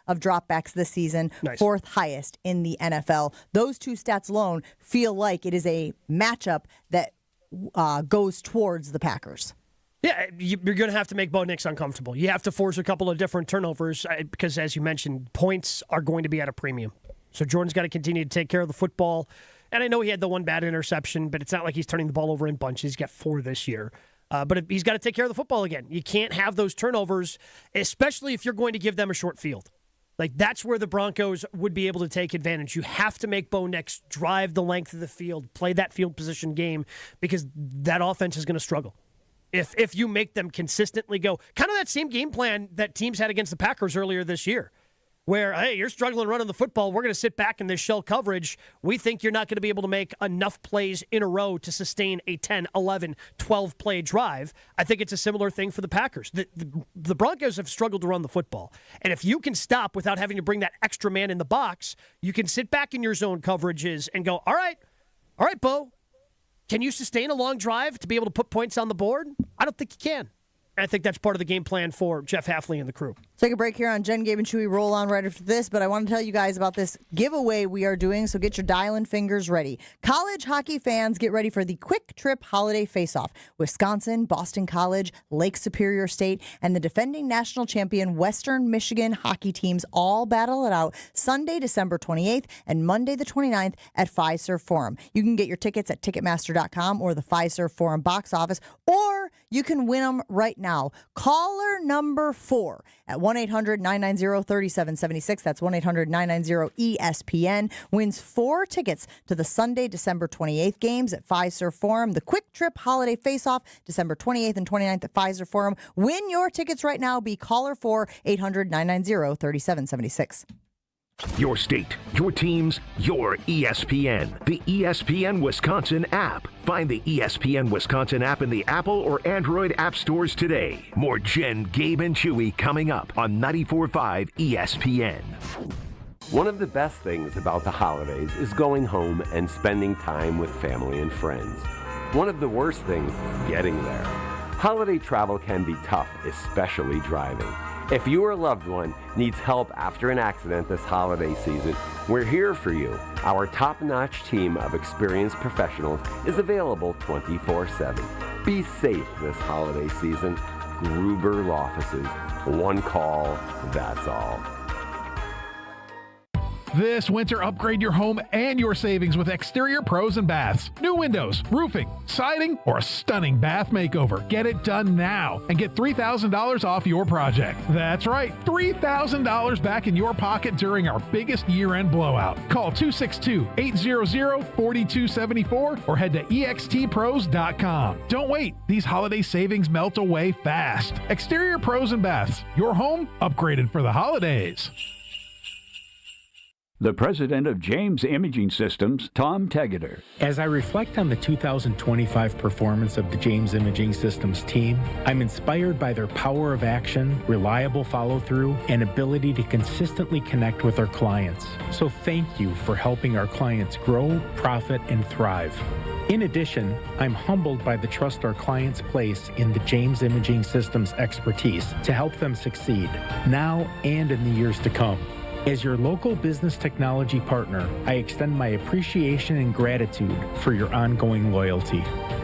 of dropbacks this season, 4th highest in the NFL. Those 2 stats alone feel like it is a matchup that goes towards the Packers. Yeah, you're going to have to make Bo Nix uncomfortable. You have to force a couple of different turnovers because, as you mentioned, points are going to be at a premium. So Jordan's got to continue to take care of the football. And I know he had the one bad interception, but it's not like he's turning the ball over in bunches. He's got 4 this year. But he's got to take care of the football again. You can't have those turnovers, especially if you're going to give them a short field. Like, that's where the Broncos would be able to take advantage. You have to make Bo Nix drive the length of the field, play that field position game, because that offense is going to struggle. If you make them consistently go, kind of that same game plan that teams had against the Packers earlier this year, where, hey, you're struggling running the football, we're going to sit back in this shell coverage. We think you're not going to be able to make enough plays in a row to sustain a 10, 11, 12-play drive. I think it's a similar thing for the Packers. The Broncos have struggled to run the football. And if you can stop without having to bring that extra man in the box, you can sit back in your zone coverages and go, all right, Bo, can you sustain a long drive to be able to put points on the board? I don't think you can. I think that's part of the game plan for Jeff Hafley and the crew. Take a break here on Jen, Gabe, and Chewy. Roll on right after this, but I want to tell you guys about this giveaway we are doing, so get your dial-in fingers ready. College hockey fans, get ready for the Quick Trip Holiday Face-Off. Wisconsin, Boston College, Lake Superior State, and the defending national champion Western Michigan hockey teams all battle it out Sunday, December 28th and Monday the 29th at Fiserv Forum. You can get your tickets at Ticketmaster.com or the Fiserv Forum box office, or you can win them right now. Caller number 4 at 1-800-990-3776. That's 1-800-990-ESPN. Wins 4 tickets to the Sunday, December 28th games at Fiserv Forum. The Quick Trip Holiday Face-Off, December 28th and 29th at Fiserv Forum. Win your tickets right now. Be caller 4, 800-990-3776. Your state, your teams, your ESPN. The ESPN Wisconsin app. Find the ESPN Wisconsin app in the Apple or Android app stores today. More Jen, Gabe, and Chewy coming up on 94.5 ESPN. One of the best things about the holidays is going home and spending time with family and friends. One of the worst things, getting there. Holiday travel can be tough, especially driving. If you or a loved one needs help after an accident this holiday season, we're here for you. Our top-notch team of experienced professionals is available 24/7. Be safe this holiday season. Gruber Law Offices. One call, that's all. This winter, upgrade your home and your savings with Exterior Pros and Baths. New windows, roofing, siding, or a stunning bath makeover. Get it done now and get $3,000 off your project. That's right, $3,000 back in your pocket during our biggest year-end blowout. Call 262-800-4274 or head to extpros.com. Don't wait. These holiday savings melt away fast. Exterior Pros and Baths. Your home upgraded for the holidays. The president of James Imaging Systems, Tom Tegeter. As I reflect on the 2025 performance of the James Imaging Systems team, I'm inspired by their power of action, reliable follow-through, and ability to consistently connect with our clients. So thank you for helping our clients grow, profit, and thrive. In addition, I'm humbled by the trust our clients place in the James Imaging Systems expertise to help them succeed, now and in the years to come. As your local business technology partner, I extend my appreciation and gratitude for your ongoing loyalty.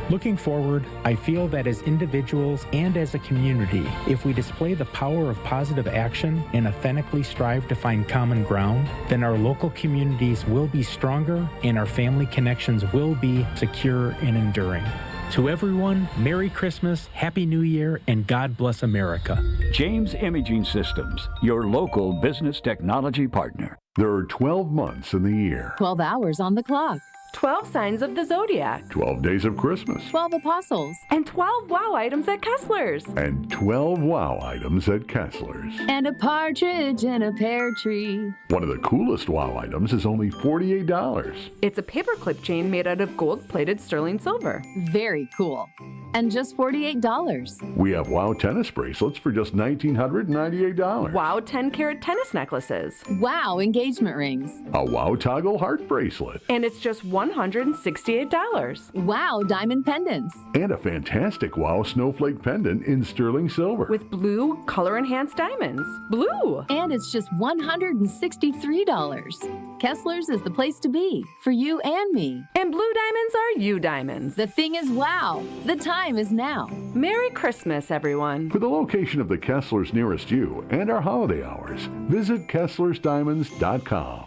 Looking forward, I feel that as individuals and as a community, if we display the power of positive action and authentically strive to find common ground, then our local communities will be stronger and our family connections will be secure and enduring. To everyone, Merry Christmas, Happy New Year, and God bless America. James Imaging Systems, your local business technology partner. There are 12 months in the year. 12 hours on the clock. 12 signs of the zodiac. 12 days of Christmas. 12 apostles. And 12 wow items at Kessler's. And 12 wow items at Kessler's. And a partridge in a pear tree. One of the coolest wow items is only $48. It's a paperclip chain made out of gold-plated sterling silver. Very cool. And just $48. We have wow tennis bracelets for just $1,998. Wow 10-carat tennis necklaces. Wow engagement rings. A wow toggle heart bracelet. And it's just $168. Wow diamond pendants. And a fantastic wow snowflake pendant in sterling silver. With blue color-enhanced diamonds. Blue! And it's just $163. Kessler's is the place to be for you and me. And blue diamonds are you diamonds. The thing is wow. The time is now. Merry Christmas, everyone. For the location of the Kessler's nearest you and our holiday hours, visit KesslersDiamonds.com.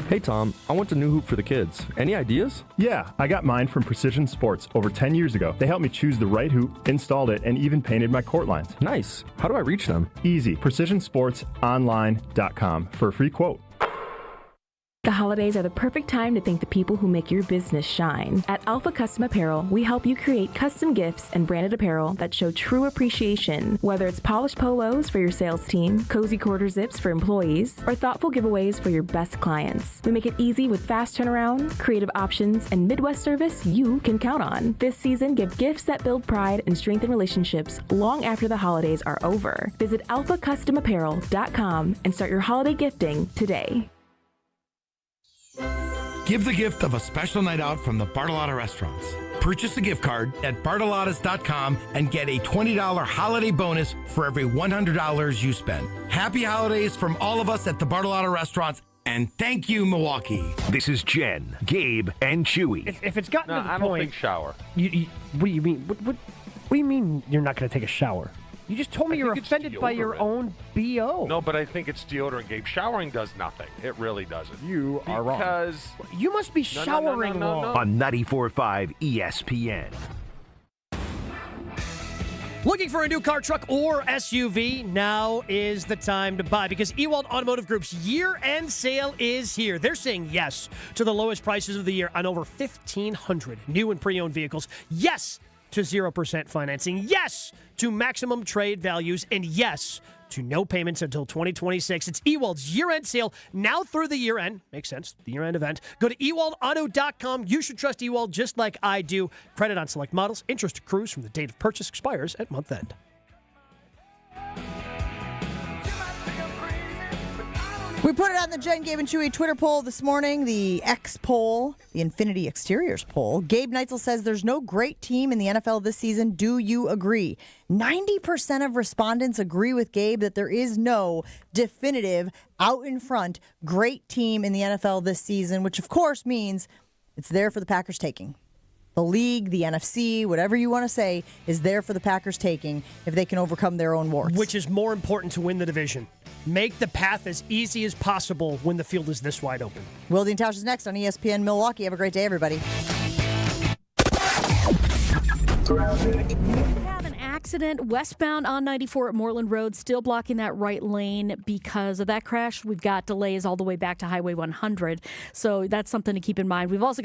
Hey Tom, I want a new hoop for the kids. Any ideas? Yeah, I got mine from Precision Sports over 10 years ago. They helped me choose the right hoop, installed it, and even painted my court lines. Nice. How do I reach them? Easy. PrecisionSportsOnline.com for a free quote. The holidays are the perfect time to thank the people who make your business shine. At Alpha Custom Apparel, we help you create custom gifts and branded apparel that show true appreciation. Whether it's polished polos for your sales team, cozy quarter zips for employees, or thoughtful giveaways for your best clients. We make it easy with fast turnaround, creative options, and Midwest service you can count on. This season, give gifts that build pride and strengthen relationships long after the holidays are over. Visit alphacustomapparel.com and start your holiday gifting today. Give the gift of a special night out from the Bartolotta Restaurants. Purchase a gift card at bartolottas.com and get a $20 holiday bonus for every $100 you spend. Happy holidays from all of us at the Bartolotta Restaurants, and thank you, Milwaukee. This is Jen, Gabe, and Chewy. If it's gotten to the I point... don't think shower. What do you mean? What do you mean you're not going to take a shower? You just told me you're offended by your own BO. No, but I think it's deodorant, Gabe. Showering does nothing. It really doesn't. You are wrong. Because you must be showering wrong. On 94.5 ESPN. Looking for a new car, truck, or SUV? Now is the time to buy because Ewald Automotive Group's year-end sale is here. They're saying yes to the lowest prices of the year on over 1,500 new and pre-owned vehicles. Yes to 0% financing. Yes to maximum trade values. And yes to no payments until 2026. It's Ewald's year-end sale now through the year-end. Makes sense. The year-end event. Go to ewaldauto.com. You should trust Ewald just like I do. Credit on select models. Interest accrues from the date of purchase. Expires at month end. We put it on the Jen, Gabe, and Chewy Twitter poll this morning, the X poll, the Infinity Exteriors poll. Gabe Neitzel says there's no great team in the NFL this season. Do you agree? 90% of respondents agree with Gabe that there is no definitive, out in front, great team in the NFL this season, which of course means it's there for the Packers taking. The league, the NFC, whatever you want to say, is there for the Packers taking if they can overcome their own warts. Which is more important to win the division. Make the path as easy as possible when the field is this wide open. Wilde and Tausch is next on ESPN Milwaukee. Have a great day, everybody. We have an accident westbound on 94 at Moreland Road, still blocking that right lane because of that crash. We've got delays all the way back to Highway 100, so that's something to keep in mind. We've also got